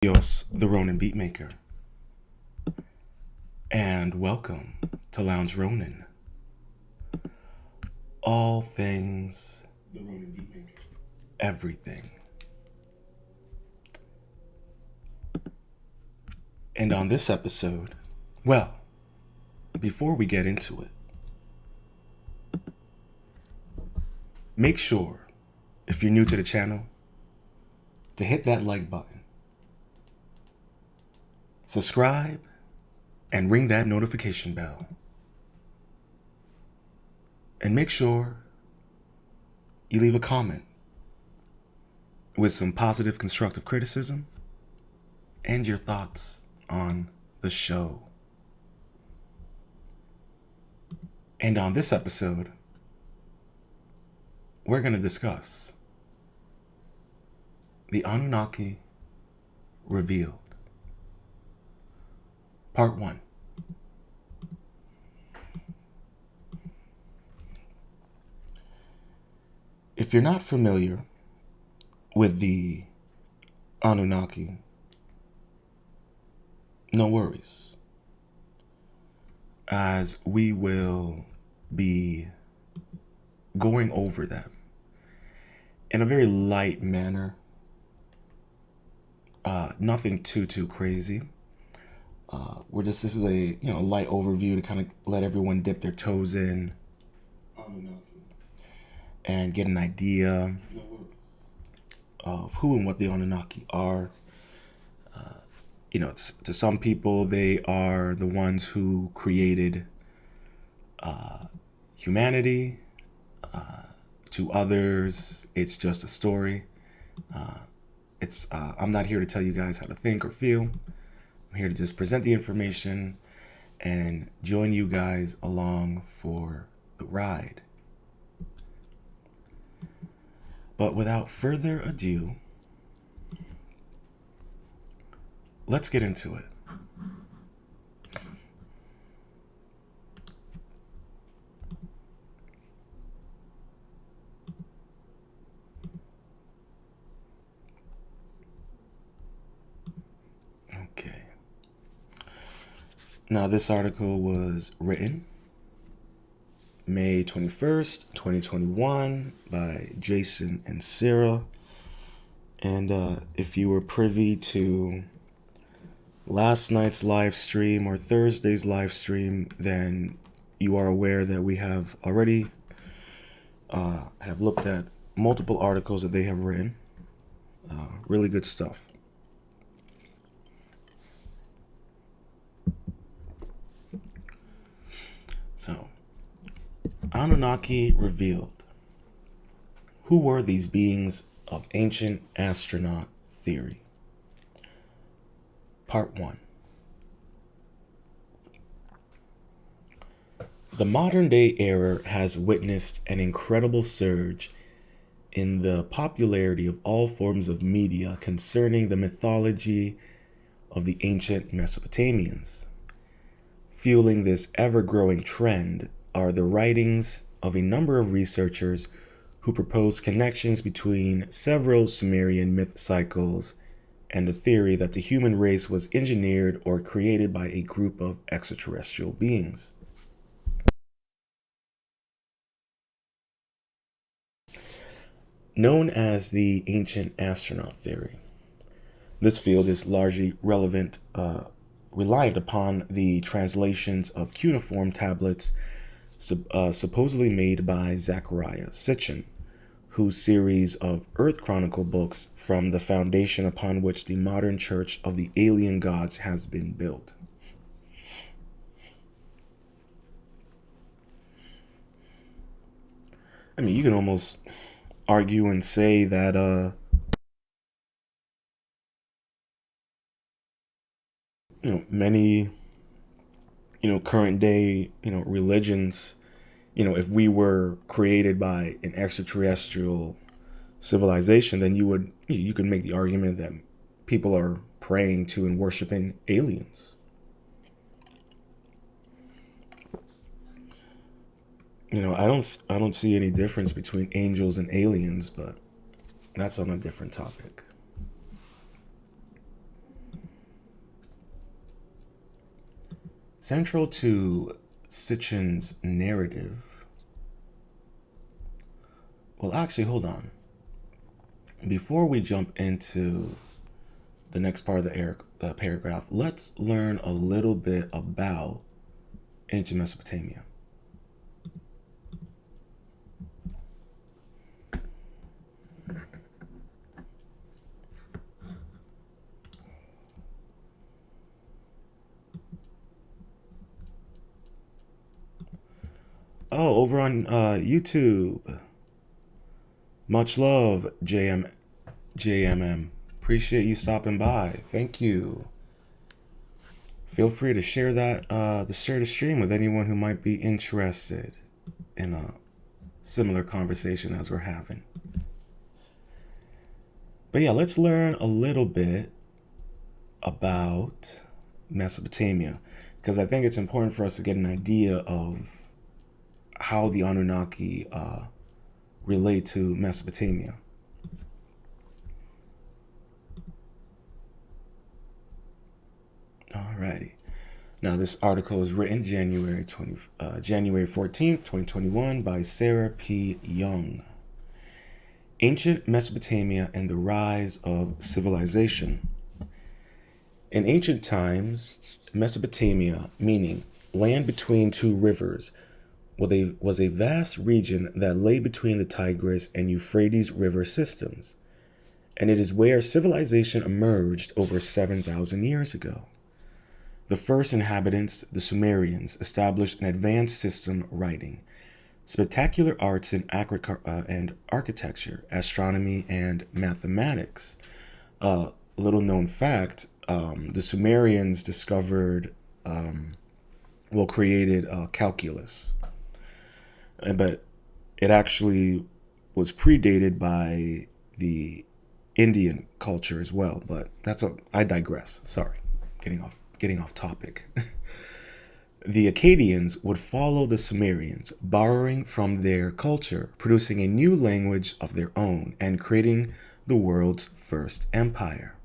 Koios, the Rōnin BeatMaker, and welcome to Lounge Rōnin. All things the Rōnin BeatMaker, everything. And on this episode, well, before we get into it, make sure, if you're new to the channel, to hit that like button. Subscribe and ring that notification bell. And make sure you leave a comment with some positive, constructive criticism and your thoughts on the show. And on this episode, we're going to discuss the Anunnaki Revealed Part 1. If you're not familiar with the Anunnaki, no worries, as we will be going over them in a very light manner. Nothing too crazy. This is a light overview to kind of let everyone dip their toes in and get an idea of who and what the Anunnaki are. To some people, they are the ones who created humanity. To others, it's just a story. I'm not here to tell you guys how to think or feel. I'm here to just present the information and join you guys along for the ride. But without further ado, let's get into it. Okay. Now, this article was written May 21st, 2021 by Jason and Sarah. And if you were privy to last night's live stream or Thursday's live stream, then you are aware that we have already have looked at multiple articles that they have written. Really good stuff. So, Anunnaki Revealed. Who were these beings of ancient astronaut theory? Part 1. The modern day era has witnessed an incredible surge in the popularity of all forms of media concerning the mythology of the ancient Mesopotamians. Fueling this ever-growing trend are the writings of a number of researchers who propose connections between several Sumerian myth cycles and the theory that the human race was engineered or created by a group of extraterrestrial beings. Known as the ancient astronaut theory, this field is largely reliant upon the translations of cuneiform tablets supposedly made by Zechariah Sitchin, whose series of Earth Chronicle books from the foundation upon which the modern Church of the Alien Gods has been built. I mean, you can almost argue and say that many current day religions, if we were created by an extraterrestrial civilization, then you could make the argument that people are praying to and worshiping aliens. I don't see any difference between angels and aliens, but that's on a different topic. Central to Sitchin's narrative. Well, actually, hold on. Before we jump into the next part of the paragraph, let's learn a little bit about ancient Mesopotamia. Oh, over on YouTube. Much love, JMM. Appreciate you stopping by. Thank you. Feel free to share share the stream with anyone who might be interested in a similar conversation as we're having. But yeah, let's learn a little bit about Mesopotamia, because I think it's important for us to get an idea of how the Anunnaki relate to Mesopotamia. Alrighty. Now, this article is written January 14th, 2021 by Sarah P. Young. Ancient Mesopotamia and the Rise of Civilization. In ancient times, Mesopotamia, meaning land between two rivers, was a vast region that lay between the Tigris and Euphrates river systems, and it is where civilization emerged over 7,000 years ago. The first inhabitants, the Sumerians, established an advanced system writing, spectacular arts and architecture, astronomy, and mathematics. Little known fact, the Sumerians created calculus. But it actually was predated by the Indian culture as well. But I digress. Sorry, getting off topic. The Akkadians would follow the Sumerians, borrowing from their culture, producing a new language of their own, and creating the world's first empire.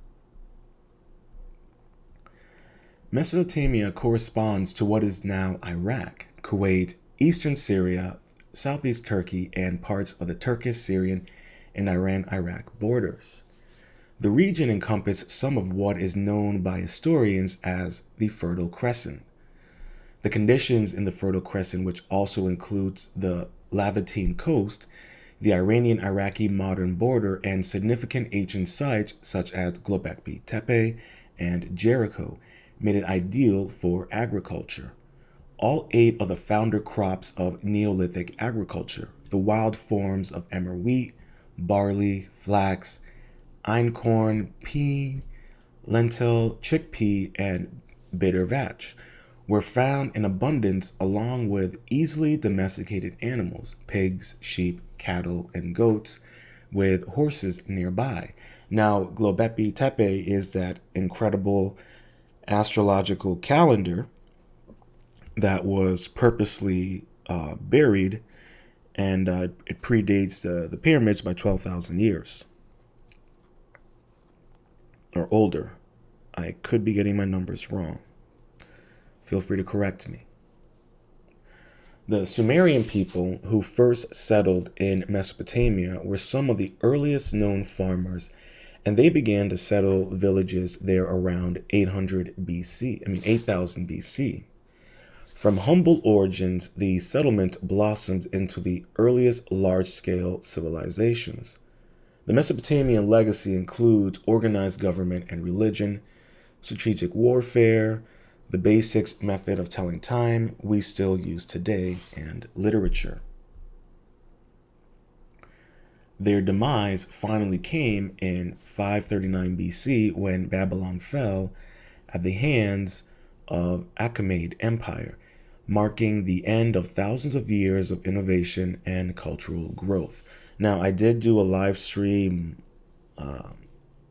Mesopotamia corresponds to what is now Iraq, Kuwait, eastern Syria, southeast Turkey, and parts of the Turkish, Syrian, and Iran-Iraq borders. The region encompassed some of what is known by historians as the Fertile Crescent. The conditions in the Fertile Crescent, which also includes the Levantine coast, the Iranian-Iraqi modern border, and significant ancient sites such as Göbekli Tepe and Jericho, made it ideal for agriculture. All 8 of the founder crops of Neolithic agriculture, the wild forms of emmer wheat, barley, flax, einkorn, pea, lentil, chickpea, and bitter vetch, were found in abundance along with easily domesticated animals, pigs, sheep, cattle, and goats, with horses nearby. Now, Göbekli Tepe is that incredible astrological calendar that was purposely buried, and it predates the pyramids by 12,000 years or older. I could be getting my numbers wrong. Feel free to correct me. The Sumerian people who first settled in Mesopotamia were some of the earliest known farmers, and they began to settle villages there around 8000 BC. From humble origins, the settlement blossomed into the earliest large-scale civilizations. The Mesopotamian legacy includes organized government and religion, strategic warfare, the basics method of telling time we still use today, and literature. Their demise finally came in 539 BC when Babylon fell at the hands of Achaemenid Empire, marking the end of thousands of years of innovation and cultural growth. Now, I did do a live stream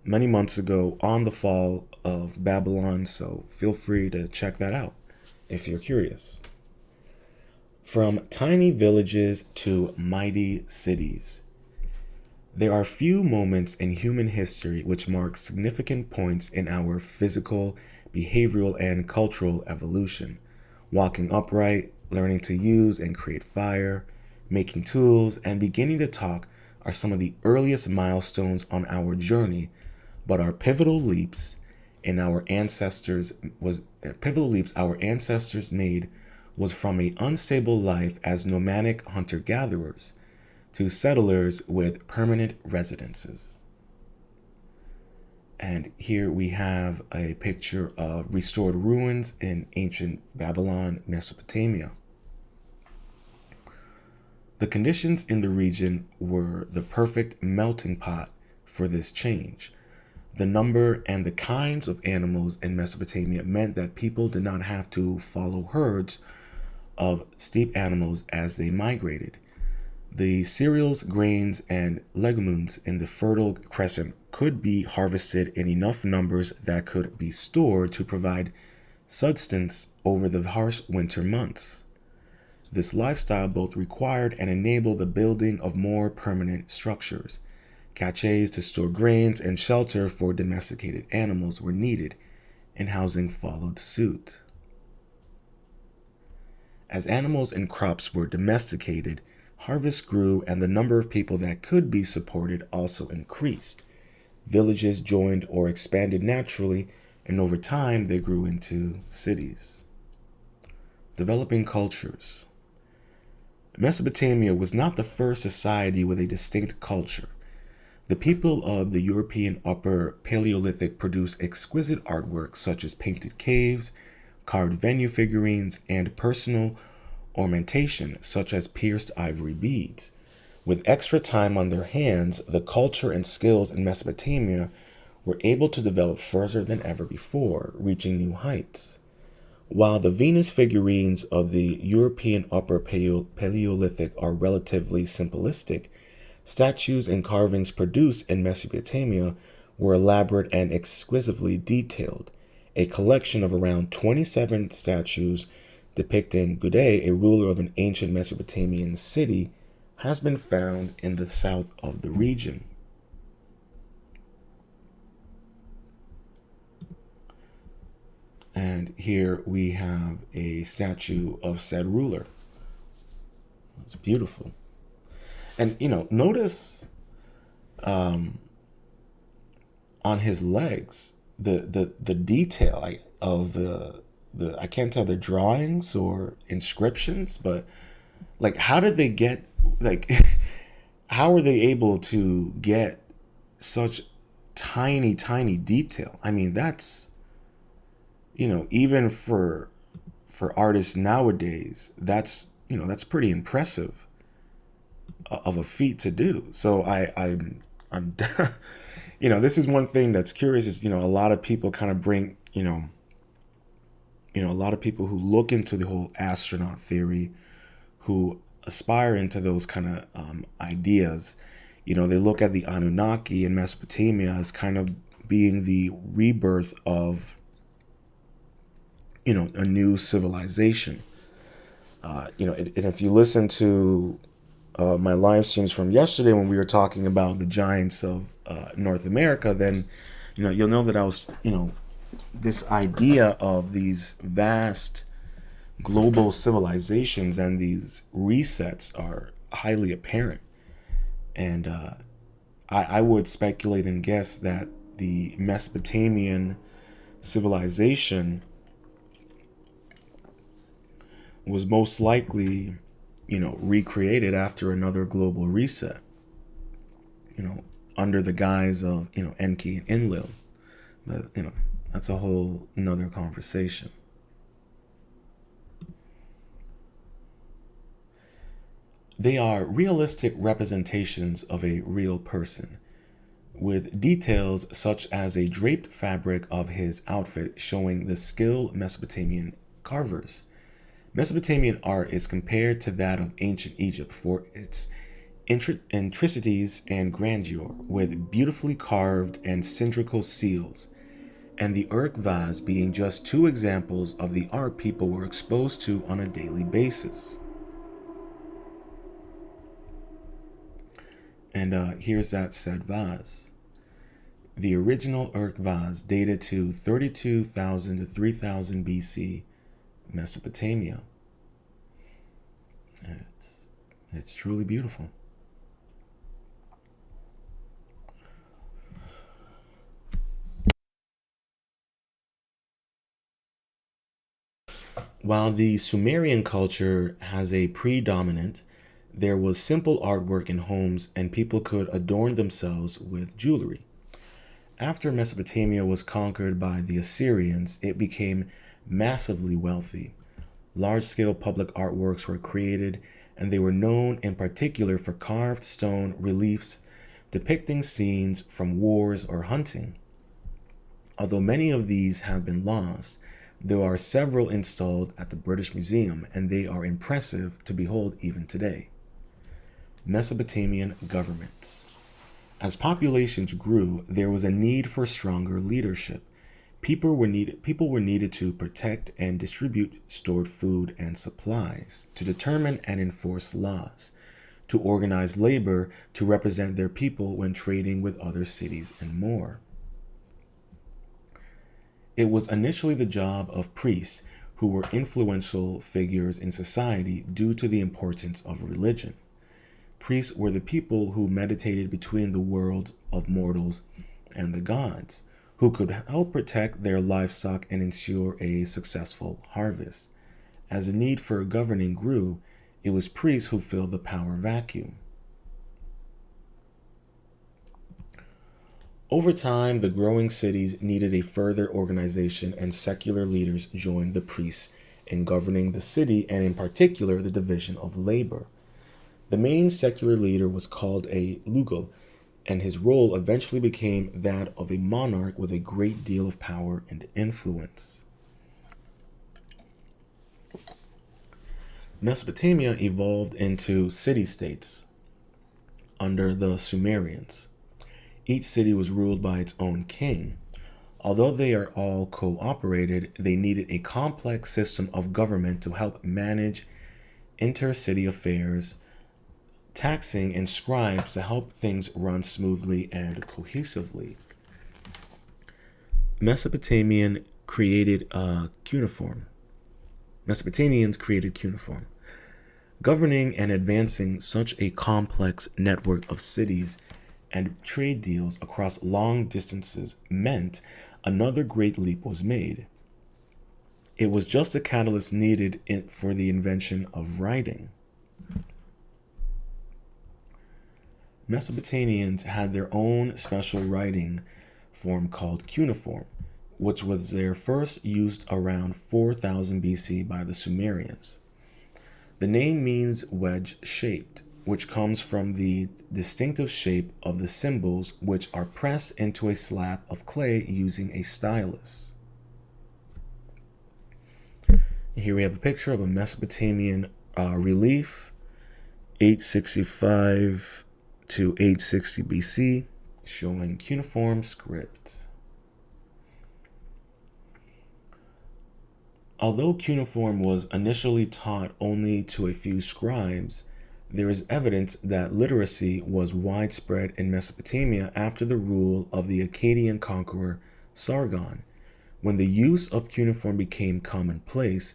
many months ago on the fall of Babylon, so feel free to check that out if you're curious. From tiny villages to mighty cities. There are few moments in human history which mark significant points in our physical, behavioral, and cultural evolution. Walking upright, learning to use and create fire, making tools, and beginning to talk are some of the earliest milestones on our journey, but our pivotal leaps our ancestors made was from an unstable life as nomadic hunter-gatherers to settlers with permanent residences. And here we have a picture of restored ruins in ancient Babylon, Mesopotamia. The conditions in the region were the perfect melting pot for this change. The number and the kinds of animals in Mesopotamia meant that people did not have to follow herds of steppe animals as they migrated. The cereals, grains, and legumes in the Fertile Crescent could be harvested in enough numbers that could be stored to provide subsistence over the harsh winter months. This lifestyle both required and enabled the building of more permanent structures. Caches to store grains and shelter for domesticated animals were needed, and housing followed suit. As animals and crops were domesticated, harvests grew and the number of people that could be supported also increased. Villages joined or expanded naturally, and over time they grew into cities. Developing cultures. Mesopotamia was not the first society with a distinct culture. The people of the European Upper Paleolithic produced exquisite artwork such as painted caves, carved venue figurines, and personal ornamentation such as pierced ivory beads. With extra time on their hands, the culture and skills in Mesopotamia were able to develop further than ever before, reaching new heights. While the Venus figurines of the European Upper Paleolithic are relatively simplistic, statues and carvings produced in Mesopotamia were elaborate and exquisitely detailed. A collection of around 27 statues depicting Gudea, a ruler of an ancient Mesopotamian city, has been found in the south of the region. And here we have a statue of said ruler. It's beautiful. And, notice on his legs, the detail of the I can't tell, the drawings or inscriptions, but like, how did they get, like, how are they able to get such tiny detail? I mean, that's, even for artists nowadays, that's pretty impressive of a feat to do. So I'm this is one thing that's curious is, a lot of people kind of bring, a lot of people who look into the whole astronaut theory, who aspire into those kind of ideas, they look at the Anunnaki in Mesopotamia as kind of being the rebirth of, a new civilization. And if you listen to my live streams from yesterday when we were talking about the giants of North America, then, you'll know that I was, this idea of these vast global civilizations and these resets are highly apparent. And I would speculate and guess that the Mesopotamian civilization was most likely, recreated after another global reset, under the guise of, Enki and Enlil. But, that's a whole another conversation. They are realistic representations of a real person, with details such as a draped fabric of his outfit showing the skilled Mesopotamian carvers. Mesopotamian art is compared to that of ancient Egypt for its intricacies and grandeur, with beautifully carved and cylindrical seals, and the Uruk vase being just two examples of the art people were exposed to on a daily basis. And here's that said vase. The original Uruk vase, dated to 32,000 to 3000 BC, Mesopotamia. It's truly beautiful. While the Sumerian culture has a predominant, there was simple artwork in homes and people could adorn themselves with jewelry. After Mesopotamia was conquered by the Assyrians, it became massively wealthy. Large-scale public artworks were created, and they were known in particular for carved stone reliefs depicting scenes from wars or hunting. Although many of these have been lost, there are several installed at the British Museum, and they are impressive to behold even today. Mesopotamian governments. As populations grew, there was a need for stronger leadership. People were needed to protect and distribute stored food and supplies, to determine and enforce laws, to organize labor, to represent their people when trading with other cities, and more. It was initially the job of priests, who were influential figures in society due to the importance of religion. Priests were the people who meditated between the world of mortals and the gods, who could help protect their livestock and ensure a successful harvest. As the need for governing grew, it was priests who filled the power vacuum. Over time, the growing cities needed a further organization, and secular leaders joined the priests in governing the city, and in particular, the division of labor. The main secular leader was called a Lugal, and his role eventually became that of a monarch with a great deal of power and influence. Mesopotamia evolved into city-states under the Sumerians. Each city was ruled by its own king. Although they are all cooperated, they needed a complex system of government to help manage inter-city affairs, taxing and scribes to help things run smoothly and cohesively. Mesopotamians created cuneiform. Governing and advancing such a complex network of cities and trade deals across long distances meant another great leap was made. It was just a catalyst needed for the invention of writing. Mesopotamians had their own special writing form called cuneiform, which was their first used around 4000 BC by the Sumerians. The name means wedge-shaped, which comes from the distinctive shape of the symbols, which are pressed into a slab of clay using a stylus. Here we have a picture of a Mesopotamian relief, 865 to 860 BC, showing cuneiform script. Although cuneiform was initially taught only to a few scribes, there is evidence that literacy was widespread in Mesopotamia after the rule of the Akkadian conqueror Sargon. When the use of cuneiform became commonplace,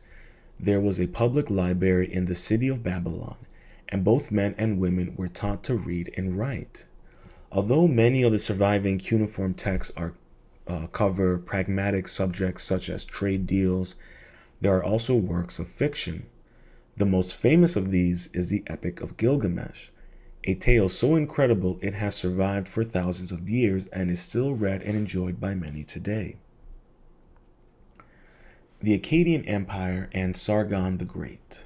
there was a public library in the city of Babylon, and both men and women were taught to read and write. Although many of the surviving cuneiform texts cover pragmatic subjects such as trade deals, there are also works of fiction. The most famous of these is the Epic of Gilgamesh, a tale so incredible it has survived for thousands of years and is still read and enjoyed by many today. The Akkadian Empire and Sargon the Great.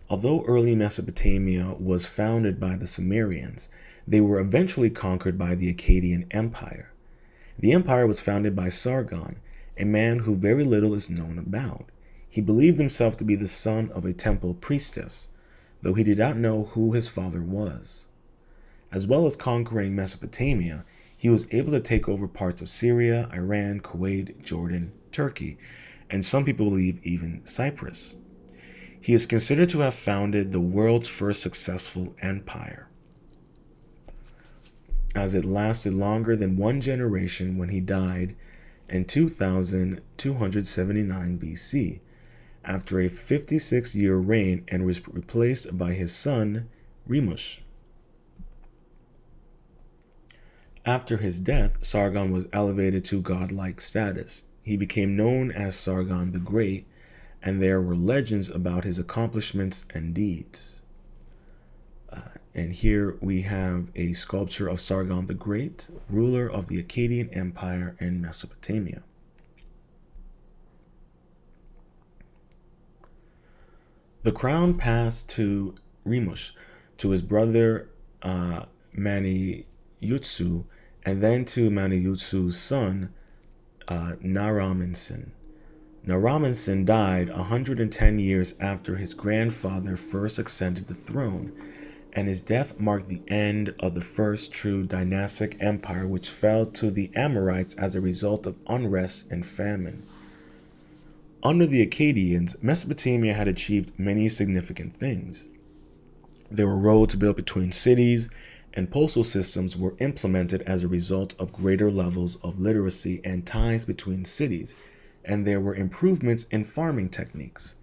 Although early Mesopotamia was founded by the Sumerians, they were eventually conquered by the Akkadian Empire. The empire was founded by Sargon, a man who very little is known about. He believed himself to be the son of a temple priestess, though he did not know who his father was. As well as conquering Mesopotamia, he was able to take over parts of Syria, Iran, Kuwait, Jordan, Turkey, and some people believe even Cyprus. He is considered to have founded the world's first successful empire, as it lasted longer than one generation when he died in 2279 BC. after a 56-year reign and was replaced by his son, Rimush. After his death, Sargon was elevated to godlike status. He became known as Sargon the Great, and there were legends about his accomplishments and deeds. And here we have a sculpture of Sargon the Great, ruler of the Akkadian Empire in Mesopotamia. The crown passed to Rimush, to his brother Mani-Yutsu, and then to Mani-Yutsu's son, Naram-Sin. Naram-Sin died 110 years after his grandfather first ascended the throne, and his death marked the end of the first true dynastic empire, which fell to the Amorites as a result of unrest and famine. Under the Akkadians, Mesopotamia had achieved many significant things. There were roads built between cities, and postal systems were implemented as a result of greater levels of literacy and ties between cities, and there were improvements in farming techniques.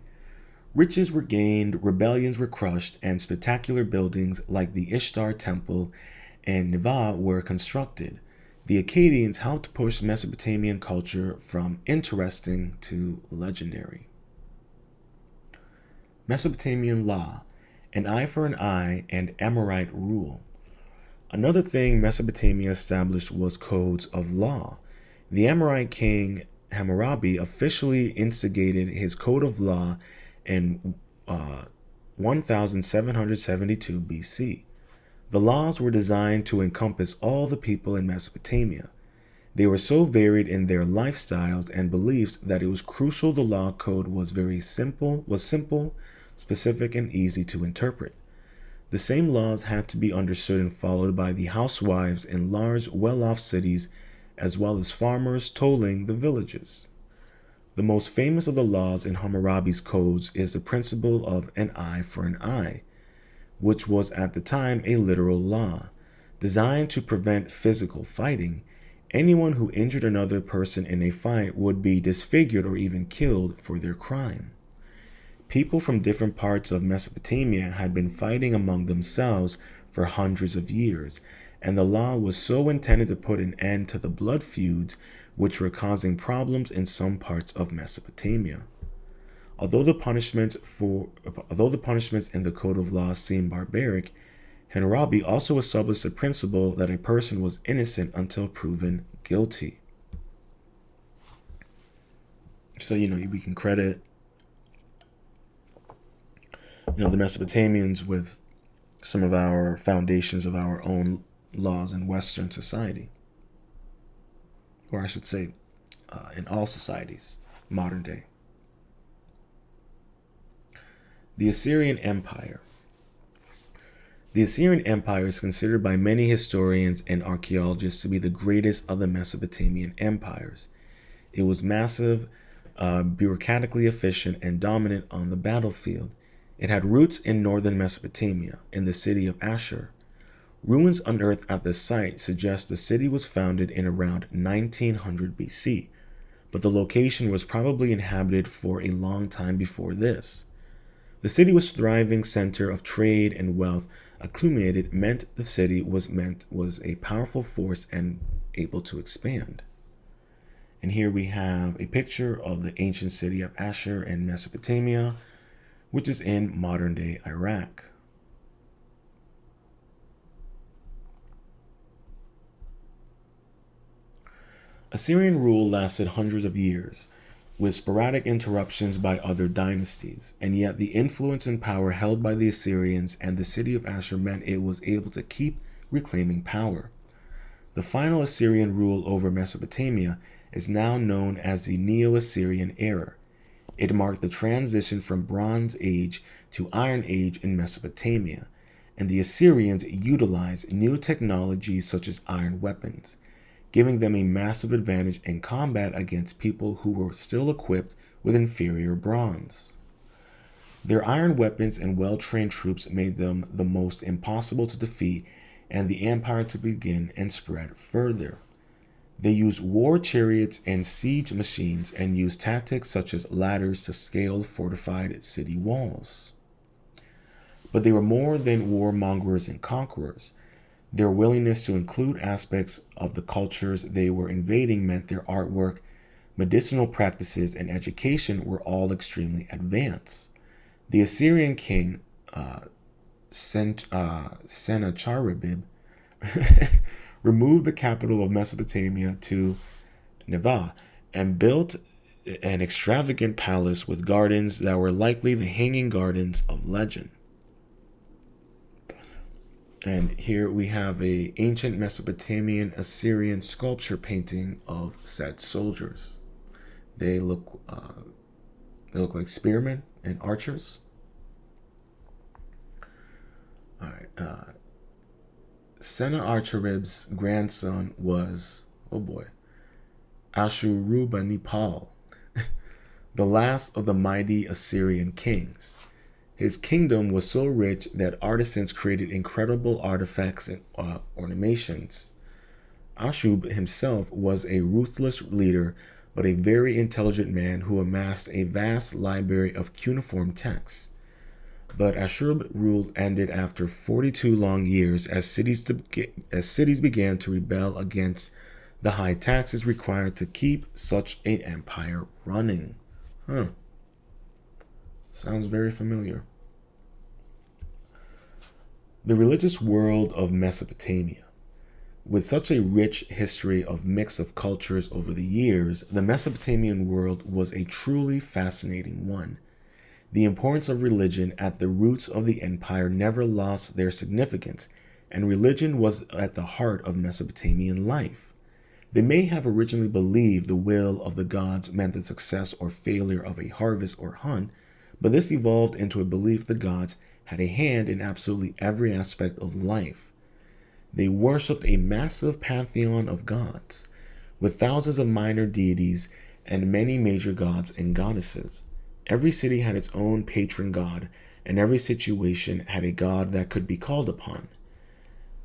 Riches were gained, rebellions were crushed, and spectacular buildings like the Ishtar Temple and Nineveh were constructed. The Akkadians helped push Mesopotamian culture from interesting to legendary. Mesopotamian law, an eye for an eye, and Amorite rule. Another thing Mesopotamia established was codes of law. The Amorite king Hammurabi officially instigated his code of law in 1772 BC. The laws were designed to encompass all the people in Mesopotamia. They were so varied in their lifestyles and beliefs that it was crucial the law code was simple, specific, and easy to interpret. The same laws had to be understood and followed by the housewives in large, well-off cities, as well as farmers tolling the villages. The most famous of the laws in Hammurabi's codes is the principle of an eye for an eye, which was at the time a literal law. Designed to prevent physical fighting, anyone who injured another person in a fight would be disfigured or even killed for their crime. People from different parts of Mesopotamia had been fighting among themselves for hundreds of years, and the law was so intended to put an end to the blood feuds which were causing problems in some parts of Mesopotamia. Although the punishments in the code of law seem barbaric, Hammurabi also established the principle that a person was innocent until proven guilty. So, we can credit, the Mesopotamians with some of our foundations of our own laws in Western society. Or I should say, in all societies, modern day. The Assyrian Empire. The Assyrian Empire is considered by many historians and archaeologists to be the greatest of the Mesopotamian empires. It was massive, bureaucratically efficient, and dominant on the battlefield. It had roots in northern Mesopotamia, in the city of Ashur. Ruins unearthed at the site suggest the city was founded in around 1900 BC, but the location was probably inhabited for a long time before this. The city was a thriving center of trade and wealth accumulated meant the city was a powerful force and able to expand. And here we have a picture of the ancient city of Ashur in Mesopotamia, which is in modern-day Iraq. Assyrian rule lasted hundreds of years, with sporadic interruptions by other dynasties, and yet the influence and power held by the Assyrians and the city of Ashur meant it was able to keep reclaiming power. The final Assyrian rule over Mesopotamia is now known as the Neo-Assyrian era. It marked the transition from Bronze Age to Iron Age in Mesopotamia, and the Assyrians utilized new technologies such as iron weapons, giving them a massive advantage in combat against people who were still equipped with inferior bronze. Their iron weapons and well-trained troops made them the most impossible to defeat and the empire to begin and spread further. They used war chariots and siege machines and used tactics such as ladders to scale fortified city walls. But they were more than warmongers and conquerors. Their willingness to include aspects of the cultures they were invading meant their artwork, medicinal practices, and education were all extremely advanced. The Assyrian king Sennacherib removed the capital of Mesopotamia to Nineveh and built an extravagant palace with gardens that were likely the hanging gardens of legend. And here we have a ancient Mesopotamian Assyrian sculpture painting of said soldiers. They look like spearmen and archers. All right. Sennacherib's grandson was, oh boy, Ashurbanipal, the last of the mighty Assyrian kings. His kingdom was so rich that artisans created incredible artifacts and ornamentations. Ashub himself was a ruthless leader, but a very intelligent man who amassed a vast library of cuneiform texts. But Ashur's rule ended after 42 long years as cities began to rebel against the high taxes required to keep such an empire running. Sounds very familiar. The religious world of Mesopotamia. With such a rich history of mix of cultures over the years, the Mesopotamian world was a truly fascinating one. The importance of religion at the roots of the empire never lost their significance, and religion was at the heart of Mesopotamian life. They may have originally believed the will of the gods meant the success or failure of a harvest or hunt, but this evolved into a belief the gods had a hand in absolutely every aspect of life. They worshipped a massive pantheon of gods, with thousands of minor deities and many major gods and goddesses. Every city had its own patron god, and every situation had a god that could be called upon.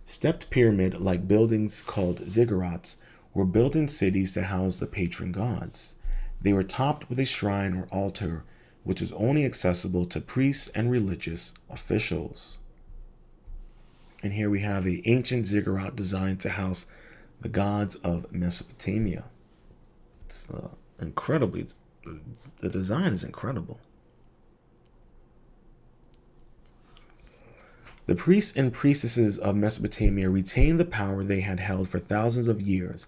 Stepped pyramid-like buildings called ziggurats were built in cities to house the patron gods. They were topped with a shrine or altar, which was only accessible to priests and religious officials. And here we have an ancient ziggurat designed to house the gods of Mesopotamia. It's incredibly, the design is incredible. The priests and priestesses of Mesopotamia retained the power they had held for thousands of years,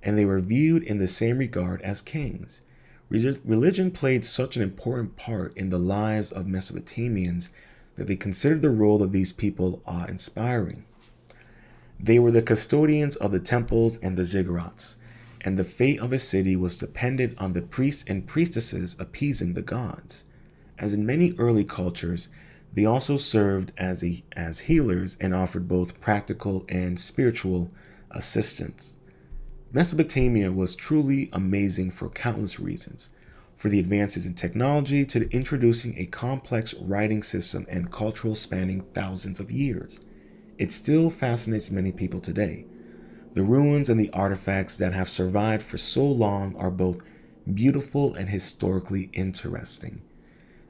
and they were viewed in the same regard as kings. Religion played such an important part in the lives of Mesopotamians that they considered the role of these people awe-inspiring. They were the custodians of the temples and the ziggurats, and the fate of a city was dependent on the priests and priestesses appeasing the gods. As in many early cultures, they also served as healers and offered both practical and spiritual assistance. Mesopotamia was truly amazing for countless reasons, for the advances in technology to introducing a complex writing system and cultural spanning thousands of years. It still fascinates many people today. The ruins and the artifacts that have survived for so long are both beautiful and historically interesting,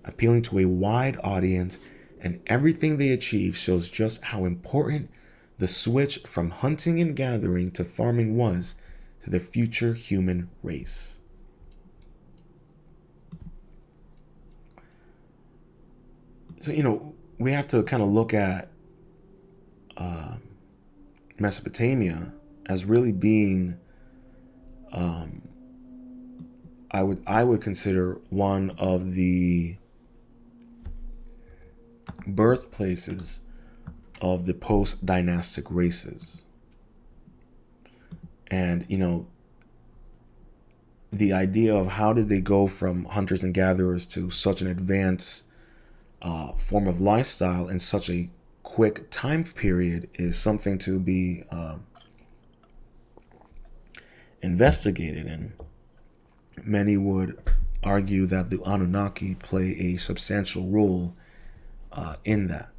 appealing to a wide audience, and everything they achieve shows just how important the switch from hunting and gathering to farming was to the future human race. So, we have to kind of look at Mesopotamia as really being, I would consider one of the birthplaces of the post-dynastic races. And, the idea of how did they go from hunters and gatherers to such an advanced form of lifestyle in such a quick time period is something to be investigated. And many would argue that the Anunnaki play a substantial role in that.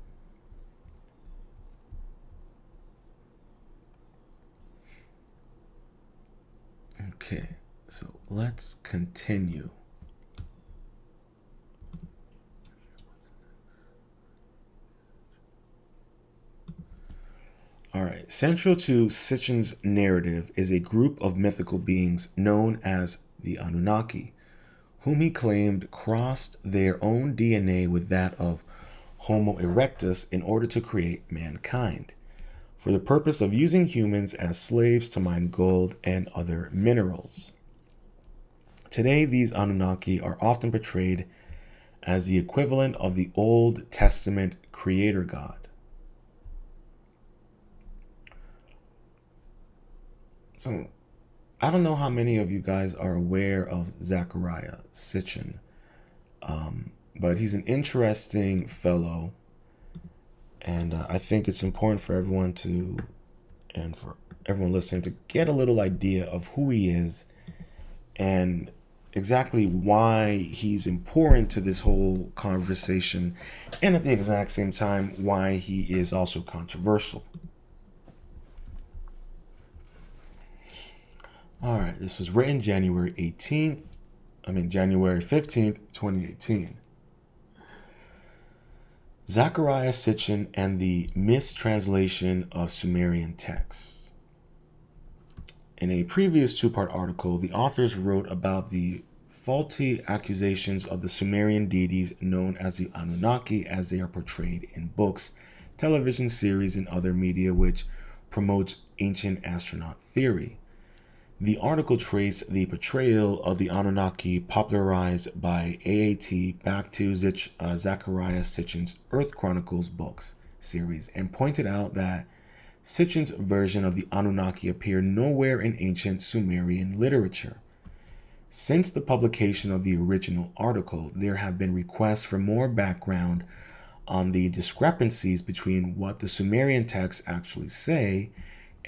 Okay, so let's continue. All right, central to Sitchin's narrative is a group of mythical beings known as the Anunnaki, whom he claimed crossed their own DNA with that of Homo erectus in order to create mankind, for the purpose of using humans as slaves to mine gold and other minerals. Today, these Anunnaki are often portrayed as the equivalent of the Old Testament creator god. So, I don't know how many of you guys are aware of Zecharia Sitchin, but he's an interesting fellow, and I think it's important for everyone and for everyone listening to get a little idea of who he is and exactly why he's important to this whole conversation, and at the exact same time why he is also controversial. All right, this was written January 15th, 2018. Zecharia Sitchin and the Mistranslation of Sumerian Texts. In a previous two-part article, the authors wrote about the faulty accusations of the Sumerian deities known as the Anunnaki as they are portrayed in books, television series, and other media which promotes ancient astronaut theory. The article traced the portrayal of the Anunnaki popularized by AAT back to Zecharia Sitchin's Earth Chronicles books series and pointed out that Sitchin's version of the Anunnaki appeared nowhere in ancient Sumerian literature. Since the publication of the original article, there have been requests for more background on the discrepancies between what the Sumerian texts actually say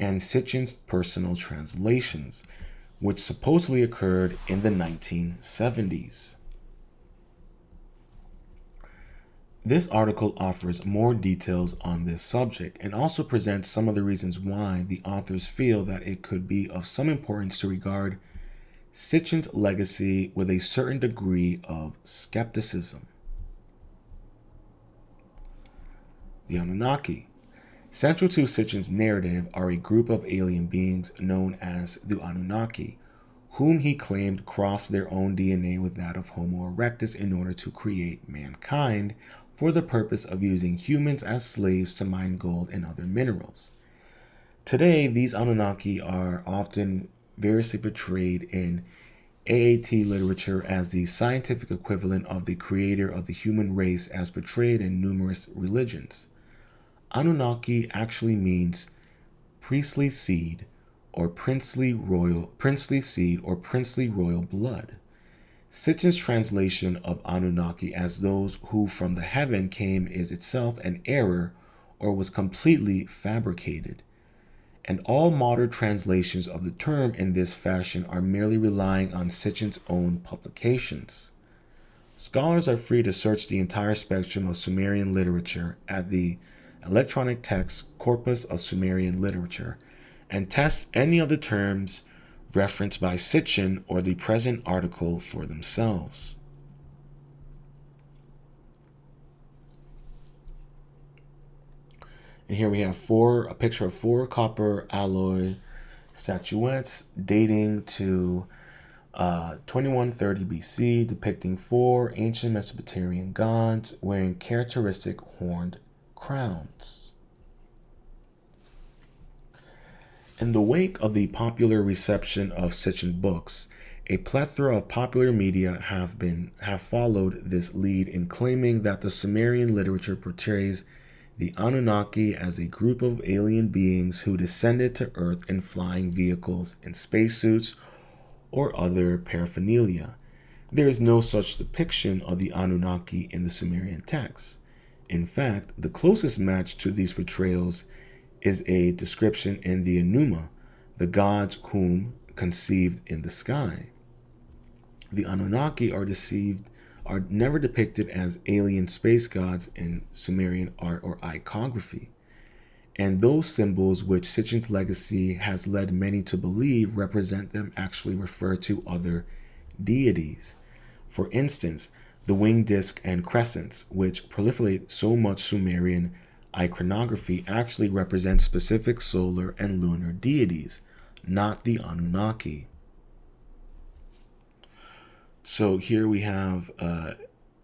and Sitchin's personal translations, which supposedly occurred in the 1970s. This article offers more details on this subject and also presents some of the reasons why the authors feel that it could be of some importance to regard Sitchin's legacy with a certain degree of skepticism. The Anunnaki. Central to Sitchin's narrative are a group of alien beings known as the Anunnaki, whom he claimed crossed their own DNA with that of Homo erectus in order to create mankind for the purpose of using humans as slaves to mine gold and other minerals. Today, these Anunnaki are often variously portrayed in AAT literature as the scientific equivalent of the creator of the human race as portrayed in numerous religions. Anunnaki actually means priestly seed or princely seed or princely royal blood. Sitchin's translation of Anunnaki as those who from the heaven came is itself an error or was completely fabricated. And all modern translations of the term in this fashion are merely relying on Sitchin's own publications. Scholars are free to search the entire spectrum of Sumerian literature at the Electronic Text Corpus of Sumerian Literature and test any of the terms referenced by Sitchin or the present article for themselves. And here we have a picture of 4 copper alloy statuettes dating to 2130 BC, depicting 4 ancient Mesopotamian gods wearing characteristic horned crowns. In the wake of the popular reception of Sitchin books, a plethora of popular media have followed this lead in claiming that the Sumerian literature portrays the Anunnaki as a group of alien beings who descended to Earth in flying vehicles, in spacesuits, or other paraphernalia. There is no such depiction of the Anunnaki in the Sumerian texts. In fact, the closest match to these portrayals is a description in the Enuma, the gods whom conceived in the sky. The Anunnaki are never depicted as alien space gods in Sumerian art or iconography. And those symbols, which Sitchin's legacy has led many to believe represent them, actually refer to other deities. For instance, the winged disk and crescents, which proliferate so much Sumerian iconography, actually represent specific solar and lunar deities, not the Anunnaki. So here we have an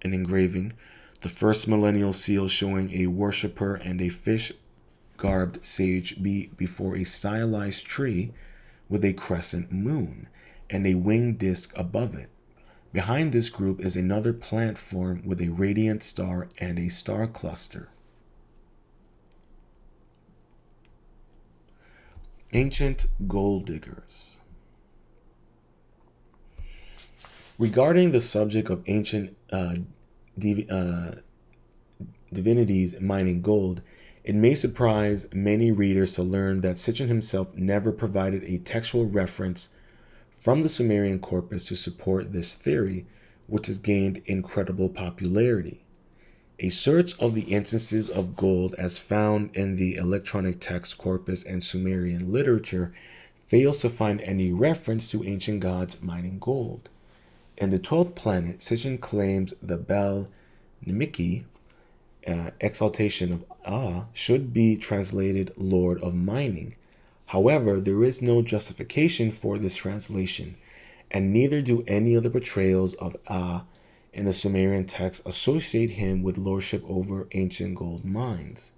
engraving, the first millennial seal showing a worshiper and a fish-garbed sage before a stylized tree with a crescent moon and a winged disk above it. Behind this group is another plant form with a radiant star and a star cluster. Ancient gold diggers. Regarding the subject of ancient divinities mining gold, it may surprise many readers to learn that Sitchin himself never provided a textual reference from the Sumerian corpus to support this theory, which has gained incredible popularity. A search of the instances of gold as found in the electronic text corpus and Sumerian literature fails to find any reference to ancient gods mining gold. In the 12th planet, Sitchin claims the Bel Nimiki, exaltation of Ah, should be translated Lord of Mining. However, there is no justification for this translation, and neither do any of the portrayals of Ah in the Sumerian text associate him with lordship over ancient gold mines.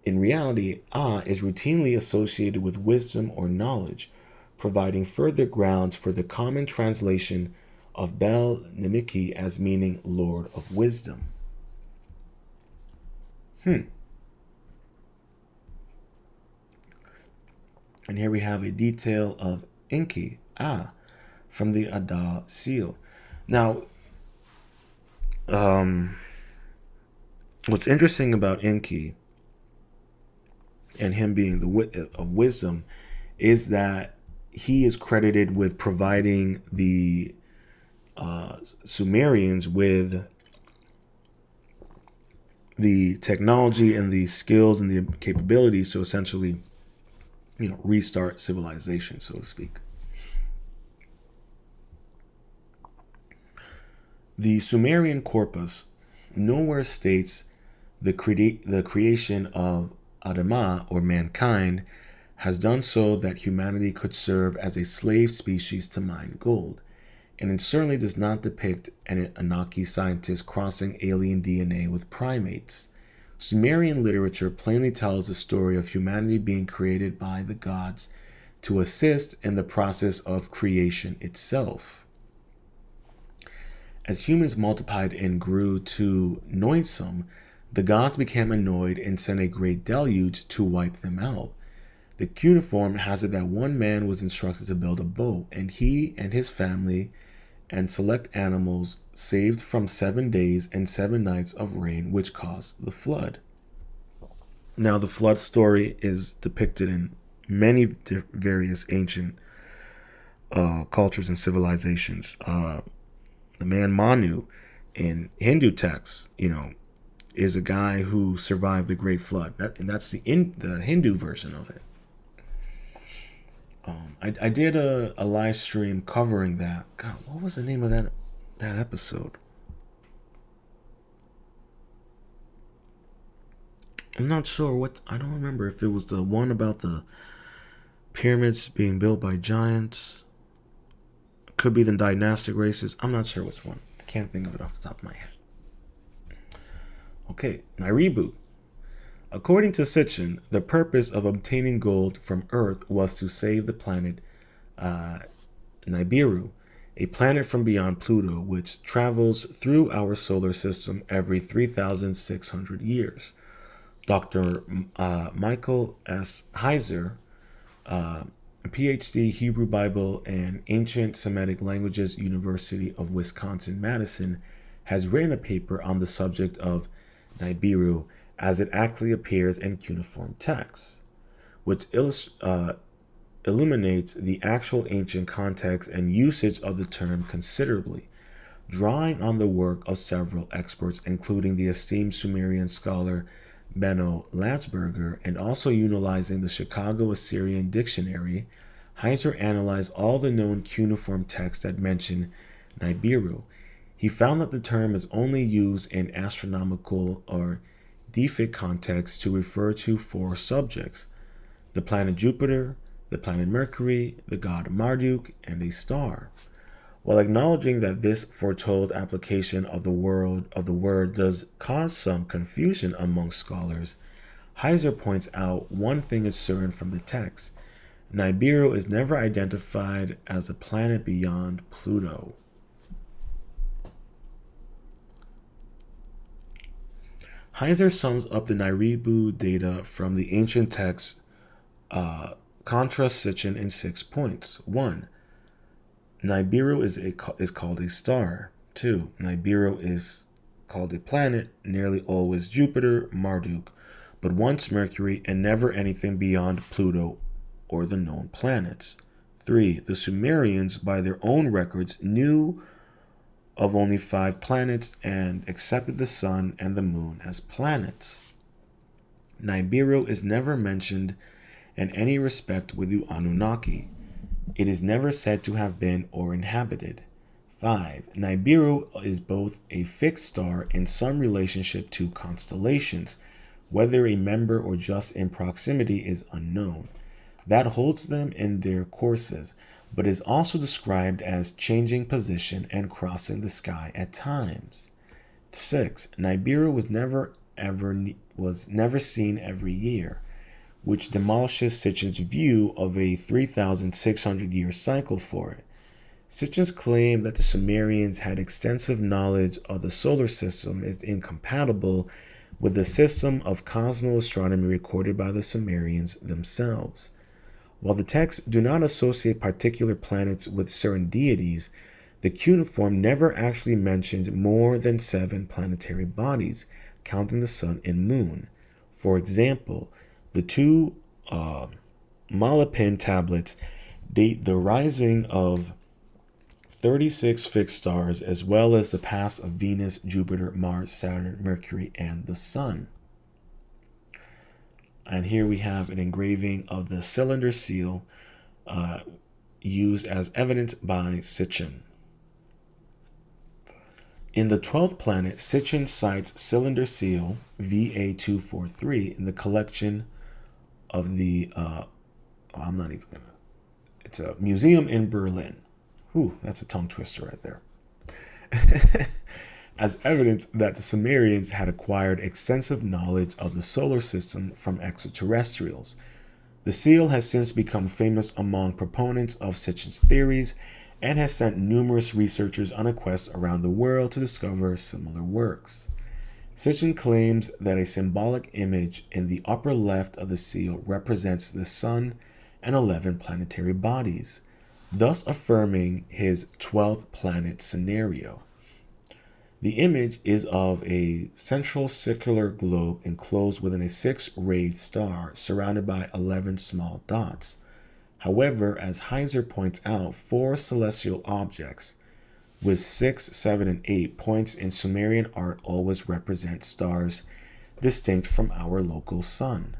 In reality, Ah is routinely associated with wisdom or knowledge, providing further grounds for the common translation of Bel Nimiki as meaning Lord of Wisdom. And here we have a detail of Enki, from the Ada seal. Now, what's interesting about Enki and him being the wit of wisdom is that he is credited with providing the Sumerians with the technology and the skills and the capabilities to essentially, restart civilization, so to speak. The Sumerian corpus nowhere states the creation of Adama, or mankind, has done so that humanity could serve as a slave species to mine gold. And it certainly does not depict an Anunnaki scientist crossing alien DNA with primates. Sumerian literature plainly tells the story of humanity being created by the gods to assist in the process of creation itself. As humans multiplied and grew too noisome, the gods became annoyed and sent a great deluge to wipe them out. The cuneiform has it that one man was instructed to build a boat, and he and his family and select animals saved from 7 days and 7 nights of rain, which caused the flood. Now, the flood story is depicted in many various ancient cultures and civilizations. The man Manu in Hindu texts, is a guy who survived the Great Flood, and that's the Hindu version of it. I did a live stream covering that. God, what was the name of that episode? I'm not sure I don't remember if it was the one about the pyramids being built by giants. Could be the dynastic races. I'm not sure which one. I can't think of it off the top of my head. Okay, my reboot. According to Sitchin, the purpose of obtaining gold from Earth was to save the planet Nibiru, a planet from beyond Pluto, which travels through our solar system every 3,600 years. Dr. Michael S. Heiser, a PhD, Hebrew Bible and Ancient Semitic Languages, University of Wisconsin-Madison, has written a paper on the subject of Nibiru as it actually appears in cuneiform texts, which illuminates the actual ancient context and usage of the term considerably, drawing on the work of several experts, including the esteemed Sumerian scholar Benno Latzberger, and also utilizing the Chicago Assyrian Dictionary, Heiser analyzed all the known cuneiform texts that mention Nibiru. He found that the term is only used in astronomical or deific contexts to refer to four subjects: the planet Jupiter, the planet Mercury, the god Marduk, and a star. While acknowledging that this foretold application of the word does cause some confusion among scholars, Heiser points out one thing is certain from the text: Nibiru is never identified as a planet beyond Pluto. Heiser sums up the Nibiru data from the ancient text Contra Sitchin in 6 points. 1. Nibiru is called a star. 2. Nibiru is called a planet, nearly always Jupiter, Marduk, but once Mercury, and never anything beyond Pluto or the known planets. 3. The Sumerians, by their own records, knew of only 5 planets and accepted the sun and the moon as planets. Nibiru is never mentioned in any respect with the Anunnaki. It is never said to have been or inhabited. 5. Nibiru is both a fixed star in some relationship to constellations. Whether a member or just in proximity is unknown. That holds them in their courses, but is also described as changing position and crossing the sky at times. 6. Nibiru was never seen every year, which demolishes Sitchin's view of a 3,600-year cycle for it. Sitchin's claim that the Sumerians had extensive knowledge of the solar system is incompatible with the system of cosmoastronomy recorded by the Sumerians themselves. While the texts do not associate particular planets with certain deities, the cuneiform never actually mentions more than 7 planetary bodies, counting the sun and moon. For example, the 2 Malapin tablets date the rising of 36 fixed stars, as well as the paths of Venus, Jupiter, Mars, Saturn, Mercury, and the Sun. And here we have an engraving of the cylinder seal used as evidence by Sitchin. In the 12th planet, Sitchin cites cylinder seal VA243 in the collection of the it's a museum in Berlin. Whew, that's a tongue twister right there. As evidence that the Sumerians had acquired extensive knowledge of the solar system from extraterrestrials. The seal has since become famous among proponents of Sitchin's theories and has sent numerous researchers on a quest around the world to discover similar works. Sitchin claims that a symbolic image in the upper left of the seal represents the sun and 11 planetary bodies, thus affirming his 12th planet scenario. The image is of a central circular globe enclosed within a 6-rayed star surrounded by 11 small dots. However, as Heiser points out, 4 celestial objects with 6, 7, and 8 points in Sumerian art always represent stars distinct from our local sun.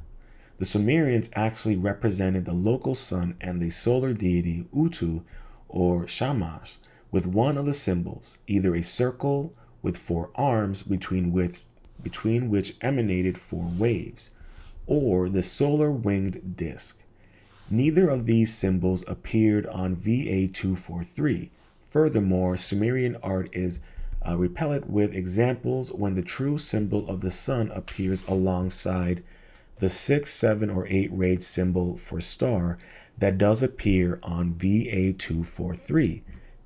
The Sumerians actually represented the local sun and the solar deity Utu or Shamash with one of the symbols, either a circle with 4 arms between which emanated 4 waves, or the solar winged disk. Neither of these symbols appeared on VA243. Furthermore, Sumerian art is replete with examples when the true symbol of the sun appears alongside the 6, 7, or 8-rayed symbol for star that does appear on VA243,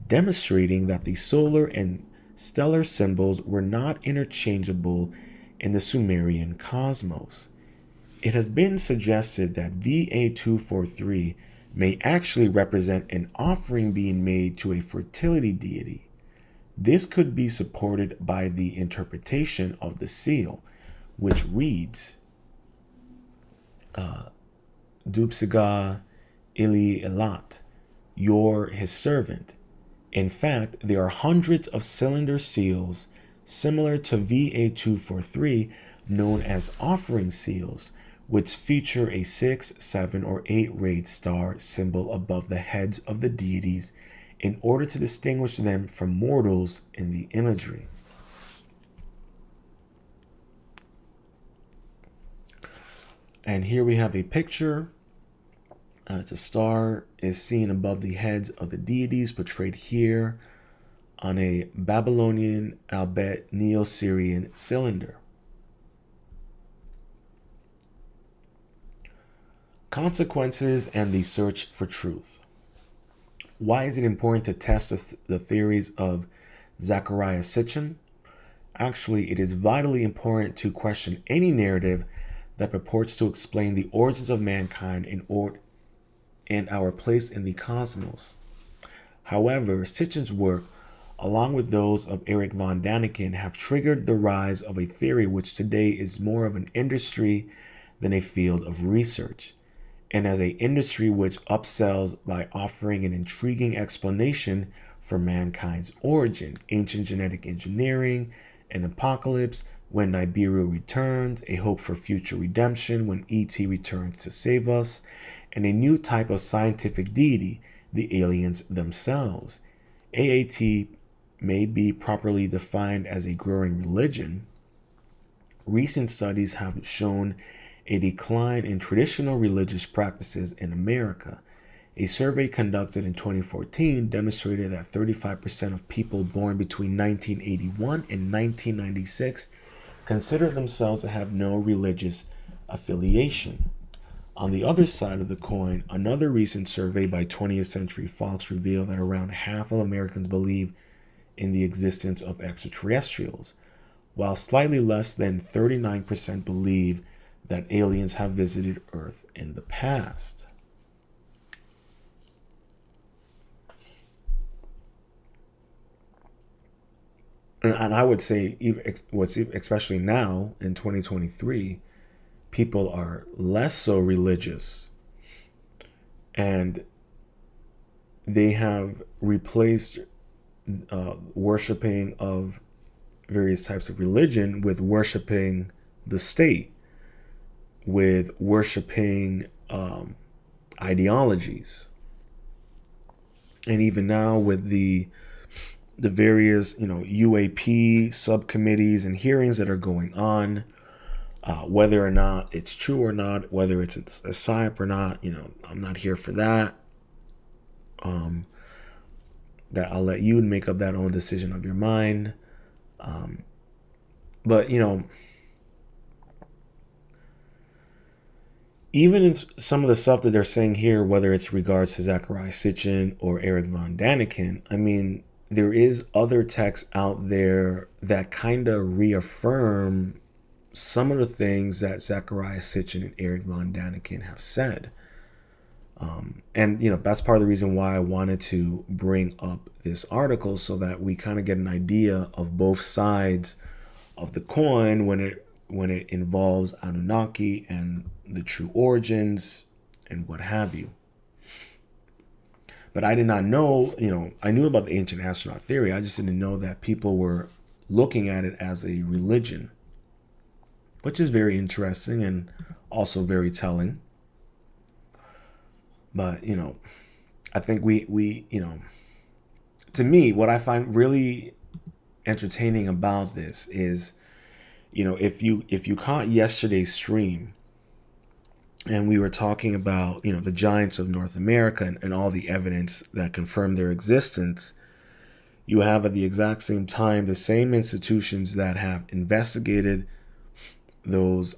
demonstrating that the solar and stellar symbols were not interchangeable in the Sumerian cosmos. It has been suggested that VA243 may actually represent an offering being made to a fertility deity. This could be supported by the interpretation of the seal, which reads, Dupsiga Ili Elat, you're his servant. In fact, there are hundreds of cylinder seals similar to VA243 known as offering seals, which feature a 6, 7, or 8 rayed star symbol above the heads of the deities in order to distinguish them from mortals in the imagery. And here we have a picture. It's a star is seen above the heads of the deities portrayed here on a Babylonian Albet Neo-Syrian cylinder. Consequences and the search for truth. Why is it important to test the theories of Zecharia Sitchin? Actually, it is vitally important to question any narrative that purports to explain the origins of mankind and our place in the cosmos. However, Sitchin's work, along with those of Erich von Däniken, have triggered the rise of a theory which today is more of an industry than a field of research, and as an industry which upsells by offering an intriguing explanation for mankind's origin, ancient genetic engineering, an apocalypse, when Nibiru returns, a hope for future redemption when E.T. returns to save us, and a new type of scientific deity, the aliens themselves. AAT may be properly defined as a growing religion. Recent studies have shown a decline in traditional religious practices in America. A survey conducted in 2014 demonstrated that 35% of people born between 1981 and 1996 consider themselves to have no religious affiliation. On the other side of the coin, another recent survey by 20th Century Fox revealed that around half of Americans believe in the existence of extraterrestrials, while slightly less than 39% believe that aliens have visited Earth in the past. And I would say, especially now in 2023, people are less so religious, and they have replaced worshiping of various types of religion with worshiping the state, with worshiping ideologies, and even now with the various UAP subcommittees and hearings that are going on, whether or not it's true or not, whether it's a psyop or not, I'm not here for that. That I'll let you make up that own decision of your mind. But even in some of the stuff that they're saying here, whether it's regards to Zecharia Sitchin or Erich von Däniken, I mean, there is other texts out there that kind of reaffirm some of the things that Zecharia Sitchin and Erich von Däniken have said. And that's part of the reason why I wanted to bring up this article, so that we kind of get an idea of both sides of the coin when it involves Anunnaki and the true origins and what have you. But I did not know, I knew about the ancient astronaut theory. I just didn't know that people were looking at it as a religion, which is very interesting and also very telling. But, I think we to me, what I find really entertaining about this is, if you caught yesterday's stream, and we were talking about, the giants of North America and all the evidence that confirm their existence, you have at the exact same time the same institutions that have investigated those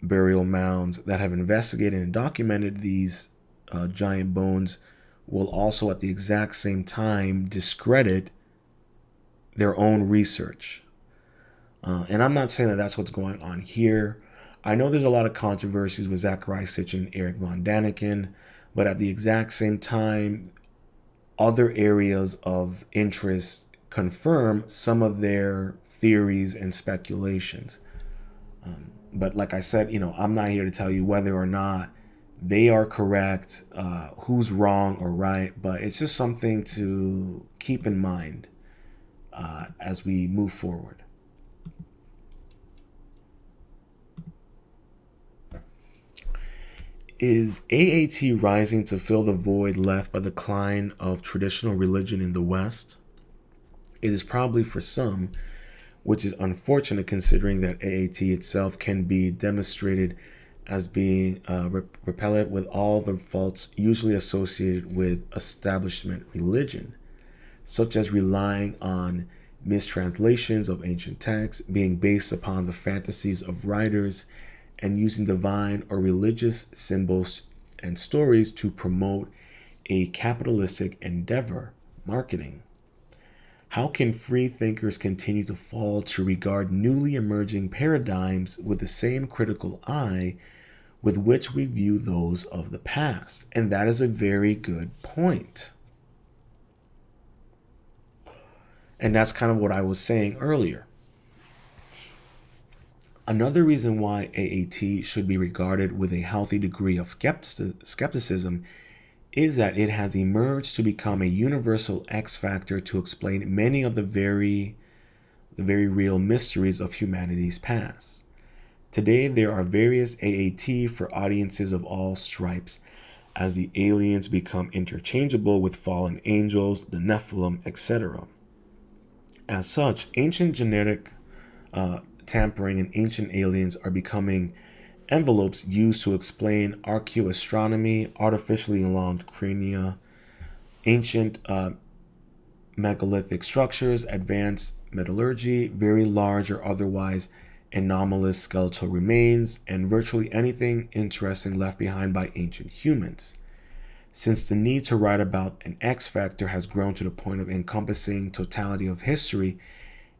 burial mounds, that have investigated and documented these giant bones, will also at the exact same time discredit their own research. And I'm not saying that that's what's going on here. I know there's a lot of controversies with Zecharia Sitchin and Erich von Däniken, but at the exact same time, other areas of interest confirm some of their theories and speculations. But like I said, I'm not here to tell you whether or not they are correct, who's wrong or right, but it's just something to keep in mind as we move forward. Is AAT rising to fill the void left by the decline of traditional religion in the West? It is probably for some, which is unfortunate considering that AAT itself can be demonstrated as being repellent with all the faults usually associated with establishment religion, such as relying on mistranslations of ancient texts, being based upon the fantasies of writers, and using divine or religious symbols and stories to promote a capitalistic endeavor, marketing. How can free thinkers continue to fall to regard newly emerging paradigms with the same critical eye with which we view those of the past? And that is a very good point. And that's kind of what I was saying earlier. Another reason why AAT should be regarded with a healthy degree of skepticism is that it has emerged to become a universal X factor to explain many of the very real mysteries of humanity's past. Today, there are various AAT for audiences of all stripes, as the aliens become interchangeable with fallen angels, the Nephilim, etc. As such, ancient genetic tampering and ancient aliens are becoming envelopes used to explain archaeoastronomy, artificially elonged crania, ancient megalithic structures, advanced metallurgy, very large or otherwise anomalous skeletal remains, and virtually anything interesting left behind by ancient humans. Since the need to write about an X factor has grown to the point of encompassing totality of history,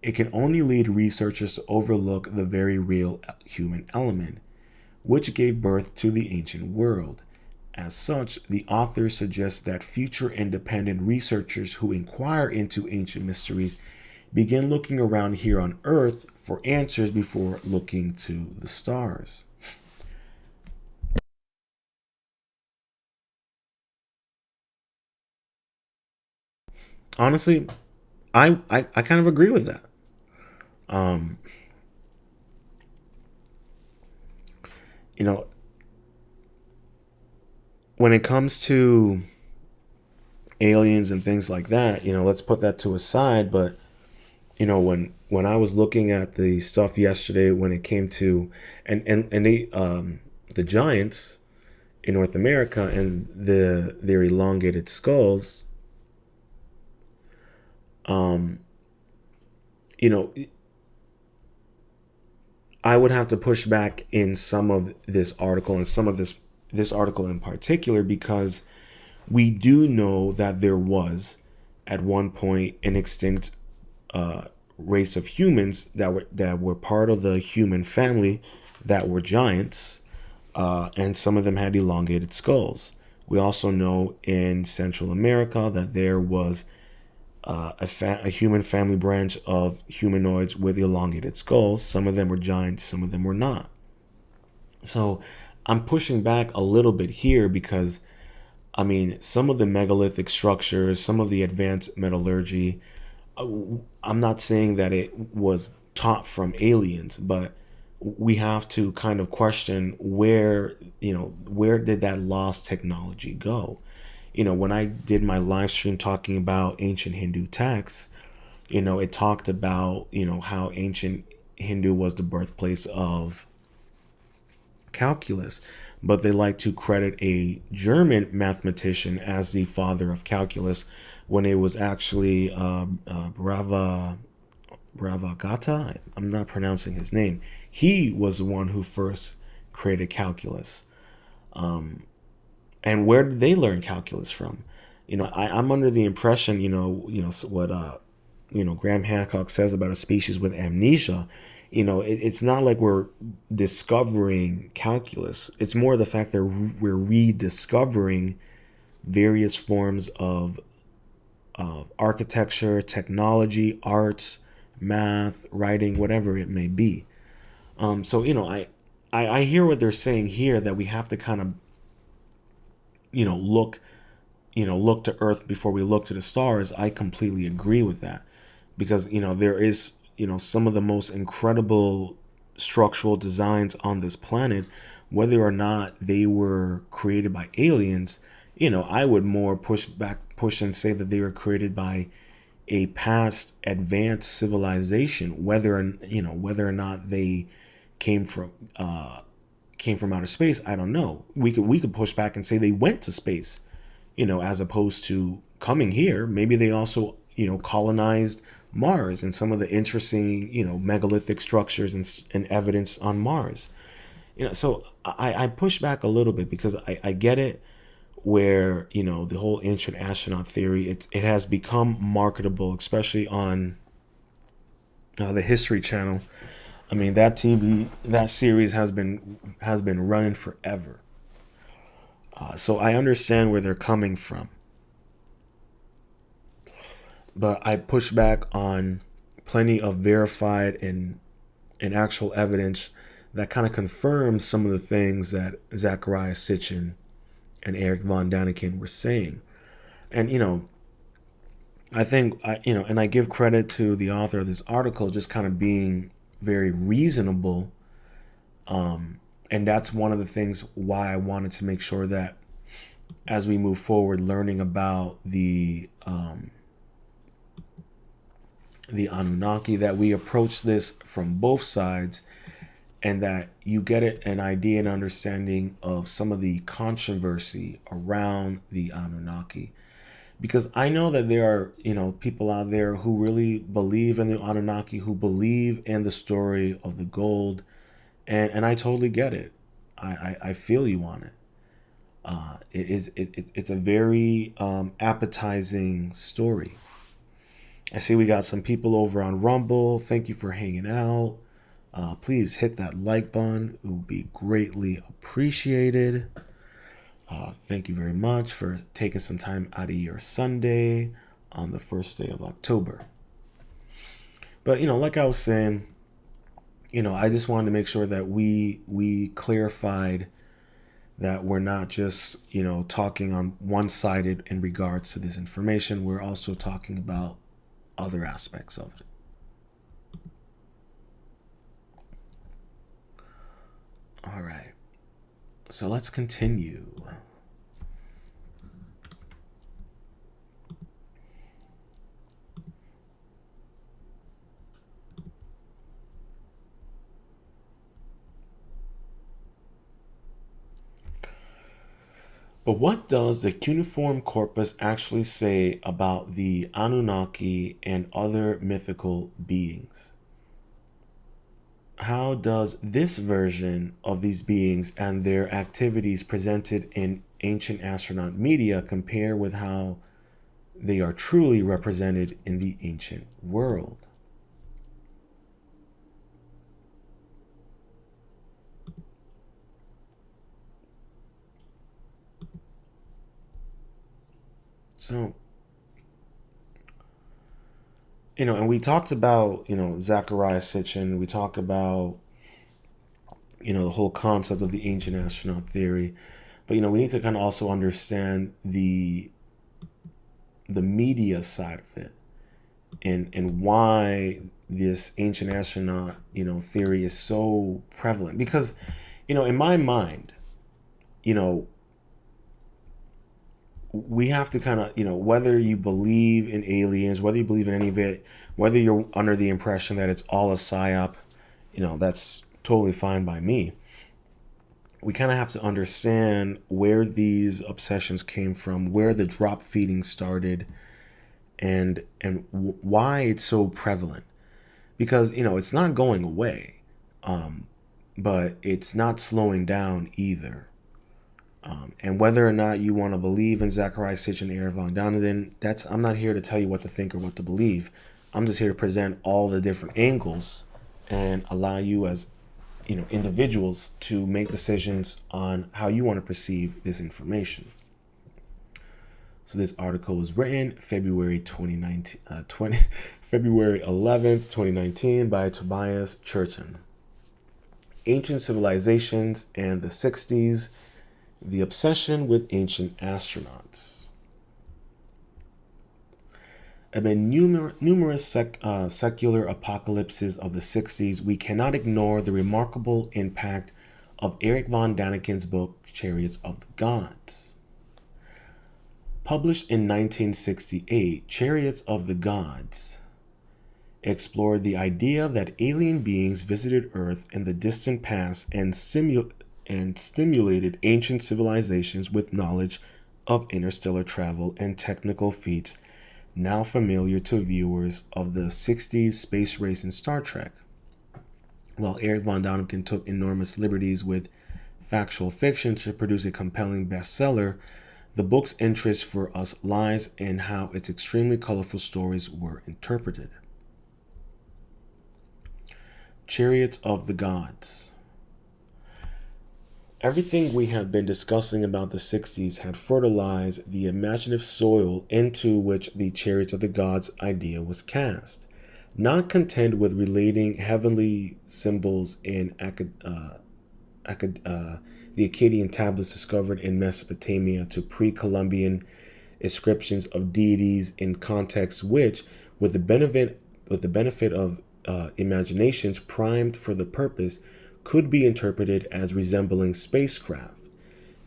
it can only lead researchers to overlook the very real human element, which gave birth to the ancient world. As such, the author suggests that future independent researchers who inquire into ancient mysteries begin looking around here on Earth for answers before looking to the stars. Honestly, I kind of agree with that. Um, you know, when it comes to aliens and things like that, let's put that to a side. But when I was looking at the stuff yesterday, when it came to and they the giants in North America and their elongated skulls, um, you know, I would have to push back in some of this article and some of this article in particular, because we do know that there was at one point an extinct race of humans that were part of the human family that were giants, and some of them had elongated skulls. We also know in Central America that there was a human family branch of humanoids with elongated skulls. Some of them were giants, some of them were not. So I'm pushing back a little bit here because, I mean, some of the megalithic structures, some of the advanced metallurgy, I'm not saying that it was taught from aliens, but we have to kind of question where did that lost technology go? When I did my live stream talking about ancient Hindu texts, it talked about, how ancient Hindu was the birthplace of calculus, but they like to credit a German mathematician as the father of calculus when it was actually Bravagata. I'm not pronouncing his name. He was the one who first created calculus. And where did they learn calculus from? I'm under the impression, what Graham Hancock says about a species with amnesia. It's not like we're discovering calculus. It's more the fact that we're rediscovering various forms of architecture, technology, arts, math, writing, whatever it may be. So I hear what they're saying here, that we have to kind of look look to Earth before we look to the stars. I completely agree with that, because there is some of the most incredible structural designs on this planet, whether or not they were created by aliens, I would more push and say that they were created by a past advanced civilization, whether or not they came from outer space. I don't know. We could push back and say they went to space, as opposed to coming here. Maybe they also, colonized Mars and some of the interesting, megalithic structures and evidence on Mars. So I push back a little bit because I get it, where, the whole ancient astronaut theory, it has become marketable, especially on the History Channel. I mean, that series has been running forever. So I understand where they're coming from, but I push back on plenty of verified and actual evidence that kind of confirms some of the things that Zachariah Sitchin and Eric von Daniken were saying. And I think and I give credit to the author of this article just kind of being very reasonable. And that's one of the things why I wanted to make sure that as we move forward learning about the Anunnaki, that we approach this from both sides, and that you get an idea and understanding of some of the controversy around the Anunnaki. Because I know that there are, people out there who really believe in the Anunnaki, who believe in the story of the gold, and I totally get it. I feel you on it. It's a very appetizing story. I see we got some people over on Rumble. Thank you for hanging out. Please hit that like button. It would be greatly appreciated. Thank you very much for taking some time out of your Sunday on the first day of October. But, like I was saying, I just wanted to make sure that we clarified that we're not just, talking on one-sided in regards to this information. We're also talking about other aspects of it. All right. So let's continue. But what does the cuneiform corpus actually say about the Anunnaki and other mythical beings? How does this version of these beings and their activities presented in ancient astronaut media compare with how they are truly represented in the ancient world? So, and we talked about, Zachariah Sitchin. We talked about, the whole concept of the ancient astronaut theory. But, we need to kind of also understand the media side of it, and why this ancient astronaut, theory is so prevalent. Because, in my mind, we have to kind of, whether you believe in aliens, whether you believe in any of it, whether you're under the impression that it's all a psyop, that's totally fine by me. We kind of have to understand where these obsessions came from, where the drop feeding started, and why it's so prevalent. Because, it's not going away, but it's not slowing down either. And whether or not you want to believe in Zachariah Sitchin and Eric von Daniken, I'm not here to tell you what to think or what to believe. I'm just here to present all the different angles and allow you as individuals to make decisions on how you want to perceive this information. So this article was written February 11th, 2019 by Tobias Churton. Ancient Civilizations and the 60s. The Obsession with Ancient Astronauts. Amid numerous secular apocalypses of the 60s, we cannot ignore the remarkable impact of Eric von Daniken's book, Chariots of the Gods. Published in 1968, Chariots of the Gods explored the idea that alien beings visited Earth in the distant past and stimulated ancient civilizations with knowledge of interstellar travel and technical feats now familiar to viewers of the 60s space race in Star Trek. While Eric von Daniken took enormous liberties with factual fiction to produce a compelling bestseller, the book's interest for us lies in how its extremely colorful stories were interpreted. Chariots of the Gods. Everything we have been discussing about the 60s had fertilized the imaginative soil into which the Chariots of the Gods idea was cast. Not content with relating heavenly symbols in the Akkadian tablets discovered in Mesopotamia to pre-Columbian inscriptions of deities in contexts which, with the benefit of imaginations primed for the purpose, could be interpreted as resembling spacecraft.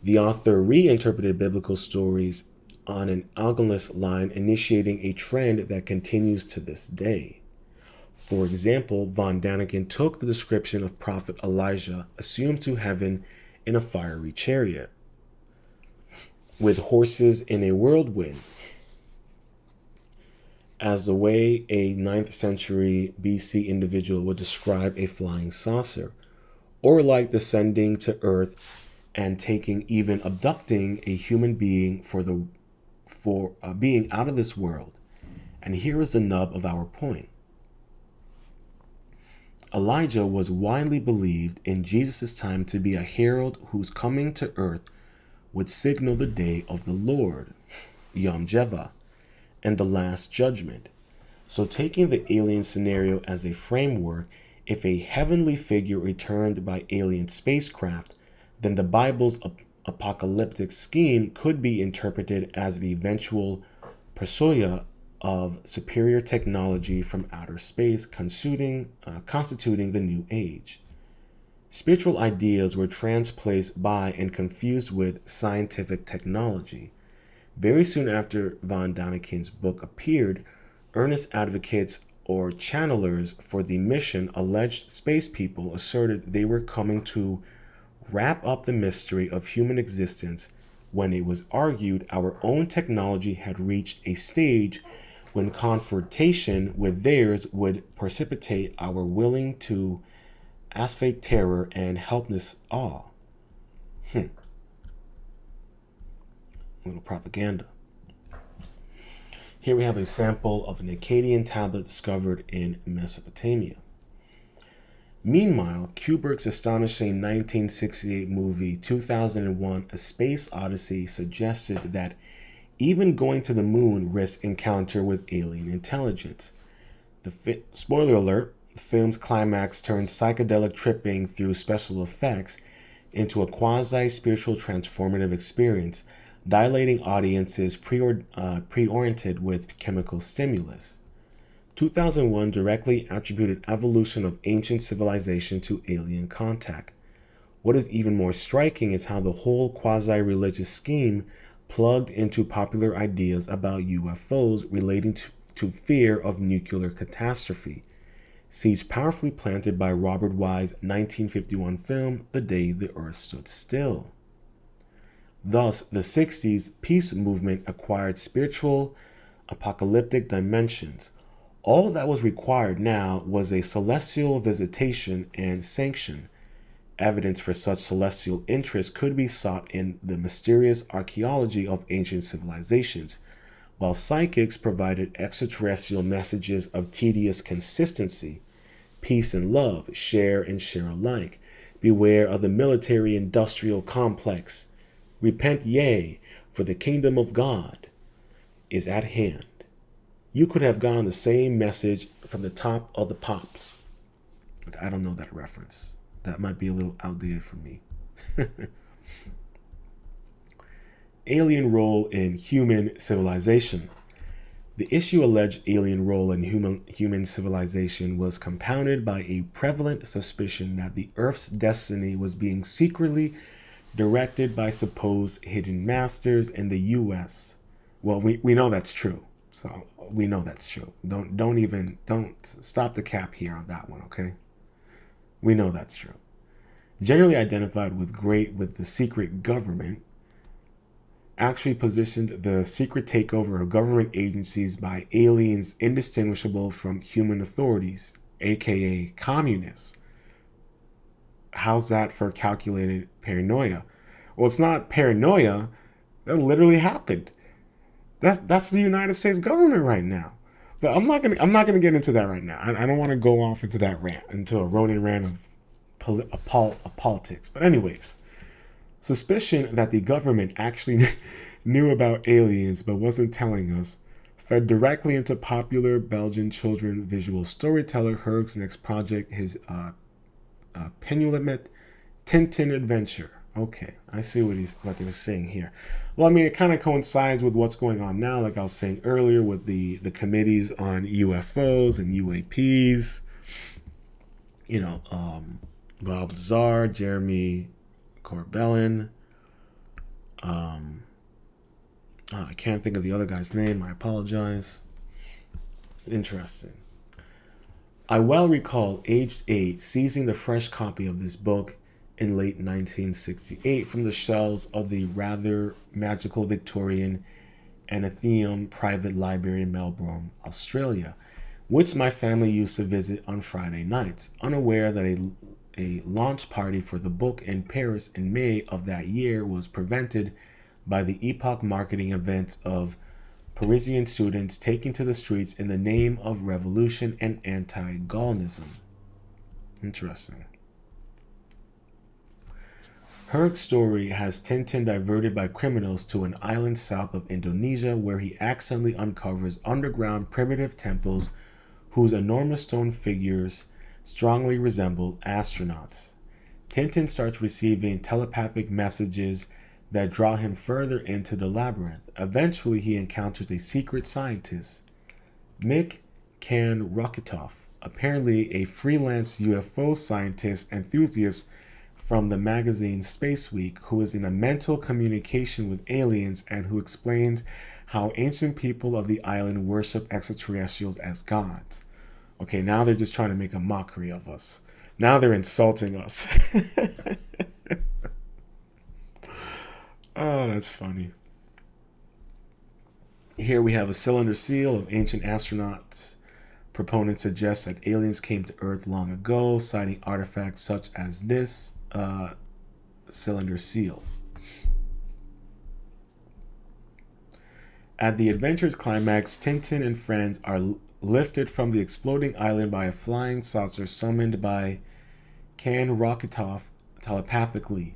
The author reinterpreted biblical stories on an algonist line, initiating a trend that continues to this day. For example, von Daniken took the description of Prophet Elijah assumed to heaven in a fiery chariot, with horses in a whirlwind, as the way a 9th century BC individual would describe a flying saucer, or like descending to Earth and even abducting a human being for being out of this world. And here is the nub of our point. Elijah was widely believed in Jesus' time to be a herald whose coming to Earth would signal the day of the Lord, Yom Jeva, and the Last Judgment. So taking the alien scenario as a framework, if a heavenly figure returned by alien spacecraft, then the Bible's apocalyptic scheme could be interpreted as the eventual parousia of superior technology from outer space constituting the new age. Spiritual ideas were transplaced by and confused with scientific technology. Very soon after von Daniken's book appeared, earnest advocates or channelers for the mission alleged space people asserted they were coming to wrap up the mystery of human existence, when it was argued our own technology had reached a stage when confrontation with theirs would precipitate our willing to asphyxiate terror and helpless awe. Little propaganda. Here we have a sample of an Akkadian tablet discovered in Mesopotamia. Meanwhile, Kubrick's astonishing 1968 movie 2001: A Space Odyssey suggested that even going to the moon risks encounter with alien intelligence. Spoiler alert, the film's climax turned psychedelic tripping through special effects into a quasi-spiritual transformative experience, dilating audiences pre-oriented with chemical stimulus. 2001 directly attributed evolution of ancient civilization to alien contact. What is even more striking is how the whole quasi-religious scheme plugged into popular ideas about UFOs relating to fear of nuclear catastrophe, seeds powerfully planted by Robert Wise's 1951 film, The Day the Earth Stood Still. Thus, the 60s peace movement acquired spiritual, apocalyptic dimensions. All that was required now was a celestial visitation and sanction. Evidence for such celestial interest could be sought in the mysterious archaeology of ancient civilizations, while psychics provided extraterrestrial messages of tedious consistency. Peace and love, share and share alike. Beware of the military-industrial complex. Repent ye, for the kingdom of God is at hand. You could have gotten the same message from the top of the pops. I don't know that reference. That might be a little outdated for me. Alien role in human civilization. The issue alleged alien role in human civilization was compounded by a prevalent suspicion that the Earth's destiny was being secretly directed by supposed hidden masters in the U.S. Well, we know that's true. So we know that's true. Don't stop the cap here on that one, okay? We know that's true. Generally identified with the secret government, actually positioned the secret takeover of government agencies by aliens indistinguishable from human authorities, aka communists. How's that for calculated paranoia? Well, it's not paranoia. That literally happened. That's the United States government right now. But I'm not gonna get into that right now. I don't want to go off into that rant, into a Rōnin rant of politics. But anyways, suspicion that the government actually knew about aliens but wasn't telling us fed directly into popular Belgian children visual storyteller Herg's next project, his penultimate Tintin adventure. Okay, I see what they were saying here. Well, I mean, it kind of coincides with what's going on now, like I was saying earlier, with the committees on UFOs and UAPs. You know, Bob Lazar, Jeremy Corbellin. I can't think of the other guy's name. I apologize. Interesting. I well recall, aged 8, seizing the fresh copy of this book in late 1968 from the shelves of the rather magical Victorian Athenaeum Private Library in Melbourne, Australia, which my family used to visit on Friday nights, unaware that a launch party for the book in Paris in May of that year was prevented by the epoch marketing events of Parisian students taking to the streets in the name of revolution and anti-Gaullism. Interesting. Herg's story has Tintin diverted by criminals to an island south of Indonesia where he accidentally uncovers underground primitive temples whose enormous stone figures strongly resemble astronauts. Tintin starts receiving telepathic messages that draw him further into the labyrinth. Eventually, he encounters a secret scientist, Mick Kan-Rakitoff, apparently a freelance UFO scientist enthusiast from the magazine Space Week, who is in a mental communication with aliens and who explains how ancient people of the island worship extraterrestrials as gods. Okay, now they're just trying to make a mockery of us. Now they're insulting us. Oh, that's funny. Here we have a cylinder seal of ancient astronauts. Proponents suggest that aliens came to Earth long ago, citing artifacts such as this cylinder seal. At the adventure's climax, Tintin and friends are lifted from the exploding island by a flying saucer summoned by Kan-Rakitoff telepathically.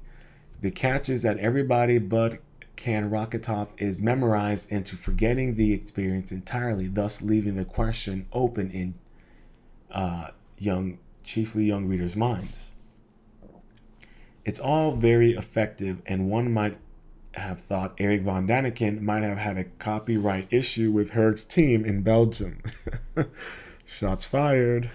The catch is that everybody but Kan-Rakitoff is memorized into forgetting the experience entirely, thus leaving the question open in chiefly young readers' minds. It's all very effective, and one might have thought Eric von Daniken might have had a copyright issue with Herg's team in Belgium. Shots fired.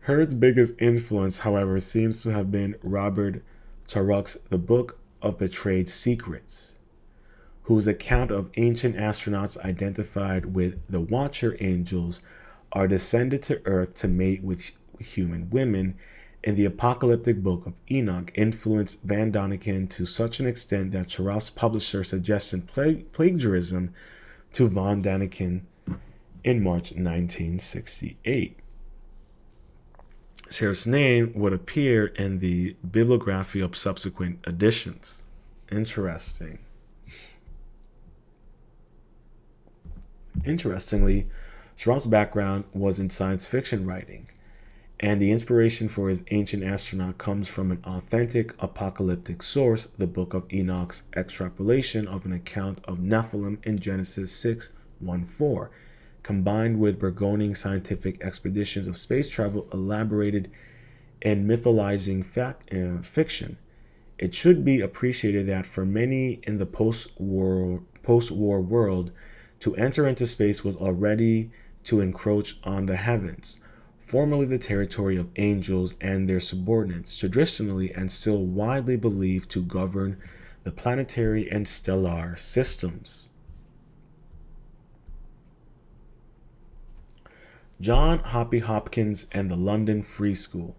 Herg's biggest influence, however, seems to have been Robert Taruch's The Book of Betrayed Secrets, whose account of ancient astronauts identified with the Watcher Angels are descended to Earth to mate with human women in the apocalyptic Book of Enoch influenced Van Daniken to such an extent that Taruch's publisher suggested plagiarism to Von Daniken in March 1968. Sheriff's name would appear in the bibliography of subsequent editions. Interesting. Interestingly, Schraub's background was in science fiction writing, and the inspiration for his ancient astronaut comes from an authentic apocalyptic source, the Book of Enoch's extrapolation of an account of Nephilim in Genesis 6:1-4, combined with burgeoning scientific expeditions of space travel elaborated in mythologizing fiction. It should be appreciated that for many in the post-war world, To enter into space was already to encroach on the heavens, formerly the territory of angels and their subordinates, traditionally and still widely believed to govern the planetary and stellar systems. John Hoppy Hopkins and the London Free School.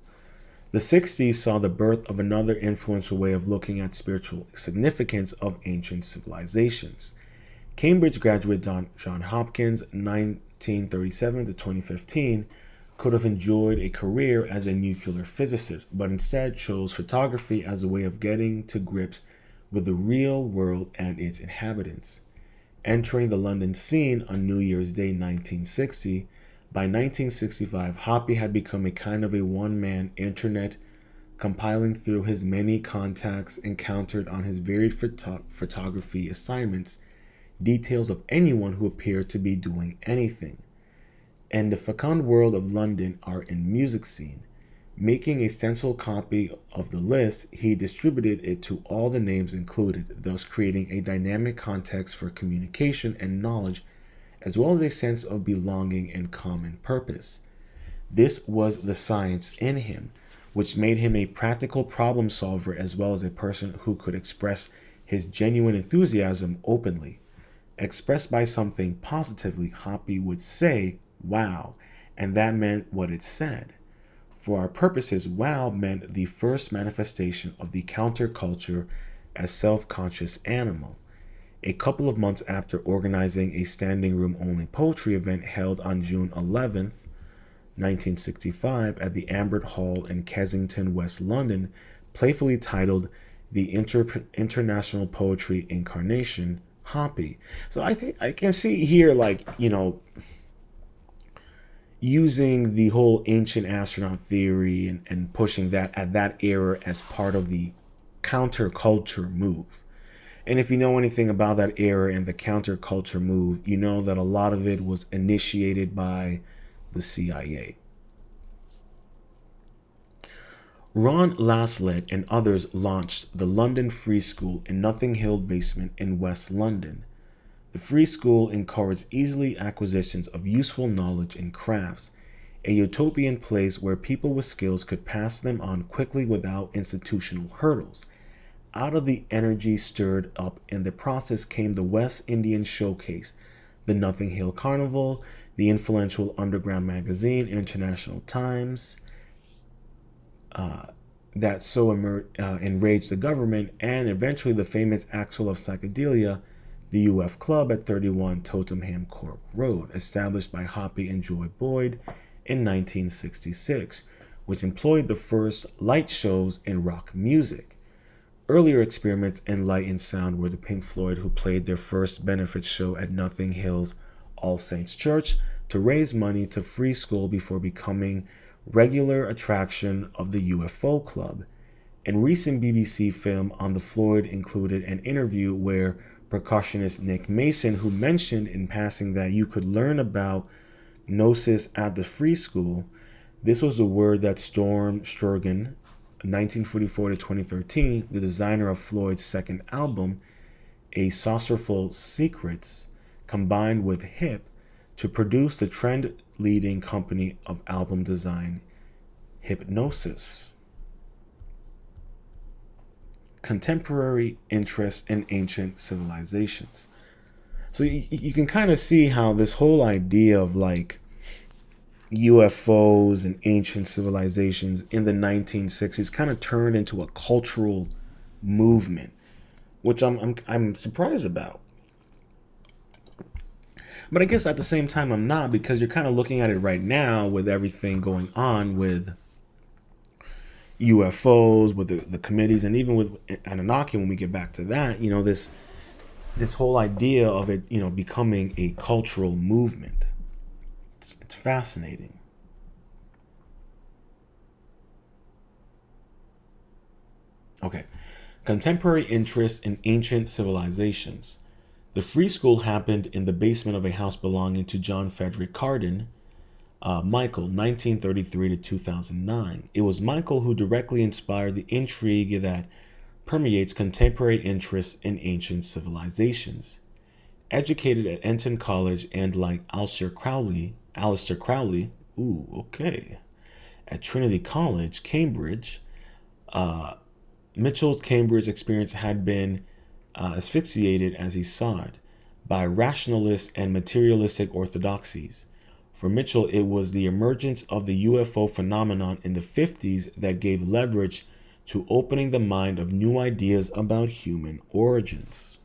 The 60s saw the birth of another influential way of looking at spiritual significance of ancient civilizations. Cambridge graduate John Hopkins, 1937 to 2015, could have enjoyed a career as a nuclear physicist, but instead chose photography as a way of getting to grips with the real world and its inhabitants. Entering the London scene on New Year's Day 1960, by 1965, Hoppy had become a kind of a one-man internet, compiling through his many contacts encountered on his varied photography assignments details of anyone who appeared to be doing anything. And the fecund world of London art and music scene. Making a stencil copy of the list, he distributed it to all the names included, thus creating a dynamic context for communication and knowledge, as well as a sense of belonging and common purpose. This was the science in him, which made him a practical problem solver as well as a person who could express his genuine enthusiasm openly. Expressed by something positively, Hoppy would say, "Wow," and that meant what it said. For our purposes, wow meant the first manifestation of the counterculture as self-conscious animal. A couple of months after organizing a standing room only poetry event held on June 11th, 1965 at the Ambert Hall in Kensington, West London, playfully titled The International Poetry Incarnation, Hoppy. So I think I can see here, like, using the whole ancient astronaut theory and pushing that at that era as part of the counterculture move. And if you know anything about that era and the counterculture move, you know that a lot of it was initiated by the CIA. Ron Laslet and others launched the London Free School in Notting Hill basement in West London. The Free School encouraged easily acquisitions of useful knowledge and crafts, a utopian place where people with skills could pass them on quickly without institutional hurdles. Out of the energy stirred up in the process came the West Indian Showcase, the Notting Hill Carnival, the influential underground magazine International Times, that so enraged the government, and eventually the famous Axle of Psychedelia, the UF Club at 31 Tottenham Court Road, established by Hoppy and Joy Boyd in 1966, which employed the first light shows in rock music. Earlier experiments in light and sound were the Pink Floyd, who played their first benefit show at Notting Hill's All Saints Church to raise money to Free School before becoming regular attraction of the UFO Club. And recent BBC film on the Floyd included an interview where percussionist Nick Mason, who mentioned in passing that you could learn about gnosis at the Free School, this was the word that Storm Sturgeon, 1944 to 2013, the designer of Floyd's second album, A Saucerful Secrets, combined with Hip to produce the trend-leading company of album design, Hipgnosis. Contemporary interest in ancient civilizations. So you can kind of see how this whole idea of like UFOs and ancient civilizations in the 1960s kind of turned into a cultural movement, which I'm surprised about. But I guess at the same time I'm not, because you're kind of looking at it right now with everything going on with UFOs, with the committees, and even with Anunnaki. When we get back to that, this whole idea of it, becoming a cultural movement. It's fascinating. Okay. Contemporary interest in ancient civilizations. The Free School happened in the basement of a house belonging to John Frederick Carden, Michael, 1933 to 2009. It was Michael who directly inspired the intrigue that permeates contemporary interest in ancient civilizations. Educated at Eton College and like Aleister Crowley, at Trinity College, Cambridge, Mitchell's Cambridge experience had been asphyxiated, as he saw it, by rationalist and materialistic orthodoxies. For Mitchell, it was the emergence of the UFO phenomenon in the 50s that gave leverage to opening the mind of new ideas about human origins.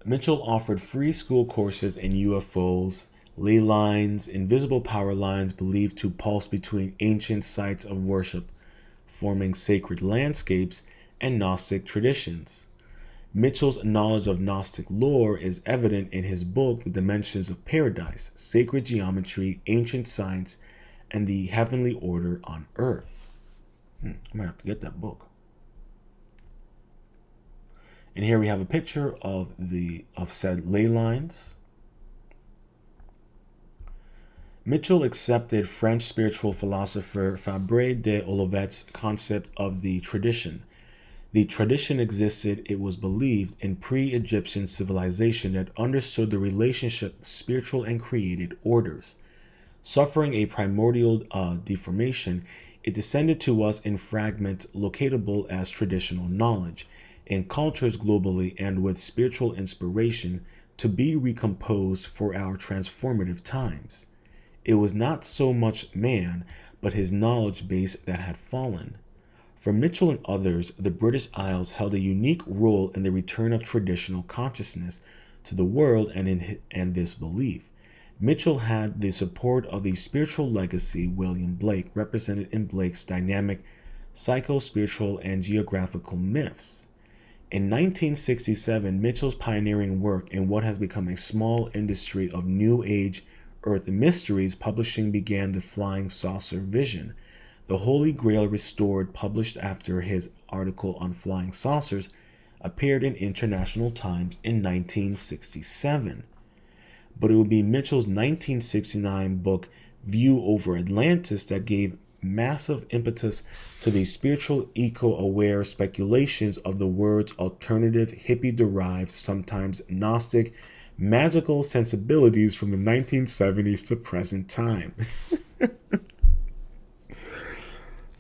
Mitchell offered free school courses in UFOs, ley lines, invisible power lines believed to pulse between ancient sites of worship, forming sacred landscapes, and Gnostic traditions. Mitchell's knowledge of Gnostic lore is evident in his book, The Dimensions of Paradise, Sacred Geometry, Ancient Science, and the Heavenly Order on Earth. I might have to get that book. And here we have a picture of said ley lines. Mitchell accepted French spiritual philosopher Fabre de Olivet's concept of the tradition. The tradition existed, it was believed, in pre-Egyptian civilization that understood the relationship of spiritual and created orders. Suffering a primordial deformation, it descended to us in fragments locatable as traditional knowledge, in cultures globally and with spiritual inspiration to be recomposed for our transformative times. It was not so much man, but his knowledge base that had fallen. For Mitchell and others, the British Isles held a unique role in the return of traditional consciousness to the world and this belief. Mitchell had the support of the spiritual legacy William Blake, represented in Blake's dynamic psycho-spiritual and geographical myths. In 1967, Mitchell's pioneering work in what has become a small industry of New Age Earth mysteries publishing began the Flying Saucer Vision. The Holy Grail Restored, published after his article on flying saucers, appeared in International Times in 1967. But it would be Mitchell's 1969 book, View Over Atlantis, that gave massive impetus to the spiritual eco-aware speculations of the words alternative, hippie-derived, sometimes Gnostic, magical sensibilities from the 1970s to present time.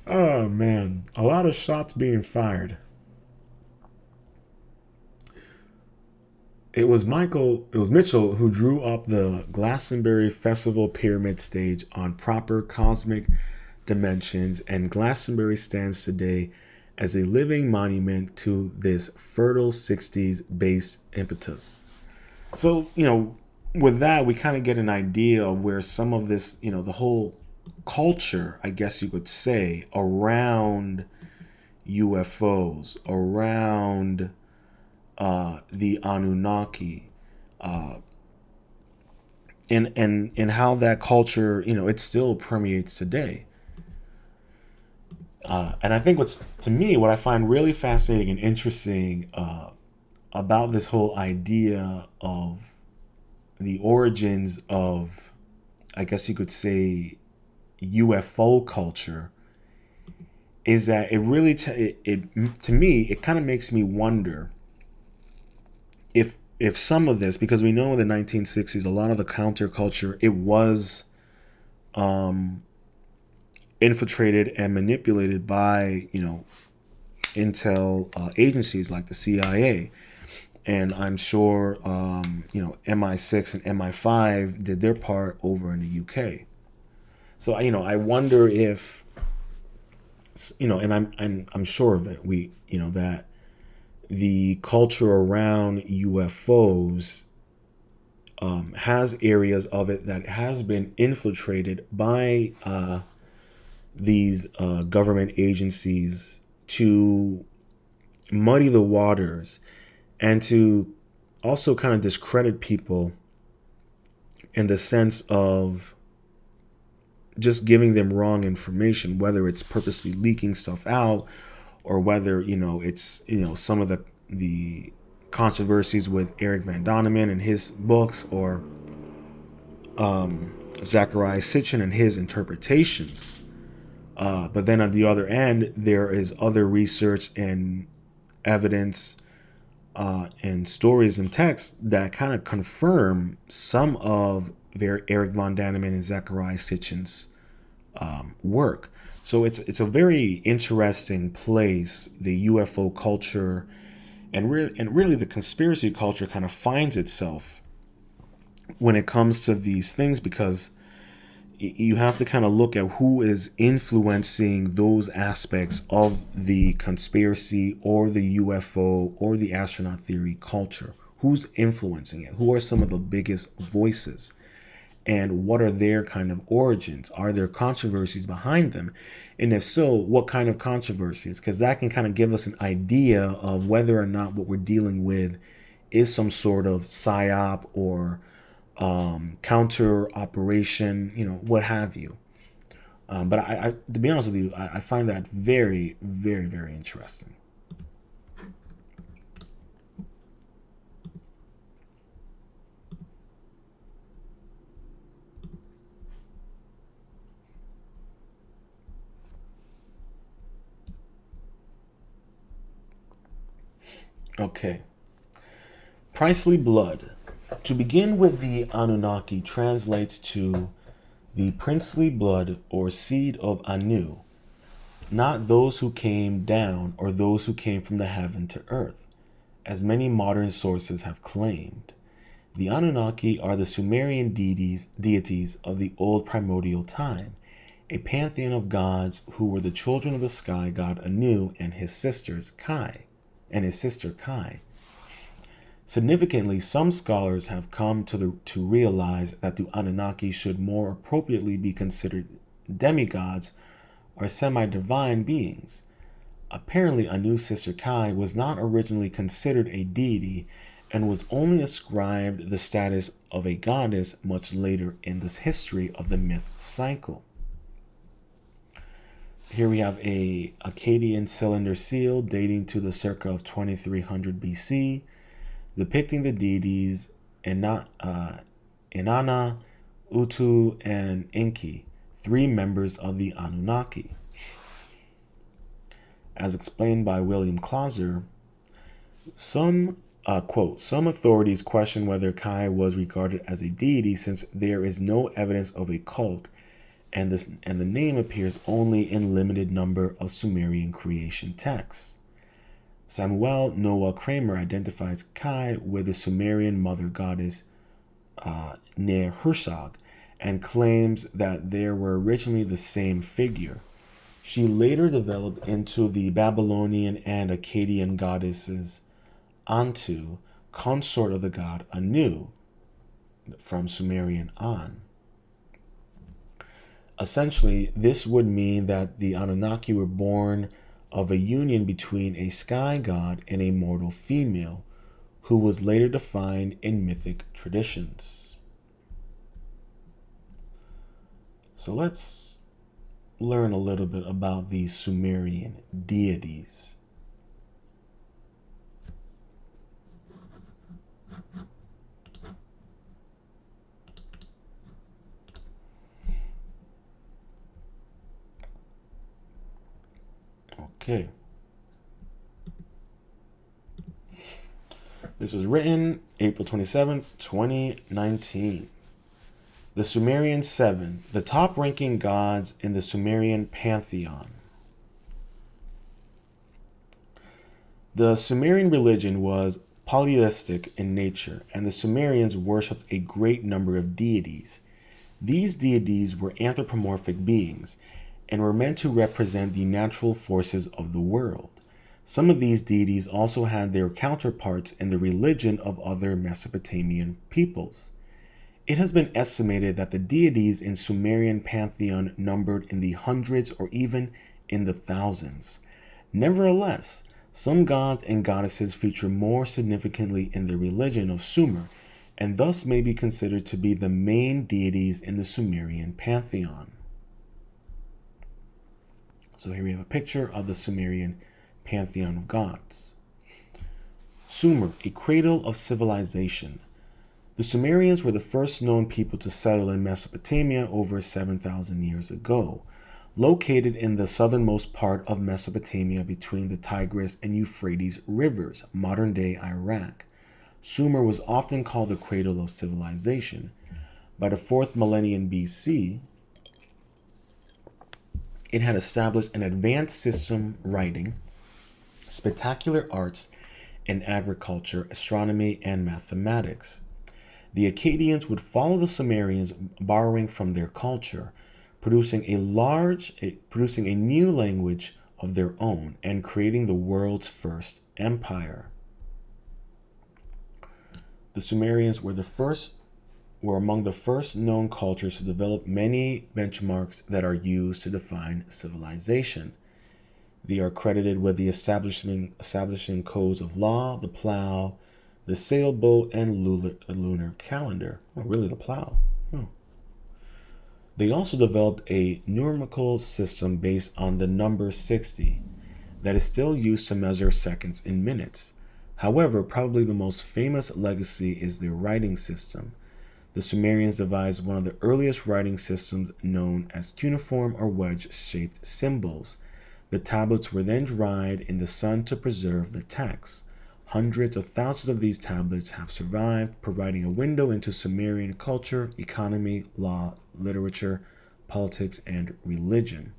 Oh man, a lot of shots being fired. It was Mitchell who drew up the Glastonbury Festival pyramid stage on proper cosmic dimensions, and Glastonbury stands today as a living monument to this fertile 60s base impetus. So, with that, we kind of get an idea of where some of this, the whole culture, I guess you could say, around UFOs, around the Anunnaki, and how that culture, it still permeates today. And I think what I find really fascinating and interesting about this whole idea of the origins of, I guess you could say, UFO culture is that it really, to me, it kind of makes me wonder if some of this, because we know in the 1960s, a lot of the counterculture, it was infiltrated and manipulated by, intel agencies like the CIA. And I'm sure, MI6 and MI5 did their part over in the UK. So, I wonder if, and I'm sure of it, that the culture around UFOs has areas of it that has been infiltrated by these government agencies to muddy the waters and to also kind of discredit people in the sense of just giving them wrong information, whether it's purposely leaking stuff out or whether, it's, some of the controversies with Eric Van Donovan and his books, or Zachariah Sitchin and his interpretations. But then on the other end, there is other research and evidence and stories and texts that kind of confirm some of Eric von Däniken and Zecharia Sitchin's work. So it's a very interesting place. The UFO culture and really the conspiracy culture kind of finds itself when it comes to these things, because you have to kind of look at who is influencing those aspects of the conspiracy or the UFO or the astronaut theory culture. Who's influencing it? Who are some of the biggest voices? And what are their kind of origins? Are there controversies behind them? And if so, what kind of controversies? Because that can kind of give us an idea of whether or not what we're dealing with is some sort of psyop or counter operation, what have you. But to be honest with you, I find that very, very, very interesting. Okay. Princely blood. To begin with, the Anunnaki translates to the princely blood or seed of Anu, not those who came down or those who came from the heaven to earth, as many modern sources have claimed. The Anunnaki are the Sumerian deities of the old primordial time, a pantheon of gods who were the children of the sky god Anu and his sister Kai. Significantly, some scholars have come to realize that the Anunnaki should more appropriately be considered demigods or semi-divine beings. Apparently, Anu's sister Kai was not originally considered a deity and was only ascribed the status of a goddess much later in this history of the myth cycle. Here we have a Akkadian cylinder seal dating to the circa of 2300 BC, depicting the deities Inanna, Utu, and Enki, three members of the Anunnaki. As explained by William Clauser, some authorities question whether Kai was regarded as a deity since there is no evidence of a cult, and the name appears only in limited number of Sumerian creation texts. Samuel Noah Kramer identifies Kai with the Sumerian mother goddess Ner-Hurshag and claims that they were originally the same figure. She later developed into the Babylonian and Akkadian goddesses Antu, consort of the god Anu, from Sumerian An. Essentially, this would mean that the Anunnaki were born of a union between a sky god and a mortal female, who was later defined in mythic traditions. So let's learn a little bit about these Sumerian deities. Okay. This was written April 27th, 2019. The Sumerian Seven, the top-ranking gods in the Sumerian pantheon. The Sumerian religion was polytheistic in nature, and the Sumerians worshipped a great number of deities. These deities were anthropomorphic beings and were meant to represent the natural forces of the world. Some of these deities also had their counterparts in the religion of other Mesopotamian peoples. It has been estimated that the deities in Sumerian pantheon numbered in the hundreds or even in the thousands. Nevertheless, some gods and goddesses feature more significantly in the religion of Sumer, and thus may be considered to be the main deities in the Sumerian pantheon. So here we have a picture of the Sumerian pantheon of gods. Sumer, a cradle of civilization. The Sumerians were the first known people to settle in Mesopotamia over 7,000 years ago. located in the southernmost part of Mesopotamia between the Tigris and Euphrates rivers, modern-day Iraq. Sumer was often called the cradle of civilization. By the 4th millennium BC, it had established an advanced system writing, spectacular arts in agriculture, astronomy, and mathematics. The Akkadians would follow the Sumerians, borrowing from their culture, producing a new language of their own, and creating the world's first empire. The Sumerians were among the first known cultures to develop many benchmarks that are used to define civilization. They are credited with the establishing codes of law, the plow, the sailboat, and lunar calendar. Oh, really, the plow. Oh. They also developed a numerical system based on the number 60 that is still used to measure seconds in minutes. However, probably the most famous legacy is their writing system. The Sumerians devised one of the earliest writing systems known as cuneiform or wedge-shaped symbols. The tablets were then dried in the sun to preserve the text. Hundreds of thousands of these tablets have survived, providing a window into Sumerian culture, economy, law, literature, politics, and religion.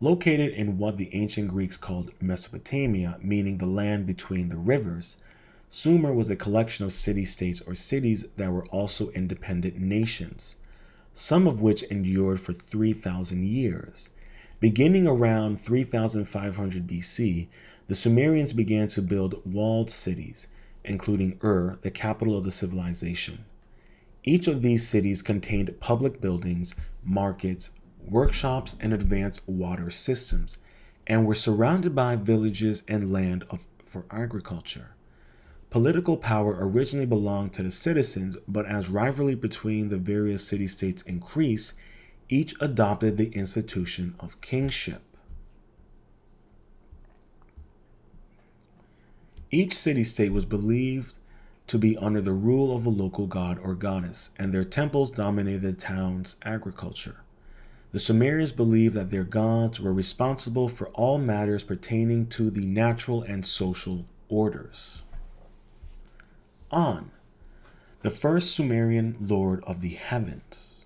Located in what the ancient Greeks called Mesopotamia, meaning the land between the rivers, Sumer was a collection of city-states or cities that were also independent nations, some of which endured for 3,000 years. Beginning around 3500 BC, the Sumerians began to build walled cities, including the capital of the civilization. Each of these cities contained public buildings, markets, workshops, and advanced water systems, and were surrounded by villages and land for agriculture. Political power originally belonged to the citizens, but as rivalry between the various city-states increased, each adopted the institution of kingship. Each city-state was believed to be under the rule of a local god or goddess, and their temples dominated the town's agriculture. The Sumerians believed that their gods were responsible for all matters pertaining to the natural and social orders. An, the first Sumerian lord of the heavens.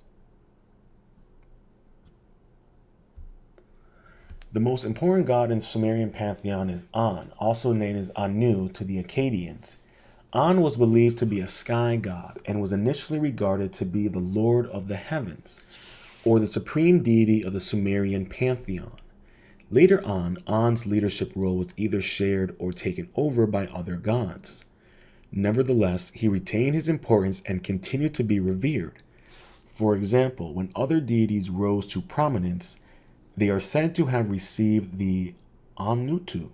The most important god in the Sumerian pantheon is An, also named as Anu to the Akkadians. An was believed to be a sky god and was initially regarded to be the lord of the heavens, or the supreme deity of the Sumerian pantheon. Later on, An's leadership role was either shared or taken over by other gods. Nevertheless, he retained his importance and continued to be revered. For example, when other deities rose to prominence, they are said to have received the Anutu,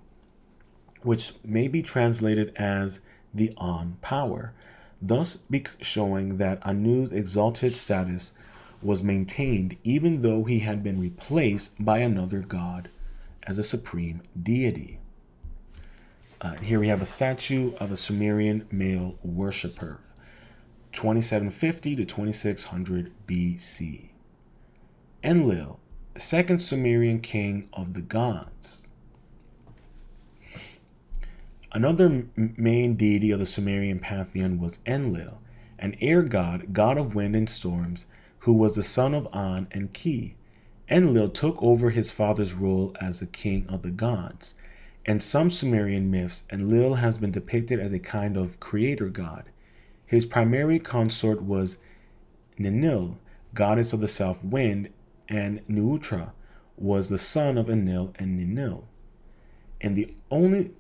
which may be translated as the An power, thus showing that Anu's exalted status was maintained even though he had been replaced by another god as a supreme deity. Here we have a statue of a Sumerian male worshiper, 2750 to 2600 BC. Enlil, second Sumerian king of the gods. Another main deity of the Sumerian pantheon was Enlil, an air god, god of wind and storms, who was the son of An and Ki. Enlil took over his father's role as the king of the gods. In some Sumerian myths, Enlil has been depicted as a kind of creator god. His primary consort was Ninil, goddess of the south wind, and Nuutra was the son of Enlil and Ninil. In the only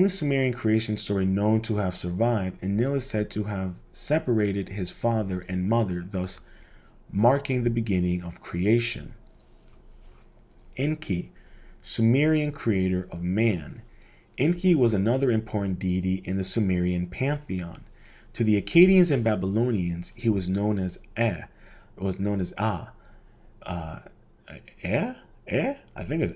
Sumerian creation story known to have survived, Enlil is said to have separated his father and mother, thus marking the beginning of creation. Enki, Sumerian creator of man. Enki was another important deity in the Sumerian pantheon. To the Akkadians and Babylonians, he was known as I think it's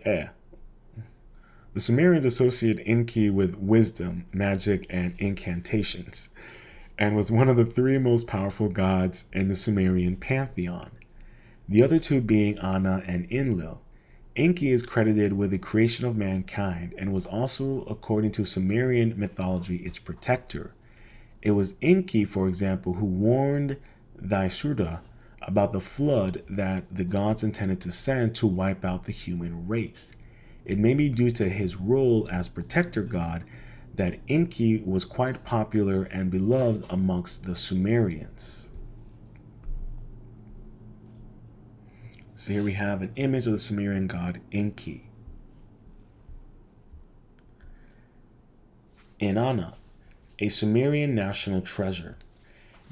The Sumerians associated Enki with wisdom, magic, and incantations, and was one of the three most powerful gods in the Sumerian pantheon. the other two being Ana and Enlil. Enki is credited with the creation of mankind and was also, according to Sumerian mythology, its protector. It was Enki, for example, who warned Daishurda about the flood that the gods intended to send to wipe out the human race. It may be due to his role as protector god that Enki was quite popular and beloved amongst the Sumerians. So here we have an image of the Sumerian god Enki. Inanna, a Sumerian national treasure.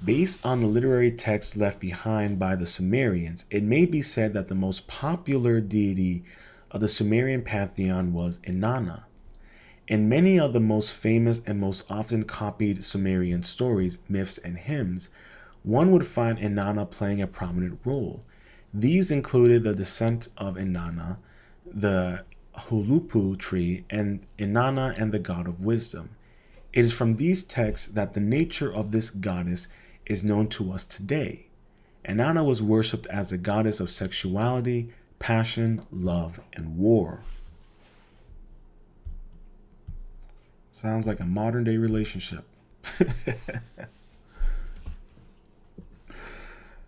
Based on the literary text left behind by the Sumerians, it may be said that the most popular deity of the Sumerian pantheon was Inanna. In many of the most famous and most often copied Sumerian stories, myths, and hymns, one would find Inanna playing a prominent role. These included the descent of Inanna, the Hulupu tree, and Inanna and the god of wisdom. It is from these texts that the nature of this goddess is known to us today. Inanna was worshipped as a goddess of sexuality, passion, love, and war. Sounds like a modern day relationship.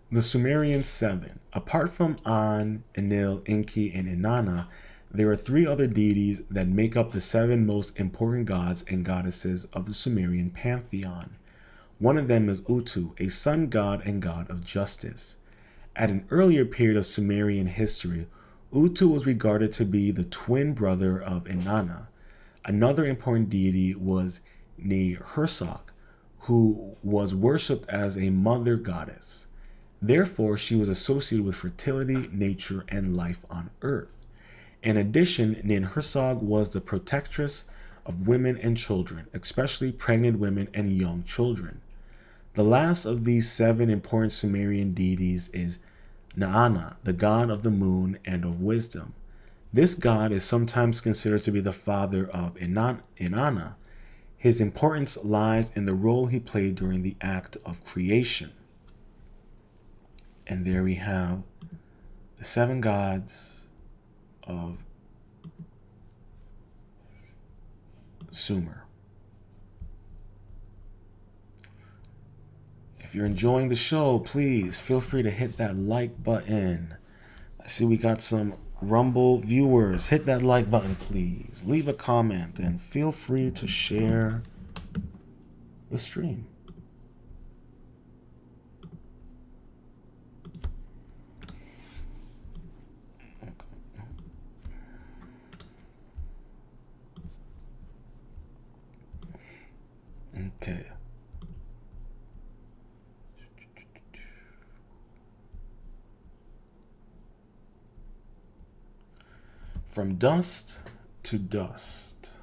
The Sumerian Seven. Apart from An, Enlil, Enki, and Inanna, there are three other deities that make up the seven most important gods and goddesses of the Sumerian pantheon. One of them is Utu, a sun god and god of justice. At an earlier period of Sumerian history, Utu was regarded to be the twin brother of Inanna. Another important deity was Nehursag, who was worshipped as a mother goddess. Therefore, she was associated with fertility, nature, and life on earth. In addition, Ninhursag was the protectress of women and children, especially pregnant women and young children. The last of these seven important Sumerian deities is Naana, the god of the moon and of wisdom. This god is sometimes considered to be the father of Inanna. His importance lies in the role he played during the act of creation. And there we have the seven gods of Sumer. If you're enjoying the show, please feel free to hit that like button. I see we got some Rumble viewers. Hit that like button, please. Leave a comment and feel free to share the stream. Okay. From dust to dust.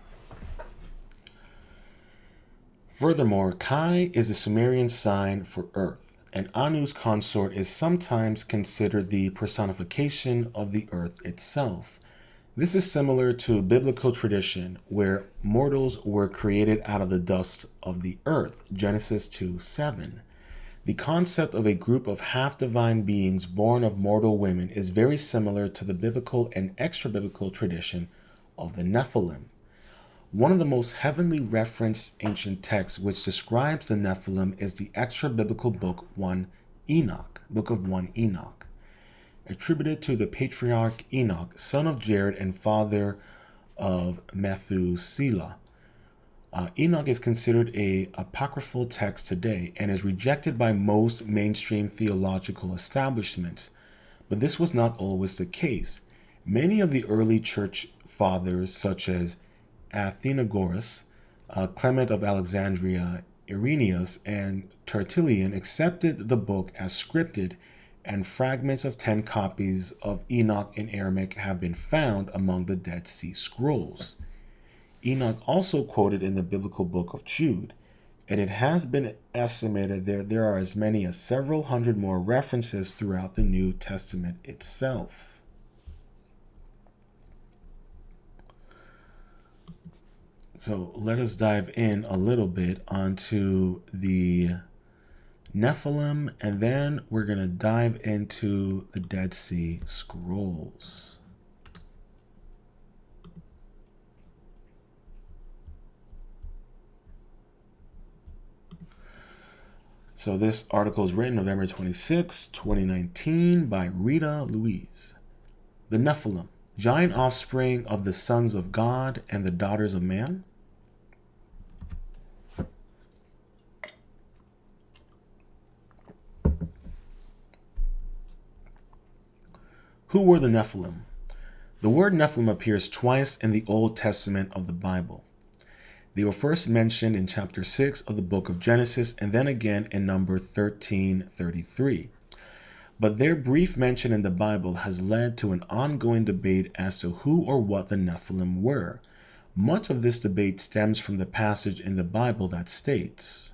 Furthermore, Kai is a Sumerian sign for earth, and Anu's consort is sometimes considered the personification of the earth itself. This is similar to biblical tradition, where mortals were created out of the dust of the earth, Genesis 2:7. The concept of a group of half-divine beings born of mortal women is very similar to the biblical and extra-biblical tradition of the Nephilim. One of the most heavily referenced ancient texts which describes the Nephilim is the extra-biblical book 1 Enoch, Book of 1 Enoch. Attributed to the patriarch Enoch, son of Jared and father of Methuselah. Enoch is considered an apocryphal text today and is rejected by most mainstream theological establishments, but this was not always the case. Many of the early church fathers, such as Athenagoras, Clement of Alexandria, Irenaeus, and Tertullian, accepted the book as scripted, and fragments of 10 copies of Enoch in Aramaic have been found among the Dead Sea Scrolls. Enoch also quoted in the biblical book of Jude, and it has been estimated there are as many as several hundred more references throughout the New Testament itself. So let us dive in a little bit onto the Nephilim, and then we're going to dive into the Dead Sea Scrolls. So this article is written November 26, 2019 by Rita Louise. The Nephilim, giant offspring of the sons of God and the daughters of man. Who were the Nephilim? The word Nephilim appears twice in the Old Testament of the Bible. They were first mentioned in chapter 6 of the book of Genesis and then again in number 1333. But their brief mention in the Bible has led to an ongoing debate as to who or what the Nephilim were. Much of this debate stems from the passage in the Bible that states,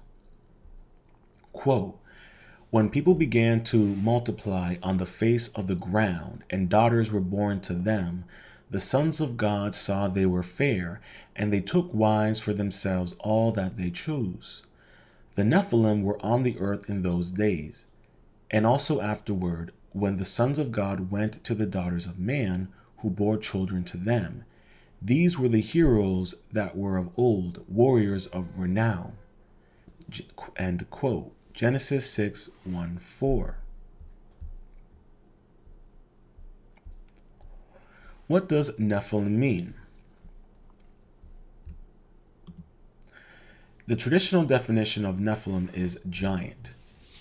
quote, "When people began to multiply on the face of the ground, and daughters were born to them, the sons of God saw they were fair, and they took wives for themselves all that they chose. The Nephilim were on the earth in those days, and also afterward, when the sons of God went to the daughters of man, who bore children to them. These were the heroes that were of old, warriors of renown." End quote. Genesis 6:1-4. What does Nephilim mean? The traditional definition of Nephilim is giant.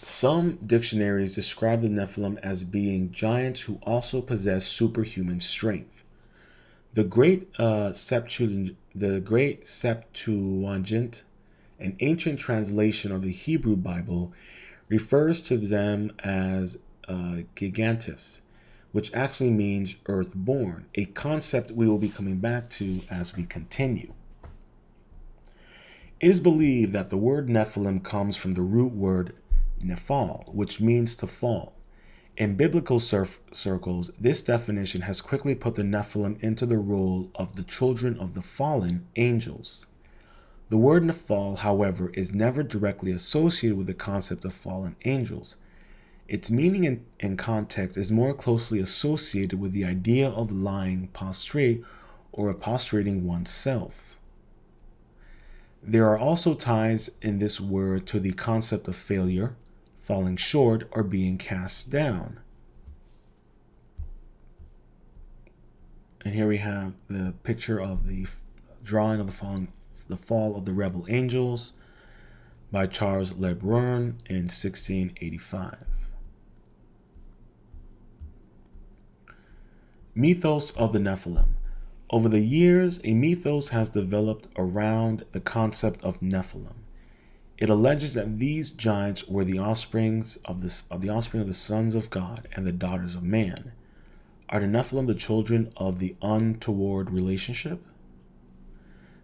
Some dictionaries describe the Nephilim as being giants who also possess superhuman strength. The Great Septuagint, an ancient translation of the Hebrew Bible, refers to them as gigantes, which actually means earthborn, a concept we will be coming back to as we continue. It is believed that the word Nephilim comes from the root word nephal, which means to fall. In biblical circles, this definition has quickly put the Nephilim into the role of the children of the fallen angels. The word nephal, however, is never directly associated with the concept of fallen angels. Its meaning and context is more closely associated with the idea of lying prostrate or prostrating oneself. There are also ties in this word to the concept of failure, falling short, or being cast down. And here we have the picture of the drawing of the fall of the rebel angels by Charles Le Brun in 1685. Mythos of the Nephilim. Over the years, a mythos has developed around the concept of Nephilim. It alleges that these giants were the offspring of the sons of God and the daughters of man. Are the Nephilim the children of the untoward relationship?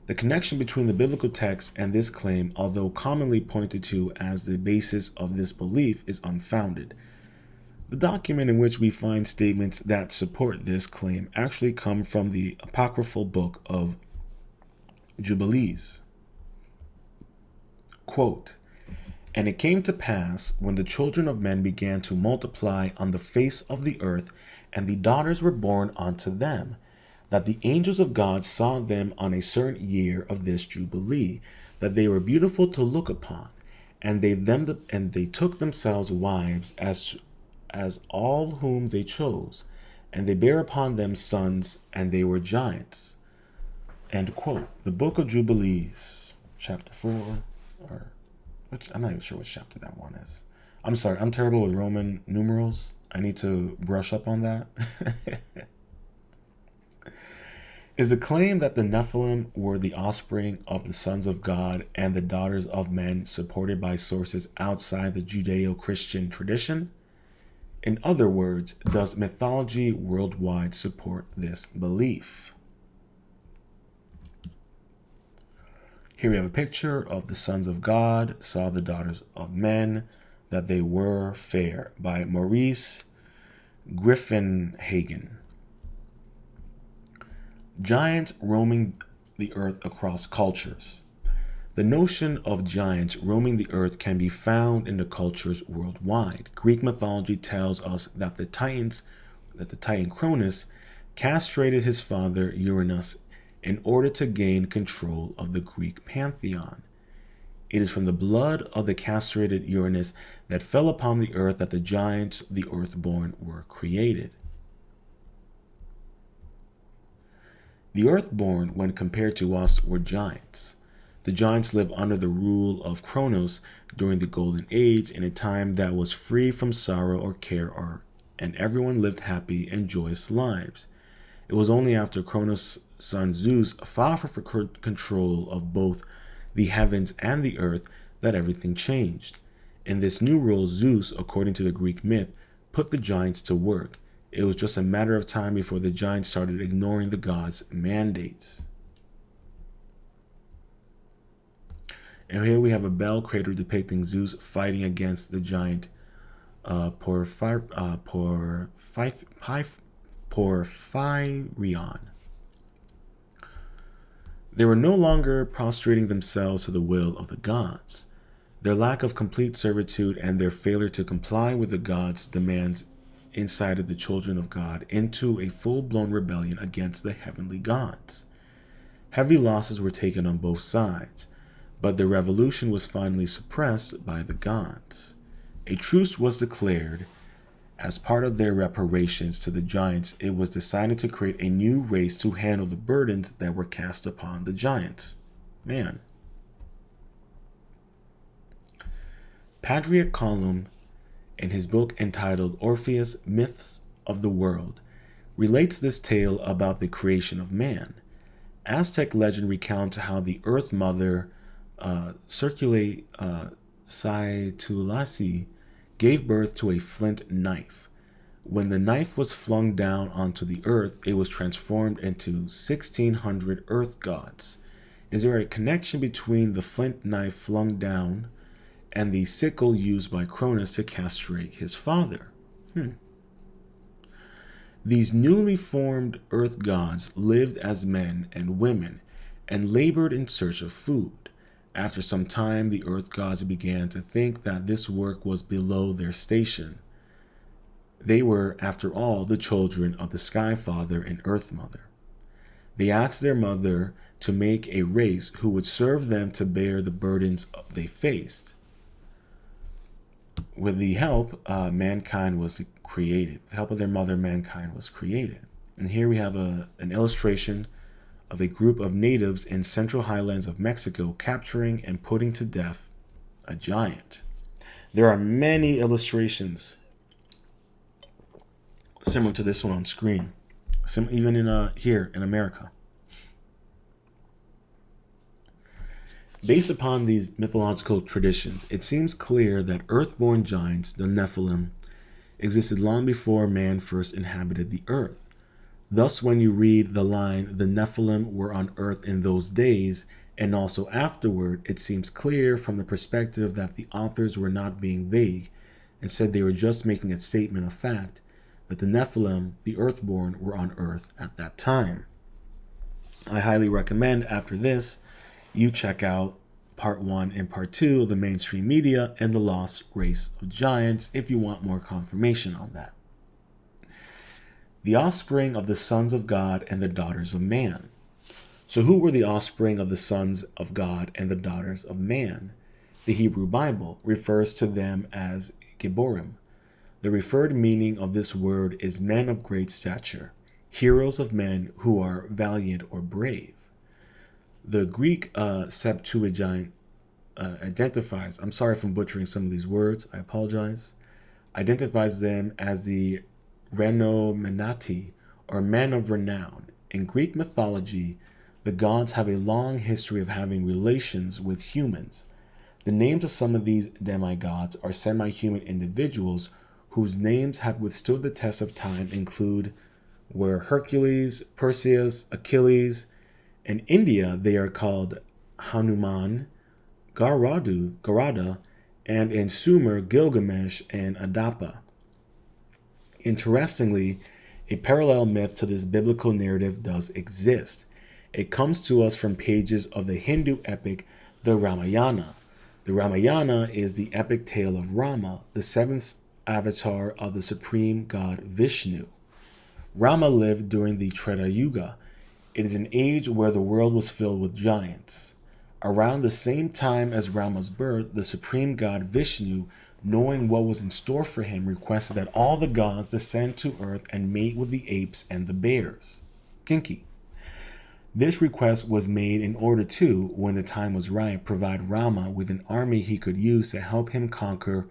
The connection between the biblical text and this claim, although commonly pointed to as the basis of this belief, is unfounded. The document in which we find statements that support this claim actually come from the apocryphal book of Jubilees. Quote, "And it came to pass, when the children of men began to multiply on the face of the earth, and the daughters were born unto them, that the angels of God saw them on a certain year of this Jubilee, that they were beautiful to look upon, and they took themselves wives as all whom they chose, and they bare upon them sons, and they were giants." End quote. The book of Jubilees, chapter 4, or which I'm not even sure which chapter that one is. I'm sorry, I'm terrible with Roman numerals. I need to brush up on that. Is the claim that the Nephilim were the offspring of the sons of God and the daughters of men supported by sources outside the Judeo-Christian tradition? In other words, does mythology worldwide support this belief? Here we have a picture of the sons of God saw the daughters of men, that they were fair, by Maurice Griffinhagen. Giants roaming the earth across cultures. The notion of giants roaming the earth can be found in the cultures worldwide. Greek mythology tells us that the Titan Cronus castrated his father Uranus in order to gain control of the Greek pantheon. It is from the blood of the castrated Uranus that fell upon the earth that the giants, the earthborn, were created. The earthborn, when compared to us, were giants. The giants lived under the rule of Kronos during the Golden Age in a time that was free from sorrow or care, and everyone lived happy and joyous lives. It was only after Kronos' son Zeus fought for control of both the heavens and the earth that everything changed. In this new role, Zeus, according to the Greek myth, put the giants to work. It was just a matter of time before the giants started ignoring the gods' mandates. And here we have a bell crater depicting Zeus fighting against the giant Porphyrion. They were no longer prostrating themselves to the will of the gods. Their lack of complete servitude and their failure to comply with the gods' demands incited the children of God into a full-blown rebellion against the heavenly gods. Heavy losses were taken on both sides, but the revolution was finally suppressed by the gods. A truce was declared. As part of their reparations to the giants, it was decided to create a new race to handle the burdens that were cast upon the giants. Man. Patriarch Column, in his book entitled Orpheus, Myths of the World, relates this tale about the creation of man. Aztec legend recounts how the Earth Mother, Saitulasi, gave birth to a flint knife. When the knife was flung down onto the earth, it was transformed into 1,600 earth gods. Is there a connection between the flint knife flung down and the sickle used by Cronus to castrate his father? These newly formed earth gods lived as men and women and labored in search of food. After some time, the earth gods began to think that this work was below their station. They were, after all, the children of the Sky Father and Earth Mother. They asked their mother to make a race who would serve them to bear the burdens they faced. With the help, mankind was created. With the help of their mother, mankind was created. And here we have an illustration of a group of natives in central highlands of Mexico capturing and putting to death a giant. There are many illustrations similar to this one on screen, even here in America. Based upon these mythological traditions, it seems clear that earthborn giants, the Nephilim, existed long before man first inhabited the earth. Thus, when you read the line, the Nephilim were on earth in those days, and also afterward, it seems clear from the perspective that the authors were not being vague, and said they were just making a statement of fact, that the Nephilim, the earthborn, were on earth at that time. I highly recommend, after this, you check out Part 1 and Part 2 of the mainstream media and the lost race of giants if you want more confirmation on that. The offspring of the sons of God and the daughters of man. So who were the offspring of the sons of God and the daughters of man? The Hebrew Bible refers to them as Geborim. The referred meaning of this word is men of great stature, heroes of men who are valiant or brave. The Greek Septuagint identifies, I'm sorry if I'm butchering some of these words, I apologize, identifies them as the Renomenati, or men of renown. In Greek mythology, the gods have a long history of having relations with humans. The names of some of these demigods are semi-human individuals whose names have withstood the test of time were Hercules, Perseus, Achilles. In India, they are called Hanuman, Garada, and in Sumer, Gilgamesh and Adapa. Interestingly, a parallel myth to this biblical narrative does exist. It comes to us from pages of the Hindu epic, The Ramayana. The Ramayana is the epic tale of Rama, the seventh avatar of the supreme god Vishnu. Rama lived during the Treta Yuga. It is an age where the world was filled with giants. Around the same time as Rama's birth, the supreme god Vishnu, knowing what was in store for him, requested that all the gods descend to earth and mate with the apes and the bears. Kinky. This request was made in order to, when the time was right, provide Rama with an army he could use to help him conquer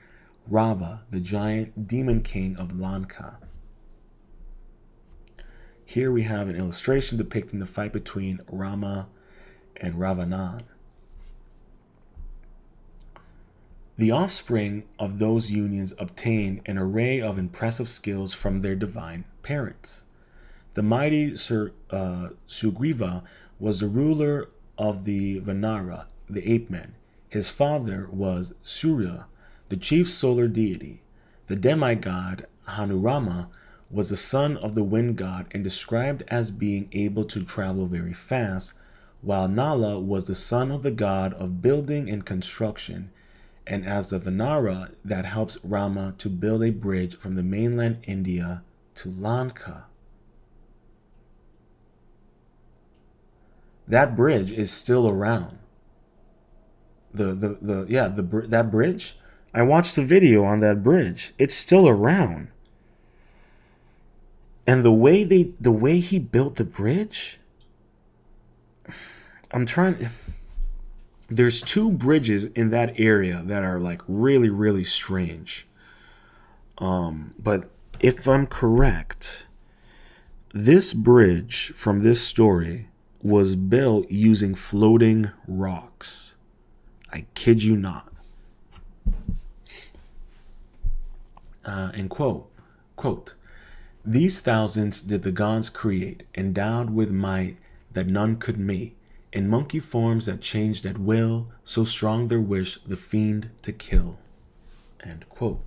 Rava, the giant demon king of Lanka. Here we have an illustration depicting the fight between Rama and Ravana. The offspring of those unions obtained an array of impressive skills from their divine parents. The mighty Sugriva was the ruler of the Vanara, the ape men. His father was Surya, the chief solar deity. The demigod Hanurama was the son of the wind god and described as being able to travel very fast, while Nala was the son of the god of building and construction, and as the Vanara that helps Rama to build a bridge from the mainland India to Lanka. That bridge is still around. That bridge. I watched the video on that bridge. It's still around. And the way he built the bridge, there's two bridges in that area that are like really, really strange. But if I'm correct, this bridge from this story was built using floating rocks. I kid you not. And quote, "These thousands did the gods create, endowed with might that none could mate, in monkey forms that changed at will, so strong their wish the fiend to kill." End quote.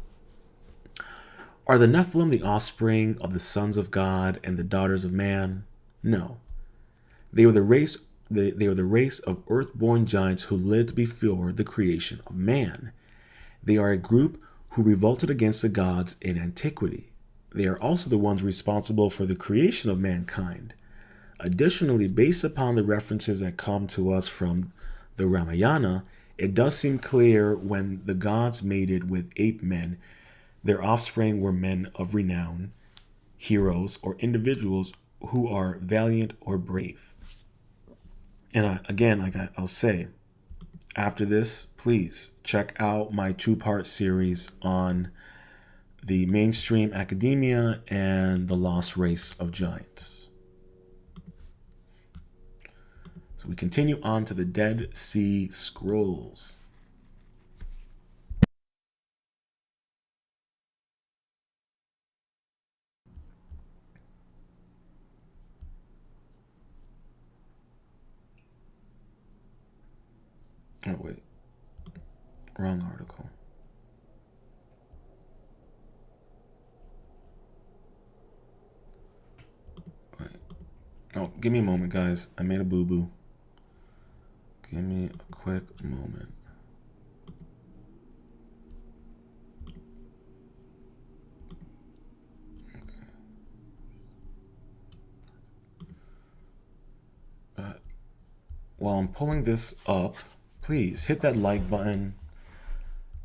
Are the Nephilim the offspring of the sons of God and the daughters of man? No. They were the race of earth-born giants who lived before the creation of man. They are a group who revolted against the gods in antiquity. They are also the ones responsible for the creation of mankind. Additionally, based upon the references that come to us from the Ramayana, it does seem clear when the gods mated with ape men, their offspring were men of renown, heroes, or individuals who are valiant or brave. And again, I'll say, after this, please check out my two-part series on the mainstream academia and the lost race of giants. So we continue on to the Dead Sea Scrolls. Oh, wait. Wrong article. Wait. Oh, give me a moment, guys. I made a boo-boo. Give me a quick moment. Okay. But while I'm pulling this up, please hit that like button.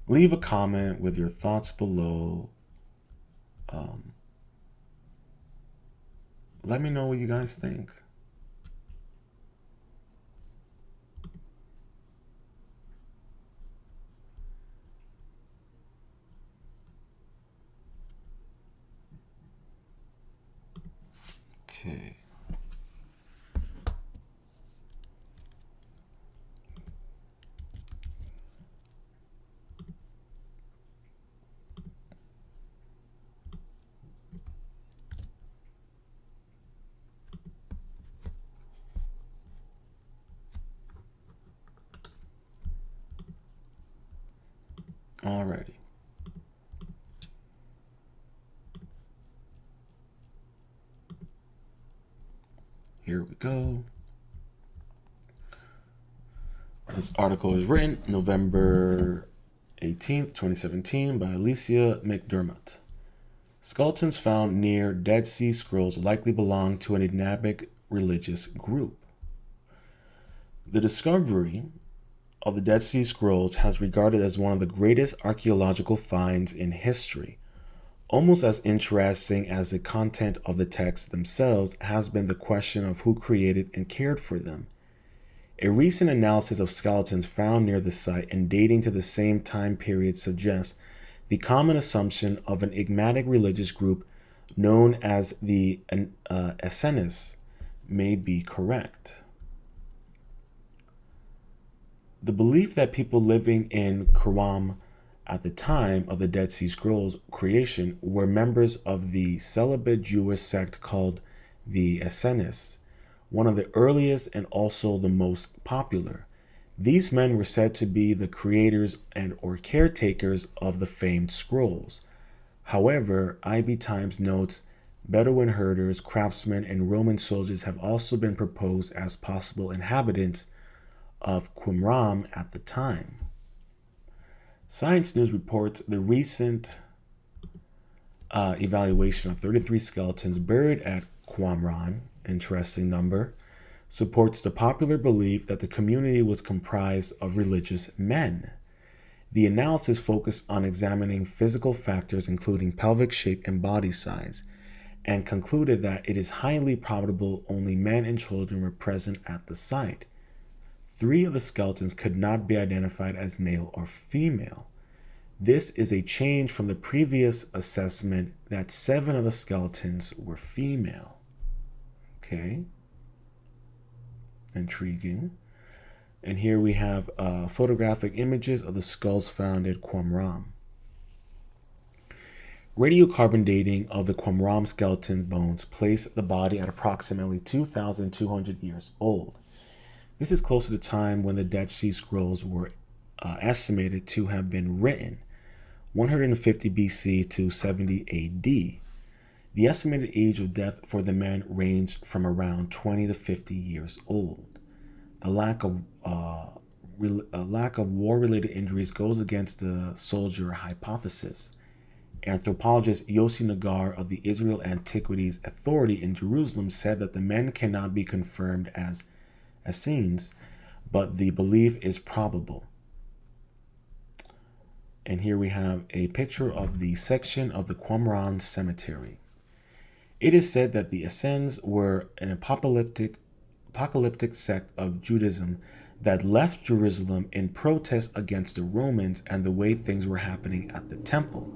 Leave a comment with your thoughts below. Let me know what you guys think. Okay. Alrighty. Here we go. This article is written November 18th, 2017 by Alicia McDermott. Skeletons found near Dead Sea Scrolls likely belong to an Anunnaki religious group. The discovery of the Dead Sea Scrolls has regarded as one of the greatest archaeological finds in history. Almost as interesting as the content of the texts themselves has been the question of who created and cared for them. A recent analysis of skeletons found near the site and dating to the same time period suggests the common assumption of an enigmatic religious group known as the Essenes may be correct. The belief that people living in Qumran at the time of the Dead Sea Scrolls creation were members of the celibate Jewish sect called the Essenes, one of the earliest and also the most popular. These men were said to be the creators and or caretakers of the famed scrolls. However, IB Times notes Bedouin herders, craftsmen, and Roman soldiers have also been proposed as possible inhabitants of Qumran at the time. Science News reports the recent evaluation of 33 skeletons buried at Qumran, interesting number, supports the popular belief that the community was comprised of religious men. The analysis focused on examining physical factors including pelvic shape and body size, and concluded that it is highly probable only men and children were present at the site. 3 of the skeletons could not be identified as male or female. This is a change from the previous assessment that 7 of the skeletons were female. Okay. Intriguing. And here we have photographic images of the skulls found at Qumran. Radiocarbon dating of the Qumran skeleton bones placed the body at approximately 2,200 years old. This is close to the time when the Dead Sea Scrolls were estimated to have been written, 150 BC to 70 AD. The estimated age of death for the men ranged from around 20 to 50 years old. The lack of war-related injuries goes against the soldier hypothesis. Anthropologist Yossi Nagar of the Israel Antiquities Authority in Jerusalem said that the men cannot be confirmed as Essenes, but the belief is probable. And here we have a picture of the section of the Qumran cemetery. It is said that the Essenes were an apocalyptic sect of Judaism that left Jerusalem in protest against the Romans and the way things were happening at the temple.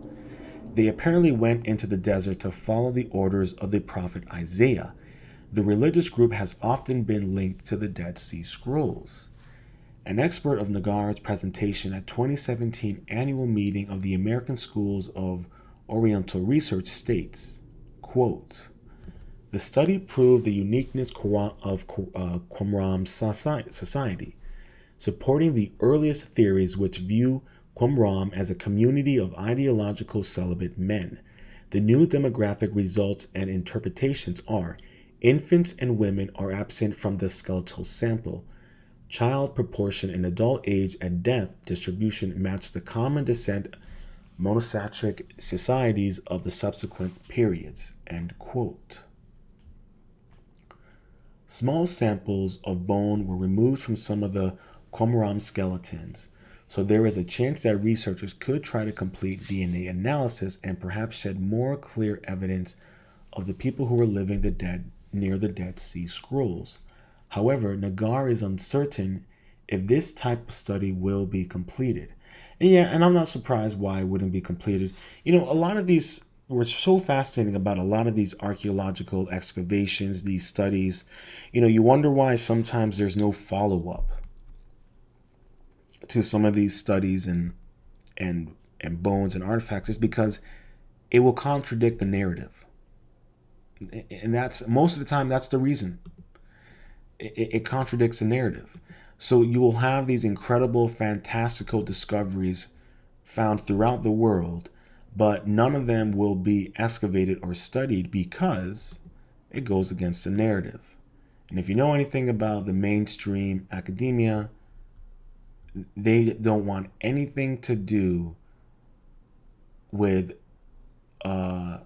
They apparently went into the desert to follow the orders of the prophet Isaiah. The religious group has often been linked to the Dead Sea Scrolls. An expert of Nagar's presentation at 2017 annual meeting of the American Schools of Oriental Research states, quote, "The study proved the uniqueness of Qumran society, supporting the earliest theories which view Qumran as a community of ideological celibate men. The new demographic results and interpretations are infants and women are absent from the skeletal sample. Child proportion in adult age and death distribution match the common descent monocentric societies of the subsequent periods." End quote. Small samples of bone were removed from some of the Qumran skeletons, so there is a chance that researchers could try to complete DNA analysis and perhaps shed more clear evidence of the people who were living the dead near the Dead Sea Scrolls. However, Nagar is uncertain if this type of study will be completed. And I'm not surprised why it wouldn't be completed. A lot of these were so fascinating about a lot of these archaeological excavations, these studies. You wonder why sometimes there's no follow-up to some of these studies and bones and artifacts. Is because it will contradict the narrative. And that's most of the time, that's the reason. It contradicts the narrative. So you will have these incredible, fantastical discoveries found throughout the world, but none of them will be excavated or studied because it goes against the narrative. And if you know anything about the mainstream academia, they don't want anything to do with the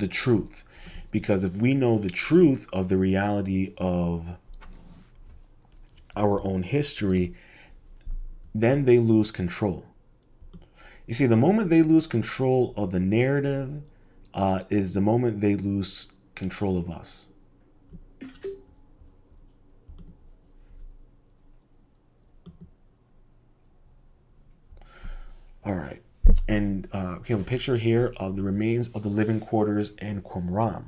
truth. Because if we know the truth of the reality of our own history, then they lose control. You see, the moment they lose control of the narrative is the moment they lose control of us. All right. And we have a picture here of the remains of the living quarters in Qumran.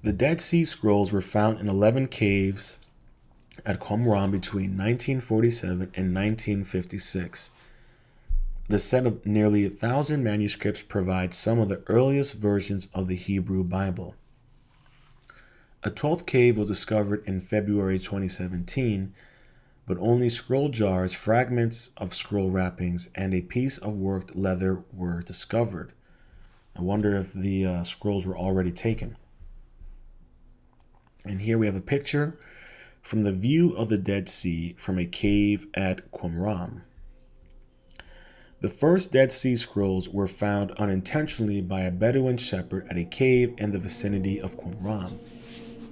The Dead Sea Scrolls were found in 11 caves at Qumran between 1947 and 1956. The set of nearly 1,000 manuscripts provides some of the earliest versions of the Hebrew Bible. A 12th cave was discovered in February 2017, but only scroll jars, fragments of scroll wrappings, and a piece of worked leather were discovered. I wonder if the scrolls were already taken. And here we have a picture from the view of the Dead Sea from a cave at Qumran. The first Dead Sea Scrolls were found unintentionally by a Bedouin shepherd at a cave in the vicinity of Qumran.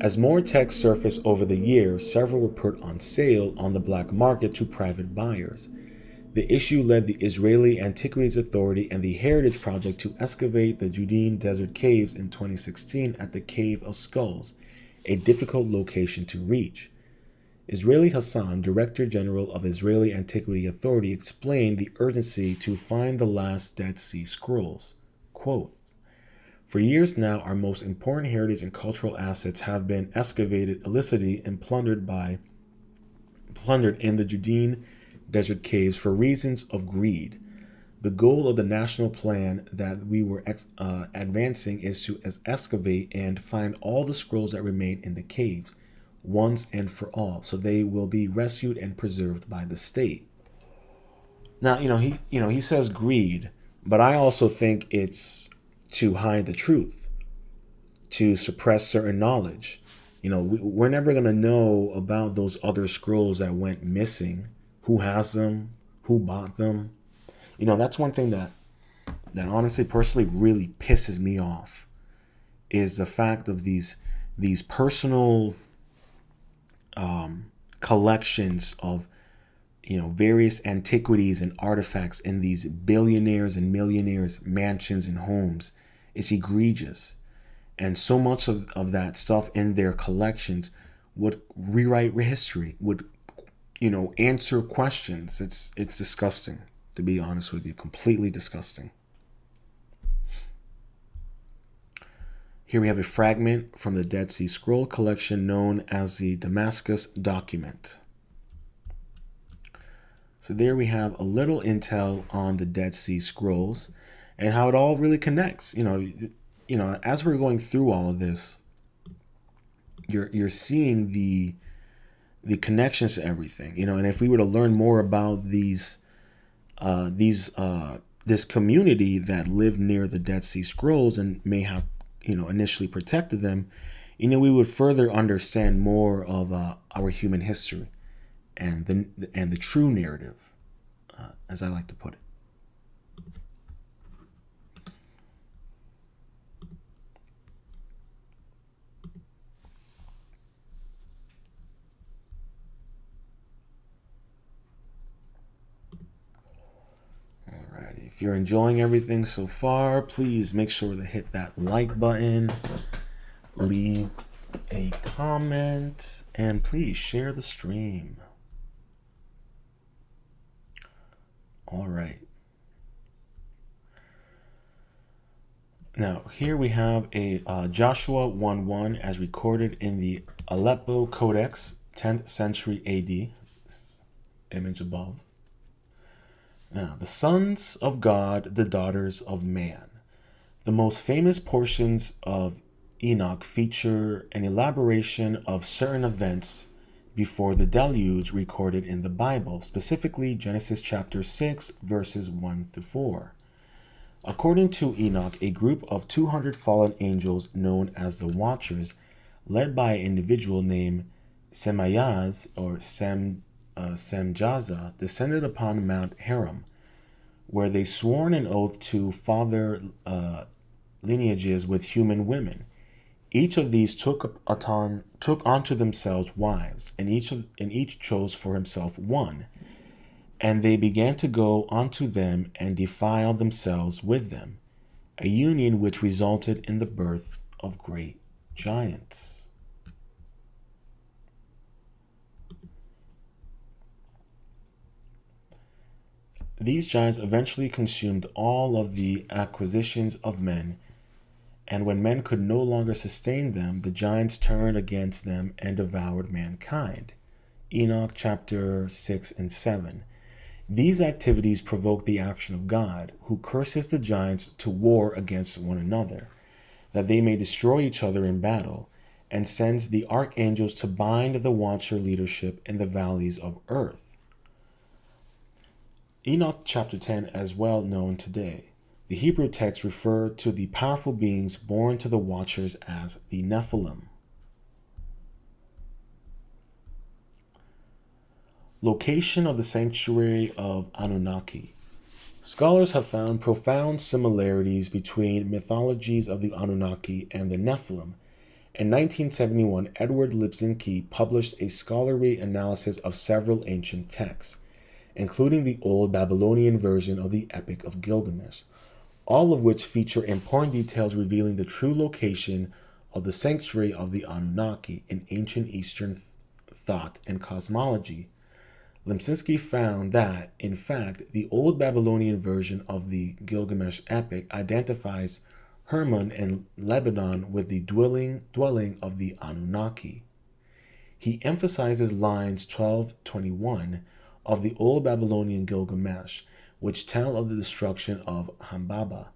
As more texts surfaced over the years, several were put on sale on the black market to private buyers. The issue led the Israeli Antiquities Authority and the Heritage Project to excavate the Judean Desert Caves in 2016 at the Cave of Skulls, a difficult location to reach. Israeli Hassan, Director General of Israeli Antiquity Authority, explained the urgency to find the last Dead Sea Scrolls. Quote, "For years now, our most important heritage and cultural assets have been excavated illicitly and plundered in the Judean Desert Caves for reasons of greed. The goal of the national plan that we were advancing is to excavate and find all the scrolls that remain in the caves, once and for all, so they will be rescued and preserved by the state." Now, he says greed, but I also think it's to hide the truth, to suppress certain knowledge. We're never going to know about those other scrolls that went missing, who has them, who bought them. That's one thing that honestly, personally, really pisses me off, is the fact of these personal collections of various antiquities and artifacts in these billionaires and millionaires' mansions and homes. It's egregious. And so much of that stuff in their collections would rewrite history, would answer questions. It's disgusting, to be honest with you. Completely disgusting. Here we have a fragment from the Dead Sea Scroll collection known as the Damascus Document. So there we have a little intel on the Dead Sea Scrolls and how it all really connects. As we're going through all of this, you're seeing the connections to everything. And if we were to learn more about this community that lived near the Dead Sea Scrolls and may have initially protected them, we would further understand more of our human history and the true narrative, as I like to put it. Alrighty, if you're enjoying everything so far, please make sure to hit that like button, leave a comment, and please share the stream. All right. Now, here we have a Joshua 1:1 as recorded in the Aleppo Codex, 10th century AD. This image above. Now, the sons of God, the daughters of man. The most famous portions of Enoch feature an elaboration of certain events before the deluge recorded in the Bible, specifically Genesis chapter 6, verses 1 through 4. According to Enoch, a group of 200 fallen angels known as the Watchers, led by an individual named Semayaz or Semjaza, descended upon Mount Hermon, where they swore an oath to father lineages with human women. Each of these took unto themselves wives, and each chose for himself one. And they began to go unto them and defile themselves with them, a union which resulted in the birth of great giants. These giants eventually consumed all of the acquisitions of men, and when men could no longer sustain them, the giants turned against them and devoured mankind. Enoch chapter 6 and 7. These activities provoke the action of God, who curses the giants to war against one another, that they may destroy each other in battle, and sends the archangels to bind the Watcher leadership in the valleys of earth. Enoch chapter 10, as well known today. The Hebrew text refer to the powerful beings born to the Watchers as the Nephilim. Location of the sanctuary of Anunnaki. Scholars have found profound similarities between mythologies of the Anunnaki and the Nephilim. In 1971, Edward Lipzinski published a scholarly analysis of several ancient texts, including the Old Babylonian version of the Epic of Gilgamesh, all of which feature important details revealing the true location of the sanctuary of the Anunnaki in ancient Eastern thought and cosmology. Lipzinski found that, in fact, the Old Babylonian version of the Gilgamesh epic identifies Hermon and Lebanon with the dwelling of the Anunnaki. He emphasizes lines 12-21 of the Old Babylonian Gilgamesh, which tell of the destruction of Hambaba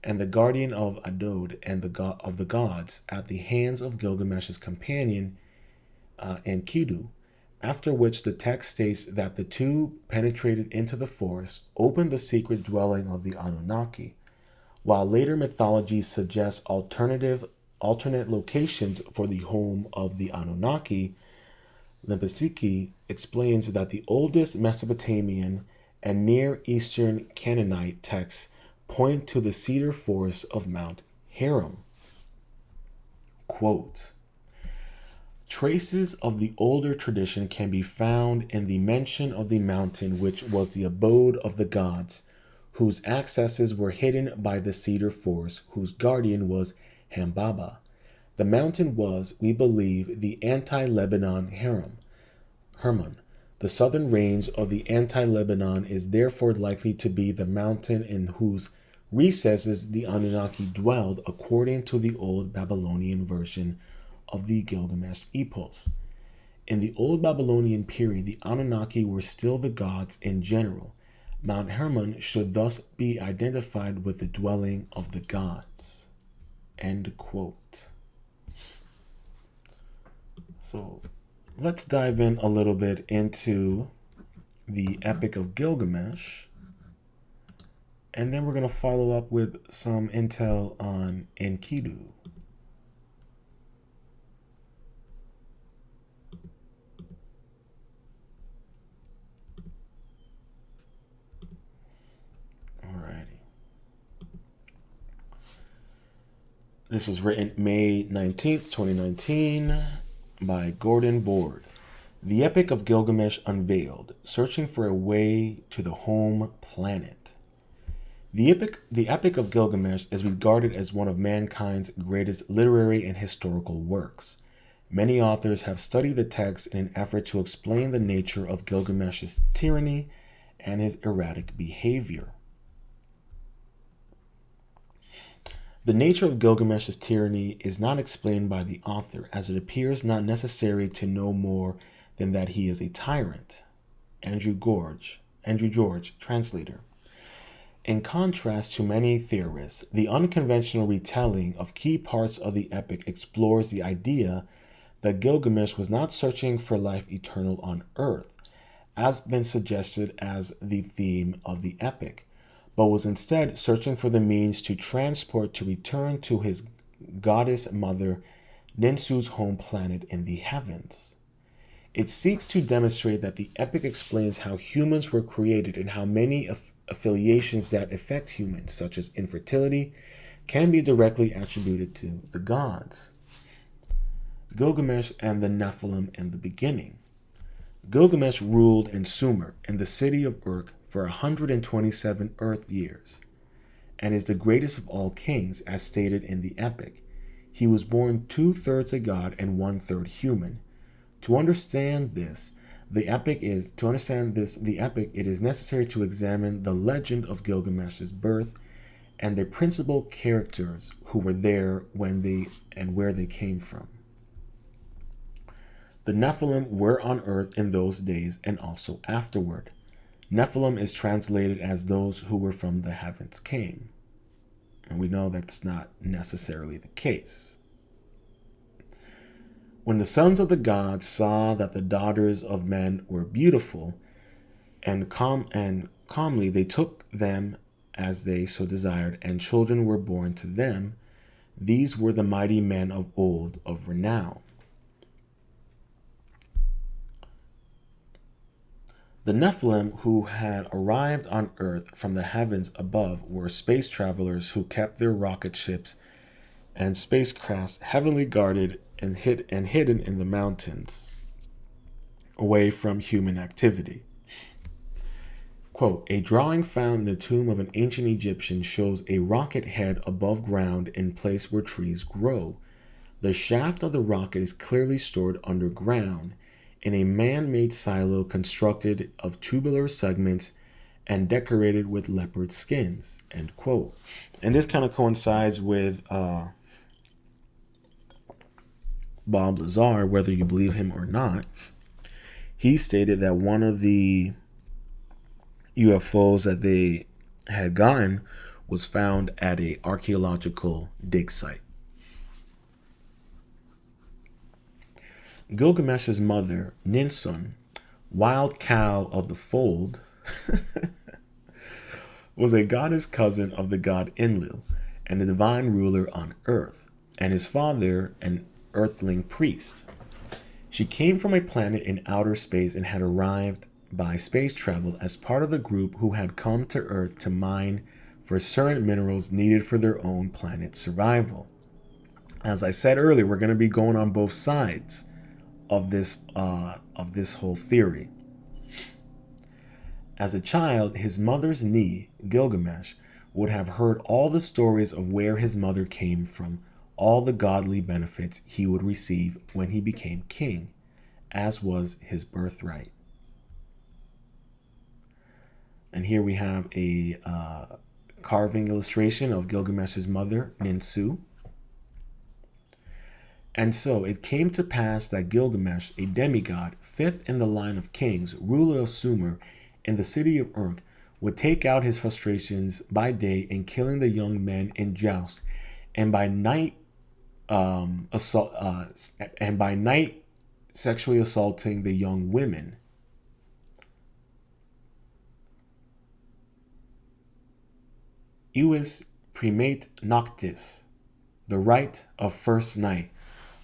and the guardian of Adod and of the gods at the hands of Gilgamesh's companion Enkidu, after which the text states that the two penetrated into the forest, opened the secret dwelling of the Anunnaki, while later mythologies suggest alternate locations for the home of the Anunnaki. Lipzinski explains that the oldest Mesopotamian and Near Eastern Canaanite texts point to the cedar forest of Mount Hermon. Quote, traces of the older tradition can be found in the mention of the mountain which was the abode of the gods, whose accesses were hidden by the cedar forest, whose guardian was Hambaba. The mountain was, we believe, the anti-Lebanon Hermon. The southern range of the anti-Lebanon is therefore likely to be the mountain in whose recesses the Anunnaki dwelled, according to the Old Babylonian version of the Gilgamesh epos. In the Old Babylonian period, the Anunnaki were still the gods in general. Mount Hermon should thus be identified with the dwelling of the gods. End quote. So let's dive in a little bit into the Epic of Gilgamesh, and then we're going to follow up with some intel on Enkidu. Alrighty. This was written May 19th, 2019 by Gordon Board. The Epic of Gilgamesh Unveiled, Searching for a Way to the Home Planet. The Epic of Gilgamesh is regarded as one of mankind's greatest literary and historical works. Many authors have studied the text in an effort to explain the nature of Gilgamesh's tyranny and his erratic behavior. The nature of Gilgamesh's tyranny is not explained by the author, as it appears not necessary to know more than that he is a tyrant. Andrew George, translator. In contrast to many theorists, the unconventional retelling of key parts of the epic explores the idea that Gilgamesh was not searching for life eternal on Earth, as been suggested as the theme of the epic, but was instead searching for the means to transport to return to his goddess mother Ninsu's home planet in the heavens. It seeks to demonstrate that the epic explains how humans were created and how many affiliations that affect humans, such as infertility, can be directly attributed to the gods. Gilgamesh and the Nephilim in the beginning. Gilgamesh ruled in Sumer, in the city of Urk, for 127 Earth years, and is the greatest of all kings, as stated in the epic. He was born 2/3 a god and 1/3 human. To understand the epic, it is necessary to examine the legend of Gilgamesh's birth and the principal characters who were there when they and where they came from. The Nephilim were on earth in those days and also afterward. Nephilim is translated as those who were from the heavens came. And we know that's not necessarily the case. When the sons of the gods saw that the daughters of men were beautiful and calmly, they took them as they so desired, and children were born to them. These were the mighty men of old of renown. The Nephilim who had arrived on Earth from the heavens above were space travelers who kept their rocket ships and spacecrafts heavily guarded and hidden in the mountains, away from human activity. Quote, a drawing found in the tomb of an ancient Egyptian shows a rocket head above ground in place where trees grow. The shaft of the rocket is clearly stored underground in a man-made silo constructed of tubular segments and decorated with leopard skins, end quote. And this kind of coincides with Bob Lazar, whether you believe him or not. He stated that one of the UFOs that they had gotten was found at an archaeological dig site. Gilgamesh's mother, Ninsun, wild cow of the fold, was a goddess cousin of the god Enlil and the divine ruler on earth, and his father an earthling priest. She came from a planet in outer space and had arrived by space travel as part of the group who had come to Earth to mine for certain minerals needed for their own planet's survival. As I said earlier, we're going to be going on both sides of this whole theory. As a child, his mother's knee, Gilgamesh, would have heard all the stories of where his mother came from, all the godly benefits he would receive when he became king, as was his birthright. And here we have a carving illustration of Gilgamesh's mother, Ninsu. And so it came to pass that Gilgamesh, a demigod, fifth in the line of kings, ruler of Sumer, in the city of Urk, would take out his frustrations by day in killing the young men in jousts, and by night sexually assaulting the young women. Ius primate noctis, the right of first night.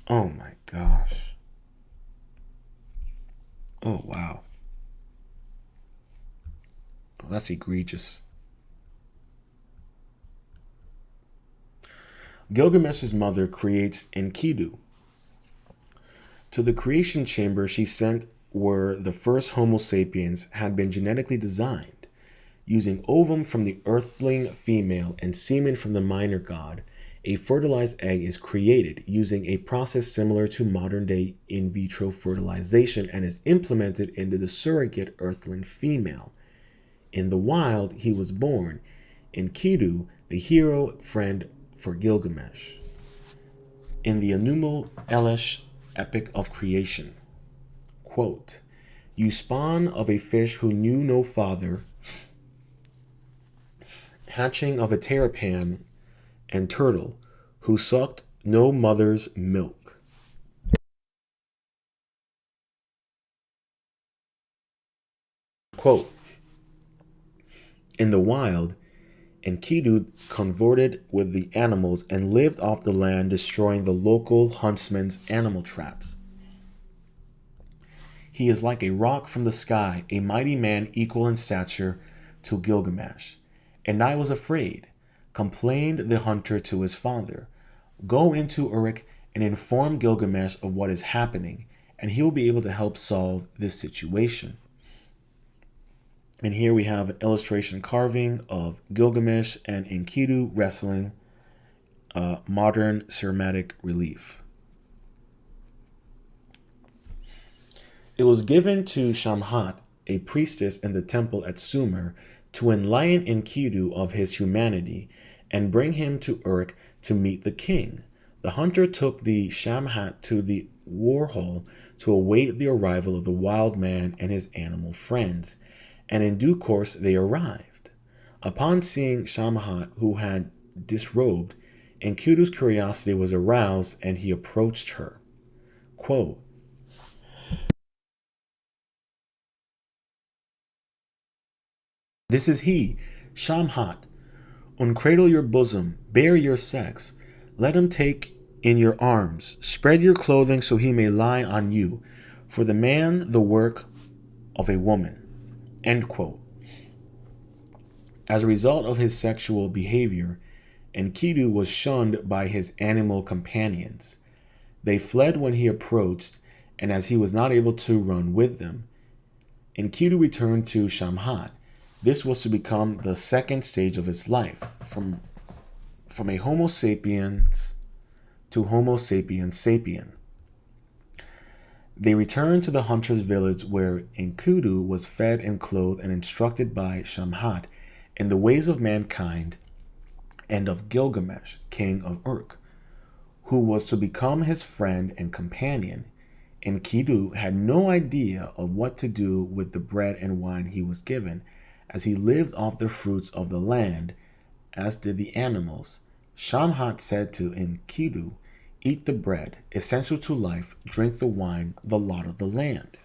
Oh my gosh. Oh wow. Oh, that's egregious. Gilgamesh's mother creates Enkidu. To the creation chamber she sent where the first Homo sapiens had been genetically designed. Using ovum from the earthling female and semen from the minor god, a fertilized egg is created using a process similar to modern-day in vitro fertilization and is implemented into the surrogate earthling female. In the wild, he was born, Enkidu, the hero friend for Gilgamesh. In the Enuma Elish epic of creation, quote, you spawn of a fish who knew no father, hatching of a terrapin and turtle who sucked no mother's milk. Quote, in the wild, Enkidu converted with the animals and lived off the land, destroying the local huntsmen's animal traps. He is like a rock from the sky, a mighty man equal in stature to Gilgamesh. And I was afraid, complained the hunter to his father. Go into Uruk and inform Gilgamesh of what is happening, and he will be able to help solve this situation. And here we have an illustration carving of Gilgamesh and Enkidu wrestling, modern ceramic relief. It was given to Shamhat, a priestess in the temple at Sumer, to enlighten Enkidu of his humanity and bring him to Uruk to meet the king. The hunter took the Shamhat to the war hall to await the arrival of the wild man and his animal friends, and in due course they arrived. Upon seeing Shamhat, who had disrobed, Enkidu's curiosity was aroused and he approached her. Quote, "This is he, Shamhat. Uncradle your bosom, bare your sex. Let him take in your arms. Spread your clothing so he may lie on you. For the man, the work of a woman." End quote. As a result of his sexual behavior, Enkidu was shunned by his animal companions. They fled when he approached, and as he was not able to run with them, Enkidu returned to Shamhat. This was to become the second stage of his life, from a Homo sapiens to Homo sapiens sapien. They returned to the hunter's village where Enkidu was fed and clothed and instructed by Shamhat in the ways of mankind and of Gilgamesh, king of Uruk, who was to become his friend and companion. Enkidu had no idea of what to do with the bread and wine he was given, as he lived off the fruits of the land, as did the animals. Shamhat said to Enkidu, "Eat the bread, essential to life, drink the wine, the lot of the land."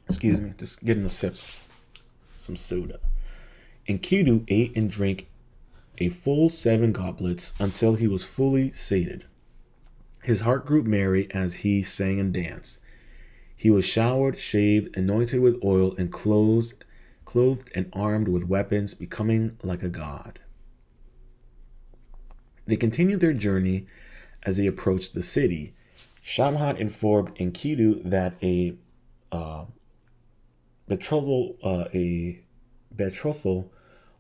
Excuse me, just getting a sip. Some soda. Enkidu ate and drank a full 7 goblets until he was fully sated. His heart grew merry as he sang and danced. He was showered, shaved, anointed with oil, and clothed and armed with weapons, becoming like a god. They continued their journey. As they approached the city, Shamhat informed Enkidu that a betrothal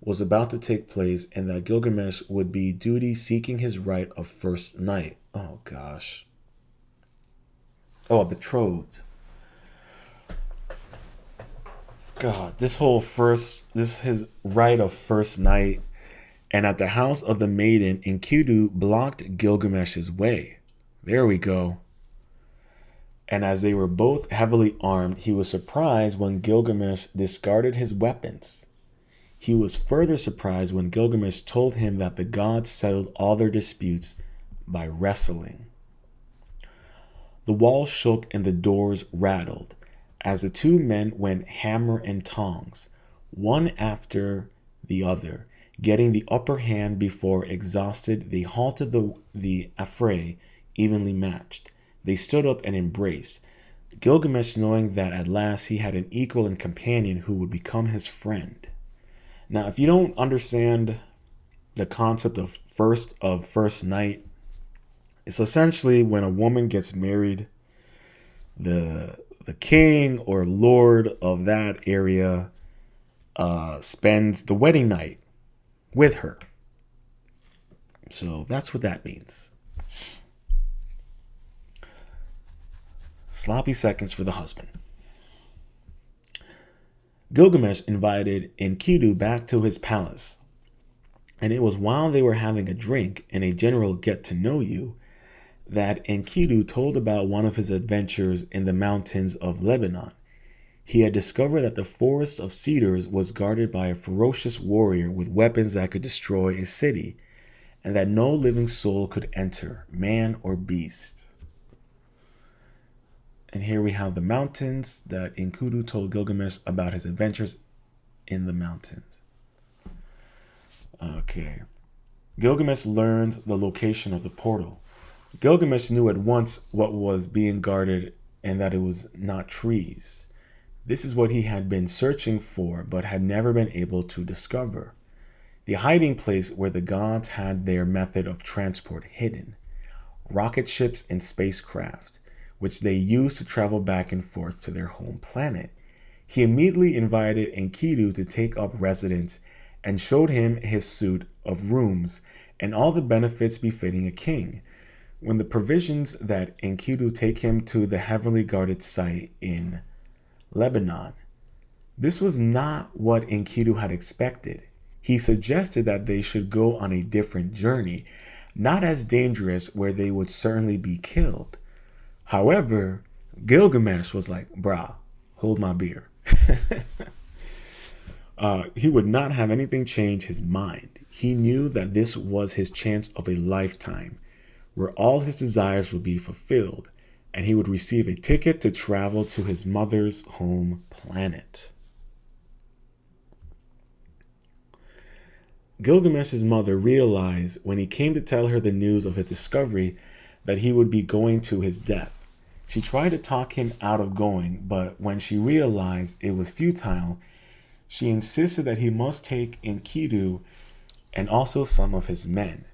was about to take place and that Gilgamesh would be duty seeking his right of first night. Oh gosh. Oh, betrothed. God, this his right of first night. And at the house of the maiden, Enkidu blocked Gilgamesh's way. There we go. And as they were both heavily armed, he was surprised when Gilgamesh discarded his weapons. He was further surprised when Gilgamesh told him that the gods settled all their disputes by wrestling. The walls shook and the doors rattled as the two men went hammer and tongs, one after the other, getting the upper hand before exhausted. They halted the affray evenly matched. They stood up and embraced, Gilgamesh knowing that at last he had an equal and companion who would become his friend. Now, if you don't understand the concept of first night, it's essentially when a woman gets married, the king or lord of that area spends the wedding night with her. So that's what that means. Sloppy seconds for the husband. Gilgamesh invited Enkidu back to his palace, and it was while they were having a drink and a general get-to-know-you that Enkidu told about one of his adventures in the mountains of Lebanon. He had discovered that the forest of cedars was guarded by a ferocious warrior with weapons that could destroy a city, and that no living soul could enter, man or beast. And here we have the mountains that Enkidu told Gilgamesh about his adventures in the mountains. Okay. Gilgamesh learns the location of the portal. Gilgamesh knew at once what was being guarded and that it was not trees. This is what he had been searching for but had never been able to discover. The hiding place where the gods had their method of transport hidden. Rocket ships and spacecraft, which they used to travel back and forth to their home planet. He immediately invited Enkidu to take up residence and showed him his suite of rooms and all the benefits befitting a king. When the provisions that Enkidu take him to the heavily guarded site in Lebanon. This was not what Enkidu had expected. He suggested that they should go on a different journey, not as dangerous where they would certainly be killed. However, Gilgamesh was like, brah, hold my beer. He would not have anything change his mind. He knew that this was his chance of a lifetime, where all his desires would be fulfilled, and he would receive a ticket to travel to his mother's home planet. Gilgamesh's mother realized when he came to tell her the news of his discovery that he would be going to his death. She tried to talk him out of going, but when she realized it was futile, she insisted that he must take Enkidu and also some of his men.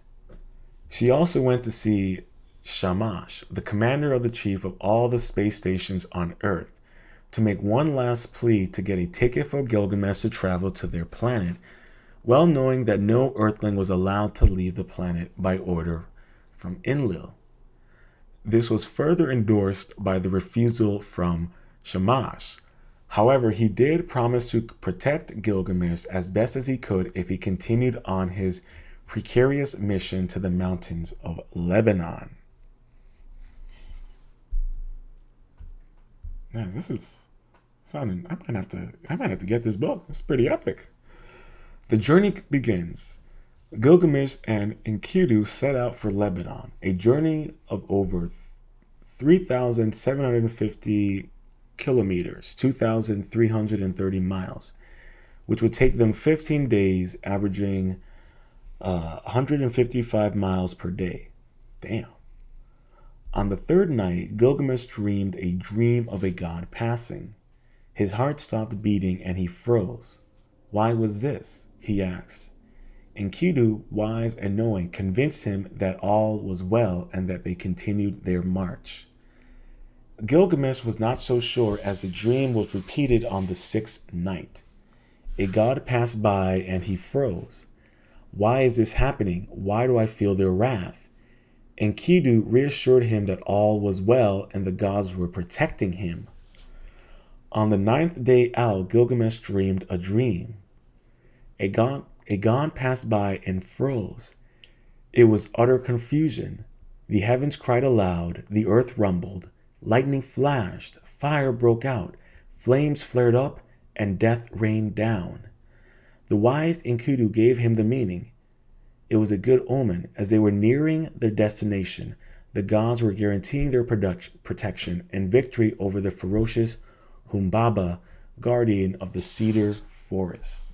She also went to see Shamash, the commander of the chief of all the space stations on Earth, to make one last plea to get a ticket for Gilgamesh to travel to their planet, well knowing that no Earthling was allowed to leave the planet by order from Enlil. This was further endorsed by the refusal from Shamash. However, he did promise to protect Gilgamesh as best as he could if he continued on his precarious mission to the mountains of Lebanon. Man, this is sounding. I might have to get this book. It's pretty epic. The journey begins. Gilgamesh and Enkidu set out for Lebanon, a journey of over 3,750 kilometers, 2,330 miles, which would take them 15 days, averaging 155 miles per day. Damn. On the third night, Gilgamesh dreamed a dream of a god passing. His heart stopped beating and he froze. Why was this? He asked. Enkidu, wise and knowing, convinced him that all was well and that they continued their march. Gilgamesh was not so sure as the dream was repeated on the sixth night. A god passed by and he froze. Why is this happening? Why do I feel their wrath? Enkidu reassured him that all was well and the gods were protecting him. On the ninth day out, Gilgamesh dreamed a dream. A god passed by and froze. It was utter confusion. The heavens cried aloud, the earth rumbled, lightning flashed, fire broke out, flames flared up, and death rained down. The wise Enkidu gave him the meaning. It was a good omen. As they were nearing their destination, the gods were guaranteeing their protection and victory over the ferocious Humbaba, guardian of the cedar forest.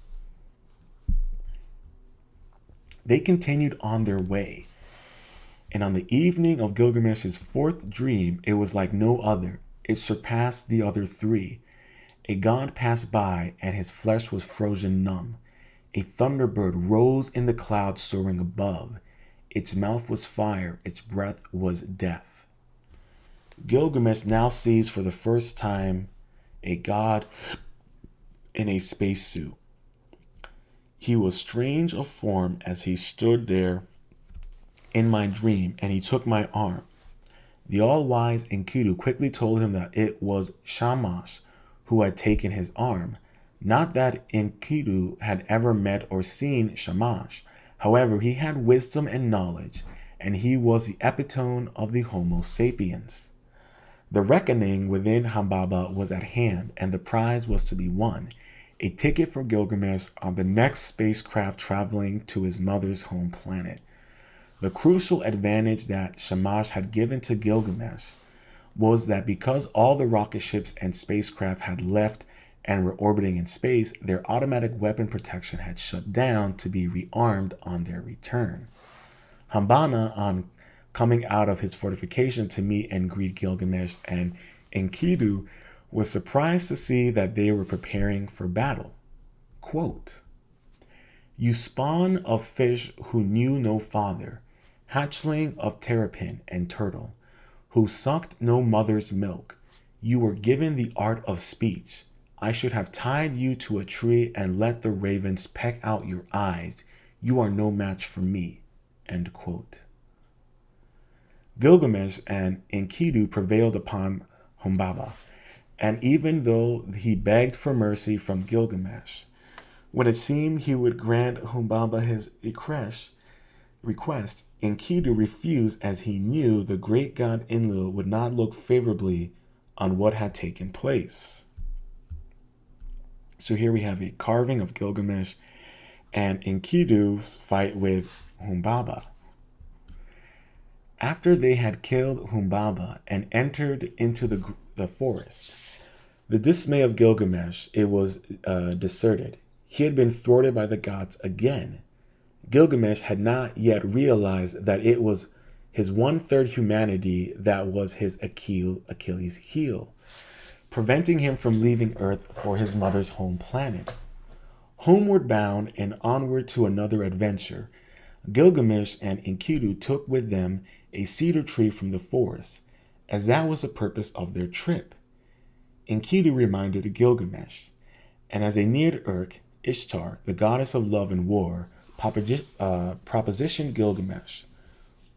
They continued on their way, and on the evening of Gilgamesh's fourth dream, it was like no other. It surpassed the other three. A god passed by, and his flesh was frozen numb. A thunderbird rose in the clouds soaring above. Its mouth was fire, its breath was death. Gilgamesh now sees for the first time a god in a spacesuit. He was strange of form as he stood there in my dream, and he took my arm. The all-wise Enkidu quickly told him that it was Shamash who had taken his arm. Not that Enkidu had ever met or seen Shamash. However, he had wisdom and knowledge, and he was the epitome of the Homo sapiens. The reckoning within Humbaba was at hand, and the prize was to be won, a ticket for Gilgamesh on the next spacecraft traveling to his mother's home planet. The crucial advantage that Shamash had given to Gilgamesh was that because all the rocket ships and spacecraft had left and were orbiting in space, their automatic weapon protection had shut down to be rearmed on their return. Hambana, on coming out of his fortification to meet and greet Gilgamesh and Enkidu, was surprised to see that they were preparing for battle. Quote, "You spawn of fish who knew no father, hatchling of terrapin and turtle, who sucked no mother's milk. You were given the art of speech. I should have tied you to a tree and let the ravens peck out your eyes. You are no match for me." End quote. Gilgamesh and Enkidu prevailed upon Humbaba, and even though he begged for mercy from Gilgamesh, when it seemed he would grant Humbaba his request, Enkidu refused, as he knew the great god Enlil would not look favorably on what had taken place. So here we have a carving of Gilgamesh and Enkidu's fight with Humbaba. After they had killed Humbaba and entered into the forest, the dismay of Gilgamesh, it was deserted. He had been thwarted by the gods again. Gilgamesh had not yet realized that it was his one-third humanity that was his Achilles' heel, preventing him from leaving Earth for his mother's home planet. Homeward bound and onward to another adventure, Gilgamesh and Enkidu took with them a cedar tree from the forest, as that was the purpose of their trip. Enkidu reminded Gilgamesh, and as they neared Urk, Ishtar, the goddess of love and war, propositioned Gilgamesh,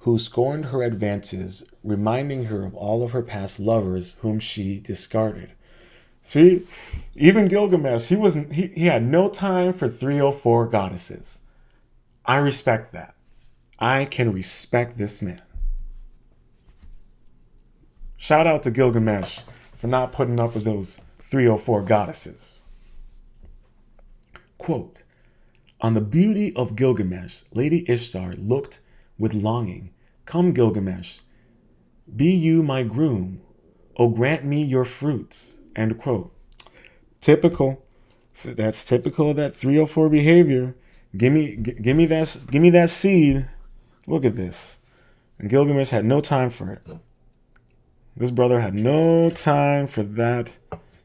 who scorned her advances, reminding her of all of her past lovers whom she discarded. See, even Gilgamesh, he had no time for 304 goddesses. I respect that. I can respect this man. Shout out to Gilgamesh for not putting up with those 304 goddesses. Quote, "On the beauty of Gilgamesh, Lady Ishtar looked with longing. Come, Gilgamesh, be you my groom. O grant me your fruits." End quote. Typical. So that's typical of that 304 behavior. Give me that seed. Look at this. And Gilgamesh had no time for it. This brother had no time for that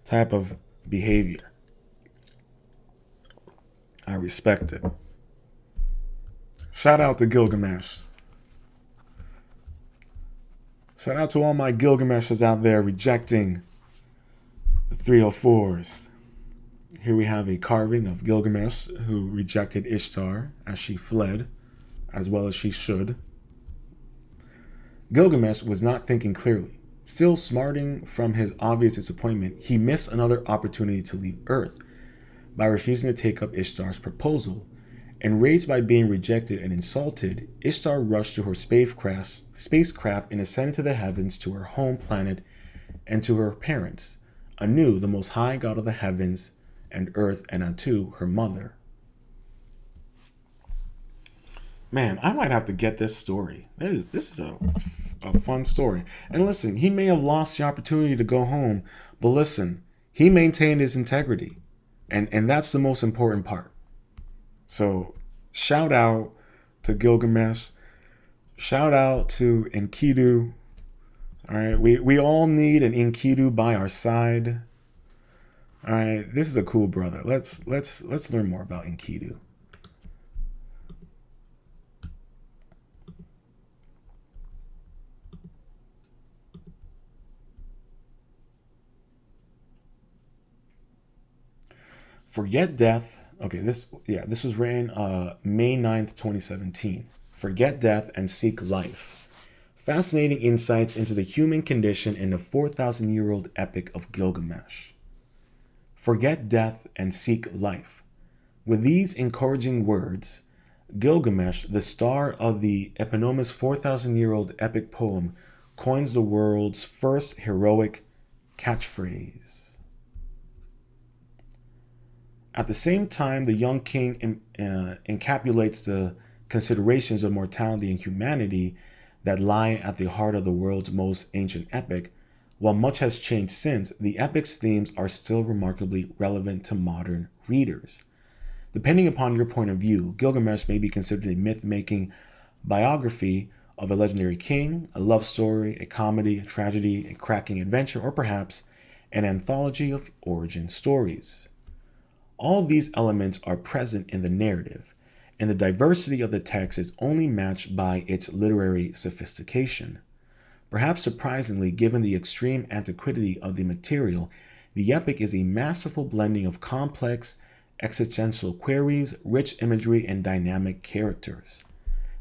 type of behavior. I respect it. Shout out to Gilgamesh. Shout out to all my Gilgameshes out there rejecting the 304s. Here we have a carving of Gilgamesh who rejected Ishtar as she fled, as well as she should. Gilgamesh was not thinking clearly. Still smarting from his obvious disappointment, he missed another opportunity to leave Earth by refusing to take up Ishtar's proposal. Enraged by being rejected and insulted, Ishtar rushed to her spacecraft and ascended to the heavens to her home planet and to her parents, Anu, the most high god of the heavens and earth, and Atu, her mother. Man, I might have to get this story. This is a fun story. And listen, he may have lost the opportunity to go home, but listen, he maintained his integrity. And that's the most important part. So shout out to Gilgamesh. Shout out to Enkidu. All right, we all need an Enkidu by our side. All right, this is a cool brother. Let's learn more about Enkidu. Forget death. Okay, this was written May 9th, 2017. Forget death and seek life. Fascinating insights into the human condition in the 4,000-year-old epic of Gilgamesh. Forget death and seek life. With these encouraging words, Gilgamesh, the star of the eponymous 4,000-year-old epic poem, coins the world's first heroic catchphrase. At the same time, the young king encapsulates the considerations of mortality and humanity that lie at the heart of the world's most ancient epic. While much has changed since, the epic's themes are still remarkably relevant to modern readers. Depending upon your point of view, Gilgamesh may be considered a myth-making biography of a legendary king, a love story, a comedy, a tragedy, a cracking adventure, or perhaps an anthology of origin stories. All these elements are present in the narrative, and the diversity of the text is only matched by its literary sophistication. Perhaps surprisingly, given the extreme antiquity of the material, the epic is a masterful blending of complex existential queries, rich imagery, and dynamic characters.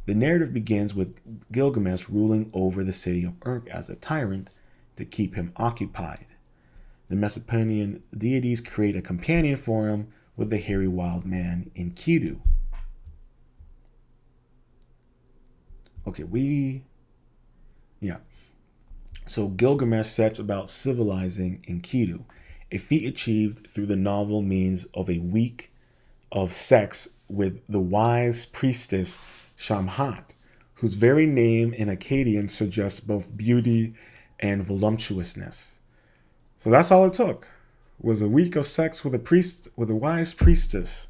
The narrative begins with Gilgamesh ruling over the city of Urk as a tyrant to keep him occupied. The Mesopotamian deities create a companion for him with the hairy wild man Enkidu. So Gilgamesh sets about civilizing Enkidu, a feat achieved through the novel means of a week of sex with the wise priestess Shamhat, whose very name in Akkadian suggests both beauty and voluptuousness. So that's all it took, was a week of sex with a wise priestess.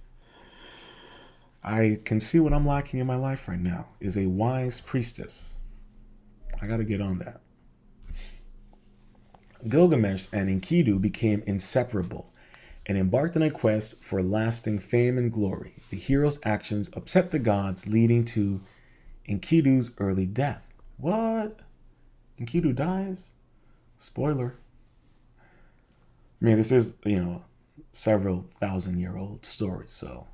I can see what I'm lacking in my life right now, is a wise priestess. I gotta get on that. Gilgamesh and Enkidu became inseparable and embarked on a quest for lasting fame and glory. The hero's actions upset the gods, leading to Enkidu's early death. What? Enkidu dies? Spoiler. I mean, this is, several thousand-year-old story, so,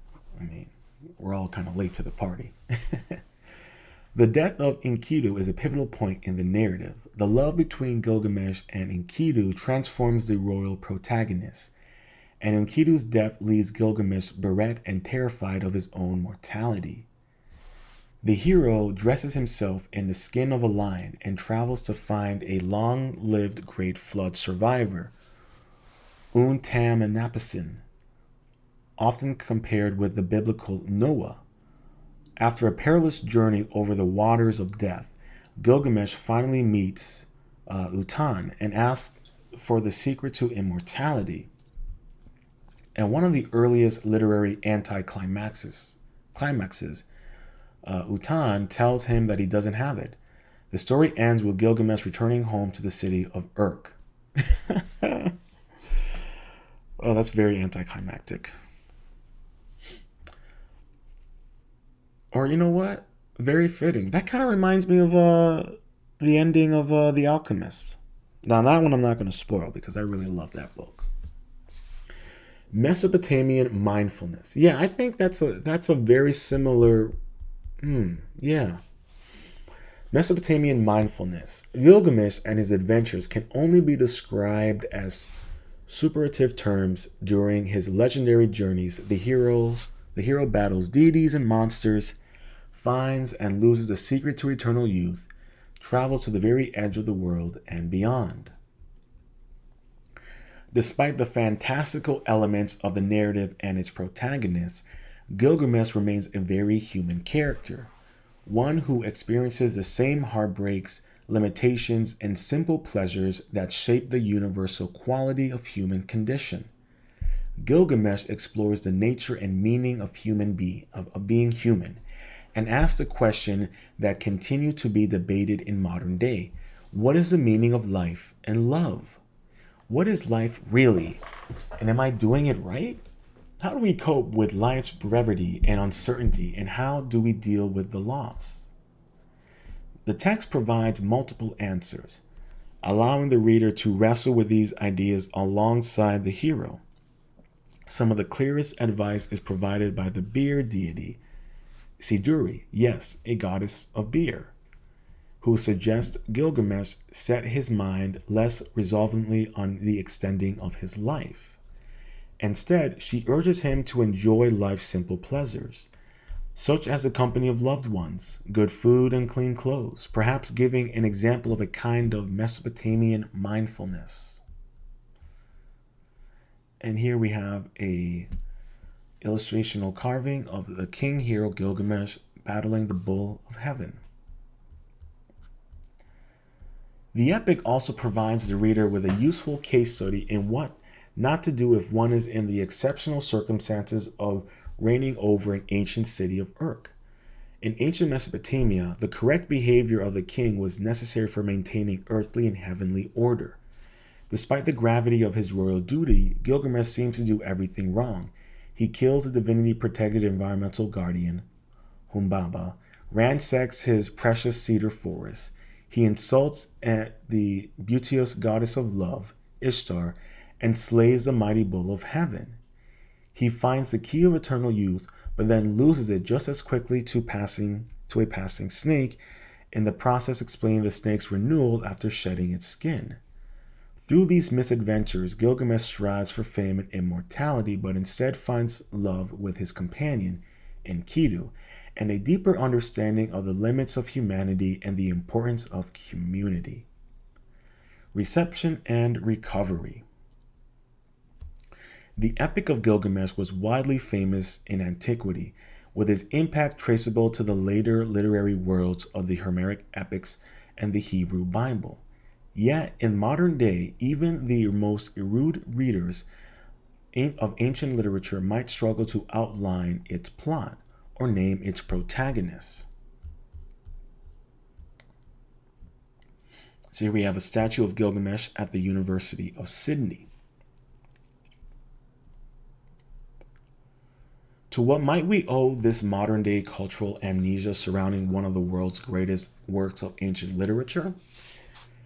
we're all kind of late to the party. The death of Enkidu is a pivotal point in the narrative. The love between Gilgamesh and Enkidu transforms the royal protagonist, and Enkidu's death leaves Gilgamesh bereft and terrified of his own mortality. The hero dresses himself in the skin of a lion and travels to find a long-lived Great Flood survivor, Untamanapasin, often compared with the biblical Noah. After a perilous journey over the waters of death, Gilgamesh finally meets Utan and asks for the secret to immortality. And one of the earliest literary anticlimaxes, Utan tells him that he doesn't have it. The story ends with Gilgamesh returning home to the city of Urk. Oh, that's very anticlimactic. Or you know what? Very fitting. That kind of reminds me of the ending of The Alchemist. Now that one I'm not going to spoil because I really love that book. Mesopotamian mindfulness. Yeah, I think that's a very similar. Yeah. Mesopotamian mindfulness. Gilgamesh and his adventures can only be described as superlative terms during his legendary journeys. The hero battles deities and monsters, finds and loses the secret to eternal youth, travels to the very edge of the world and beyond. Despite the fantastical elements of the narrative and its protagonist, Gilgamesh remains a very human character, one who experiences the same heartbreaks, limitations, and simple pleasures that shape the universal quality of human condition. Gilgamesh explores the nature and meaning of being human, and asks the question that continue to be debated in modern day. What is the meaning of life and love? What is life really? And am I doing it right? How do we cope with life's brevity and uncertainty, and how do we deal with the loss? The text provides multiple answers, allowing the reader to wrestle with these ideas alongside the hero. Some of the clearest advice is provided by the beer deity, Siduri, yes, a goddess of beer, who suggests Gilgamesh set his mind less resolvently on the extending of his life. Instead, she urges him to enjoy life's simple pleasures, such as the company of loved ones, good food, and clean clothes, perhaps giving an example of a kind of Mesopotamian mindfulness. And here we have a illustrational carving of the king hero Gilgamesh battling the bull of heaven. The epic also provides the reader with a useful case study in what not to do if one is in the exceptional circumstances of reigning over an ancient city of Urk. In ancient Mesopotamia, the correct behavior of the king was necessary for maintaining earthly and heavenly order. Despite the gravity of his royal duty, Gilgamesh seems to do everything wrong. He kills the divinity-protected environmental guardian, Humbaba, ransacks his precious cedar forest. He insults the beauteous goddess of love, Ishtar, and slays the mighty bull of heaven. He finds the key of eternal youth, but then loses it just as quickly to a passing snake, in the process explaining the snake's renewal after shedding its skin. Through these misadventures, Gilgamesh strives for fame and immortality, but instead finds love with his companion, Enkidu, and a deeper understanding of the limits of humanity and the importance of community. Reception and recovery. The Epic of Gilgamesh was widely famous in antiquity, with its impact traceable to the later literary worlds of the Homeric epics and the Hebrew Bible. Yet, in modern day, even the most erudite readers of ancient literature might struggle to outline its plot or name its protagonists. So here we have a statue of Gilgamesh at the University of Sydney. To what might we owe this modern-day cultural amnesia surrounding one of the world's greatest works of ancient literature?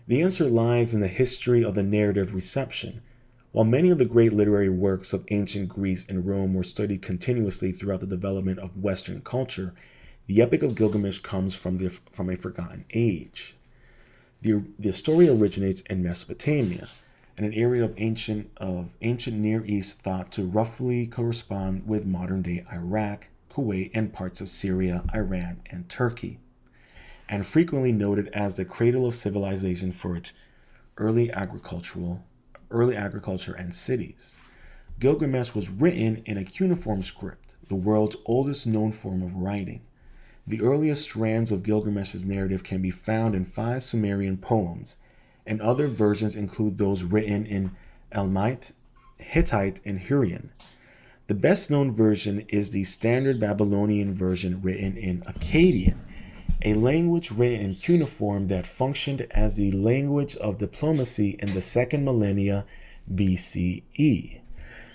The answer lies in the history of the narrative reception. While many of the great literary works of ancient Greece and Rome were studied continuously throughout the development of Western culture, the Epic of Gilgamesh comes from a forgotten age. The story originates in Mesopotamia, and an area of ancient Near East thought to roughly correspond with modern-day Iraq, Kuwait, and parts of Syria, Iran, and Turkey, and frequently noted as the cradle of civilization for its early agriculture and cities. Gilgamesh was written in a cuneiform script, the world's oldest known form of writing. The earliest strands of Gilgamesh's narrative can be found in 5 Sumerian poems, and other versions include those written in Elamite, Hittite, and Hurrian. The best-known version is the standard Babylonian version written in Akkadian, a language written in cuneiform that functioned as the language of diplomacy in the 2nd millennia BCE.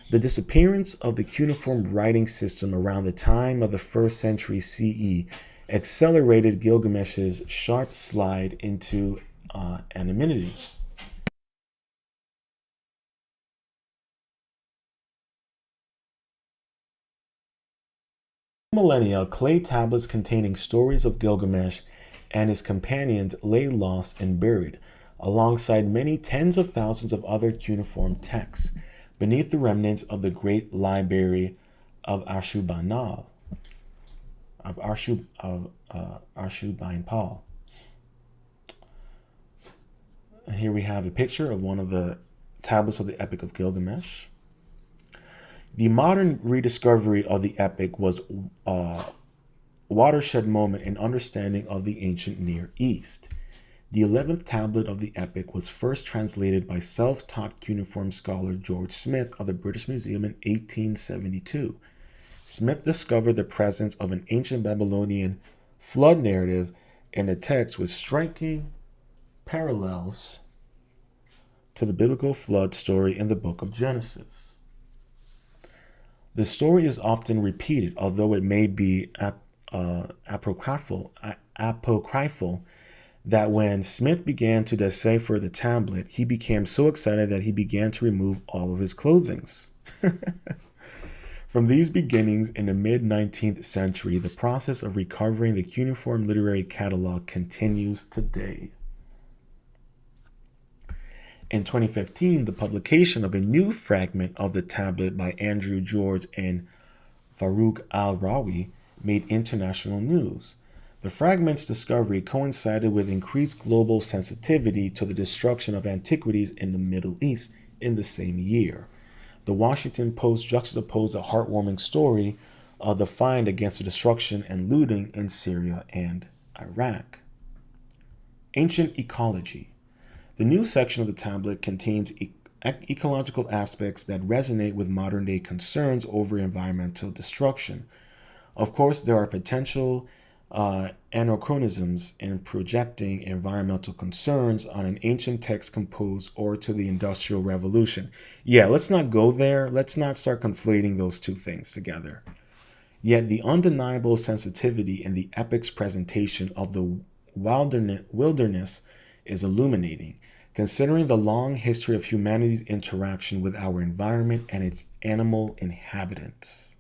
The disappearance of the cuneiform writing system around the time of the 1st century CE accelerated Gilgamesh's sharp slide into anonymity. Millennia, clay tablets containing stories of Gilgamesh and his companions lay lost and buried, alongside many tens of thousands of other cuneiform texts, beneath the remnants of the great library of Ashurbanipal. Here we have a picture of one of the tablets of the Epic of Gilgamesh. The modern rediscovery of the epic was a watershed moment in understanding of the ancient Near East. The 11th tablet of the epic was first translated by self-taught cuneiform scholar George Smith of the British Museum in 1872. Smith discovered the presence of an ancient Babylonian flood narrative in the text with striking parallels to the biblical flood story in the book of Genesis. The story is often repeated, although it may be apocryphal, that when Smith began to decipher the tablet, he became so excited that he began to remove all of his clothing. From these beginnings in the mid-19th century, the process of recovering the cuneiform literary catalog continues today. In 2015, the publication of a new fragment of the tablet by Andrew George and Farouk al-Rawi made international news. The fragment's discovery coincided with increased global sensitivity to the destruction of antiquities in the Middle East in the same year. The Washington Post juxtaposed a heartwarming story of the find against the destruction and looting in Syria and Iraq. Ancient ecology. The new section of the tablet contains ecological aspects that resonate with modern day concerns over environmental destruction. Of course, there are potential anachronisms in projecting environmental concerns on an ancient text composed or to the Industrial Revolution. Yeah, let's not go there. Let's not start conflating those two things together. Yet the undeniable sensitivity in the epic's presentation of the wilderness is illuminating, considering the long history of humanity's interaction with our environment and its animal inhabitants.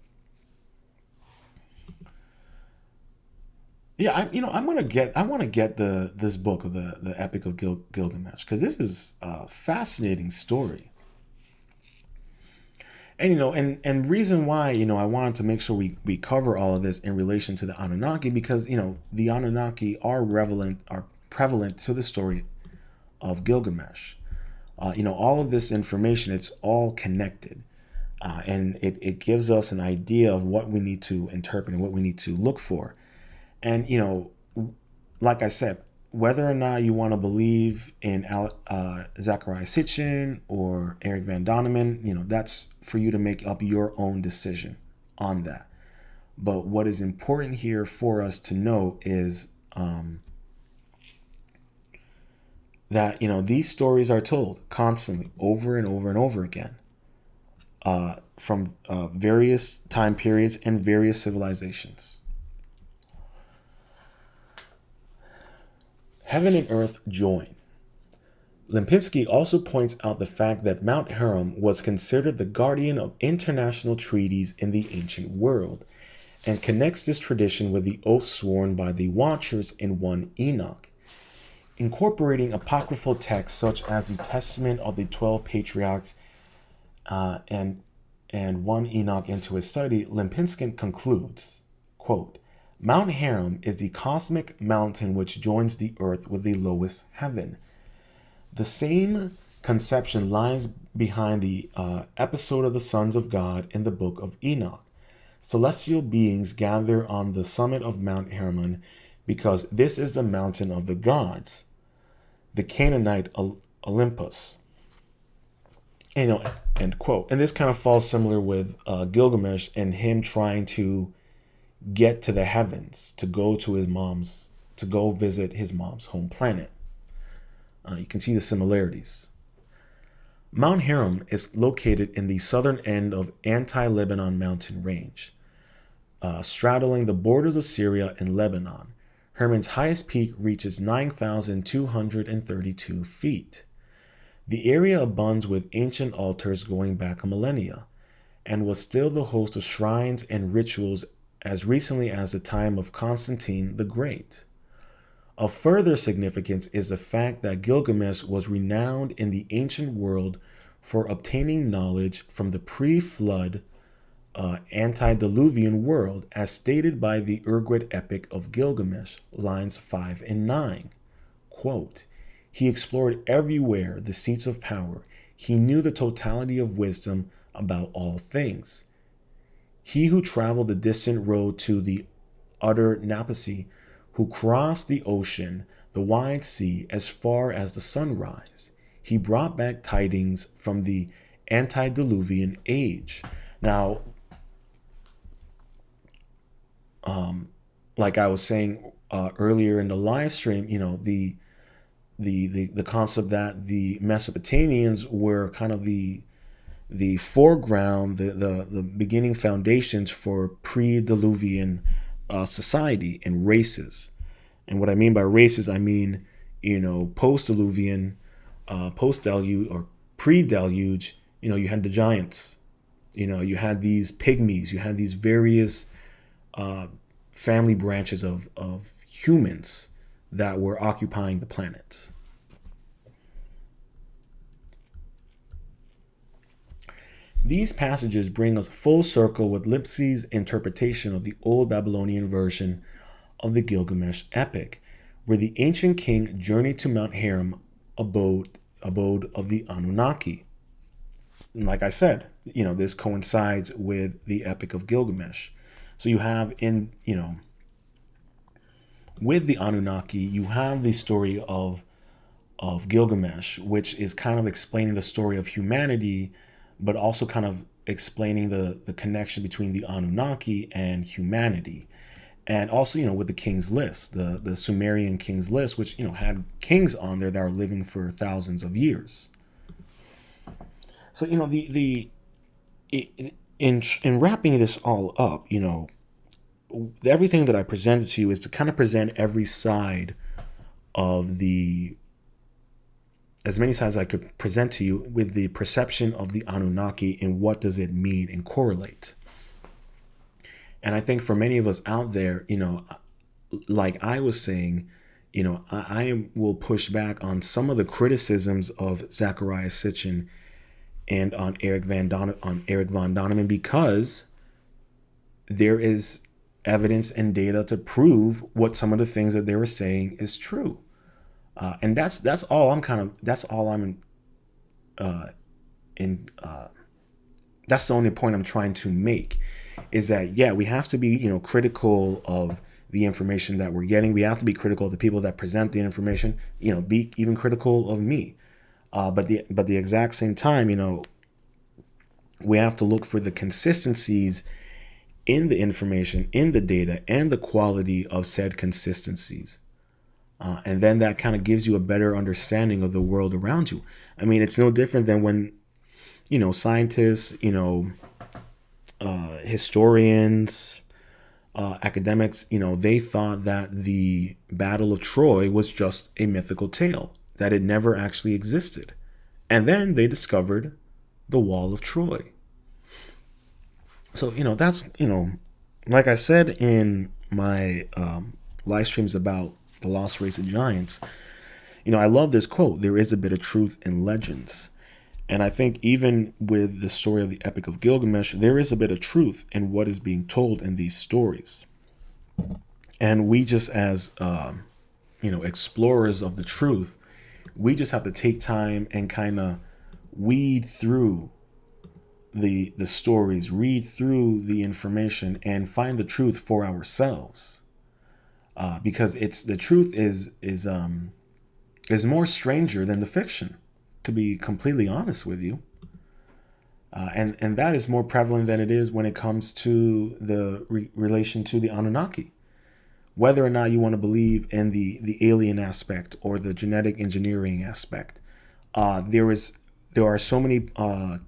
Yeah, I want to get this book of the Epic of Gilgamesh, because this is a fascinating story. And and reason why I wanted to make sure we cover all of this in relation to the Anunnaki, because the Anunnaki are prevalent to the story of Gilgamesh. All of this information, it's all connected, and it gives us an idea of what we need to interpret and what we need to look for. And like I said, whether or not you want to believe in Zachariah Sitchin or Eric Van Donovan, that's for you to make up your own decision on that. But what is important here for us to know is that these stories are told constantly, over and over and over again, from various time periods and various civilizations. Heaven and earth join. Lipinski also points out the fact that Mount Hermon was considered the guardian of international treaties in the ancient world, and connects this tradition with the oath sworn by the Watchers in 1 Enoch. Incorporating apocryphal texts such as the Testament of the 12 Patriarchs and 1 Enoch into his study, Lipinski concludes, quote, Mount Hermon is the cosmic mountain which joins the earth with the lowest heaven. The same conception lies behind the episode of the sons of God in the book of Enoch. Celestial beings gather on the summit of Mount Hermon because this is the mountain of the gods, the Canaanite Olympus. End quote. And this kind of falls similar with Gilgamesh and him trying to get to the heavens, to go visit his mom's home planet. You can see the similarities. Mount Hermon is located in the southern end of anti-Lebanon mountain range, straddling the borders of Syria and Lebanon. Hermon's highest peak reaches 9,232 feet. The area abounds with ancient altars going back a millennia, and was still the host of shrines and rituals as recently as the time of Constantine the Great. Of further significance is the fact that Gilgamesh was renowned in the ancient world for obtaining knowledge from the pre-flood antediluvian world, as stated by the Urgut epic of Gilgamesh, lines 5 and 9. Quote, he explored everywhere the seats of power. He knew the totality of wisdom about all things. He who traveled the distant road to the utter Napasi, who crossed the ocean, the wide sea, as far as the sunrise. He brought back tidings from the antediluvian age. Now, like I was saying earlier in the live stream, the concept that the Mesopotamians were kind of the foreground, the beginning foundations for pre-Diluvian society and races. And what I mean by races, I mean, post-Diluvian, post-deluge or pre-deluge, you had the giants, you had these pygmies, you had these various family branches of humans that were occupying the planet. These passages bring us full circle with Lipinski's interpretation of the old Babylonian version of the Gilgamesh epic, where the ancient king journeyed to Mount Hermon, abode of the Anunnaki. And like I said, this coincides with the epic of Gilgamesh. So you have with the Anunnaki, you have the story of of Gilgamesh, which is kind of explaining the story of humanity, but also kind of explaining the connection between the Anunnaki and humanity. And also, with the King's List, the Sumerian King's List, which, had kings on there that are living for thousands of years. So, in wrapping this all up, everything that I presented to you is to kind of present every side of as many sides I could present to you with the perception of the Anunnaki and what does it mean and correlate. And I think for many of us out there, like I was saying, I will push back on some of the criticisms of Zecharia Sitchin and on Eric von Däniken, because there is evidence and data to prove what some of the things that they were saying is true. And that's all I'm that's the only point I'm trying to make, is that, yeah, we have to be, critical of the information that we're getting. We have to be critical of the people that present the information, be even critical of me. But the exact same time, we have to look for the consistencies in the information, in the data, and the quality of said consistencies. And then that kind of gives you a better understanding of the world around you. I mean, it's no different than when, scientists, historians, academics, they thought that the Battle of Troy was just a mythical tale, that it never actually existed. And then they discovered the Wall of Troy. So, that's, like I said in my live streams about the lost race of giants, I love this quote: "There is a bit of truth in legends." And I think even with the story of the Epic of Gilgamesh, there is a bit of truth in what is being told in these stories. And we just, as explorers of the truth, we just have to take time and kind of weed through the stories, read through the information, and find the truth for ourselves. Because the truth is more stranger than the fiction, to be completely honest with you. And that is more prevalent than it is when it comes to the relation to the Anunnaki. Whether or not you want to believe in the alien aspect or the genetic engineering aspect, there are so many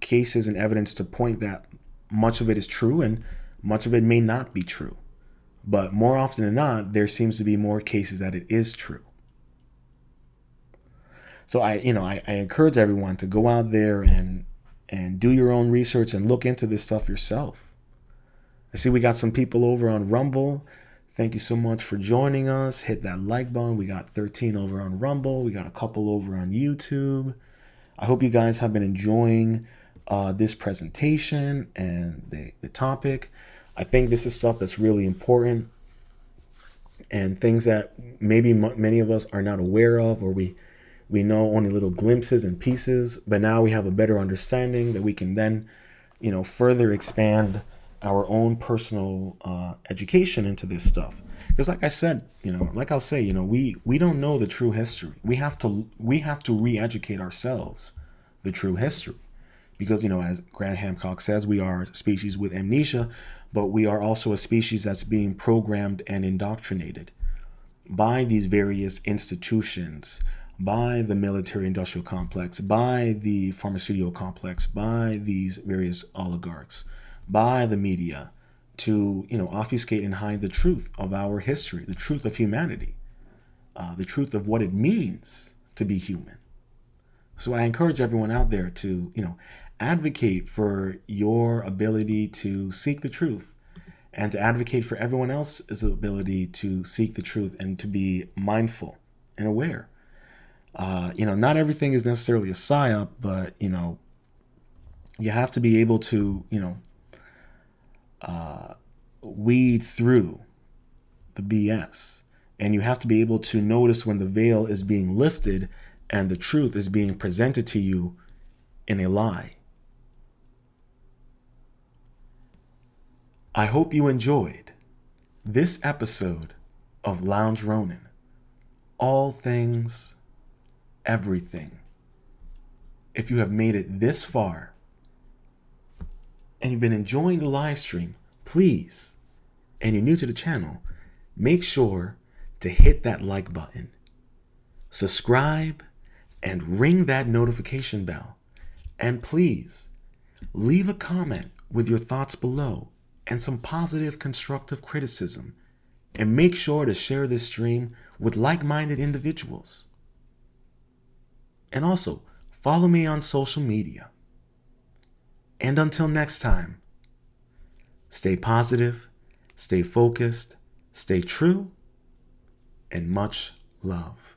cases and evidence to point that much of it is true and much of it may not be true. But more often than not, there seems to be more cases that it is true. So I encourage everyone to go out there and do your own research and look into this stuff yourself. I see we got some people over on Rumble. Thank you so much for joining us. Hit that like button. We got 13 over on Rumble. We got a couple over on YouTube. I hope you guys have been enjoying this presentation and the topic. I think this is stuff that's really important and things that maybe many of us are not aware of, or we know only little glimpses and pieces, but now we have a better understanding that we can then, further expand our own personal education into this stuff. Because like I said, like I'll say, we don't know the true history. We have to re-educate ourselves the true history. Because, as Grant Hancock says, we are a species with amnesia, but we are also a species that's being programmed and indoctrinated by these various institutions, by the military industrial complex, by the pharmaceutical complex, by these various oligarchs, by the media, to obfuscate and hide the truth of our history, the truth of humanity, the truth of what it means to be human. So I encourage everyone out there to advocate for your ability to seek the truth, and to advocate for everyone else's ability to seek the truth and to be mindful and aware. Not everything is necessarily a psyop, but you have to be able to weed through the BS, and you have to be able to notice when the veil is being lifted and the truth is being presented to you in a lie. I hope you enjoyed this episode of Lounge Rōnin, all things everything. If you have made it this far and you've been enjoying the live stream, please, and you're new to the channel, make sure to hit that like button, subscribe, and ring that notification bell. And please, leave a comment with your thoughts below and some positive, constructive criticism. And make sure to share this stream with like-minded individuals. And also, follow me on social media. And until next time, stay positive, stay focused, stay true, and much love.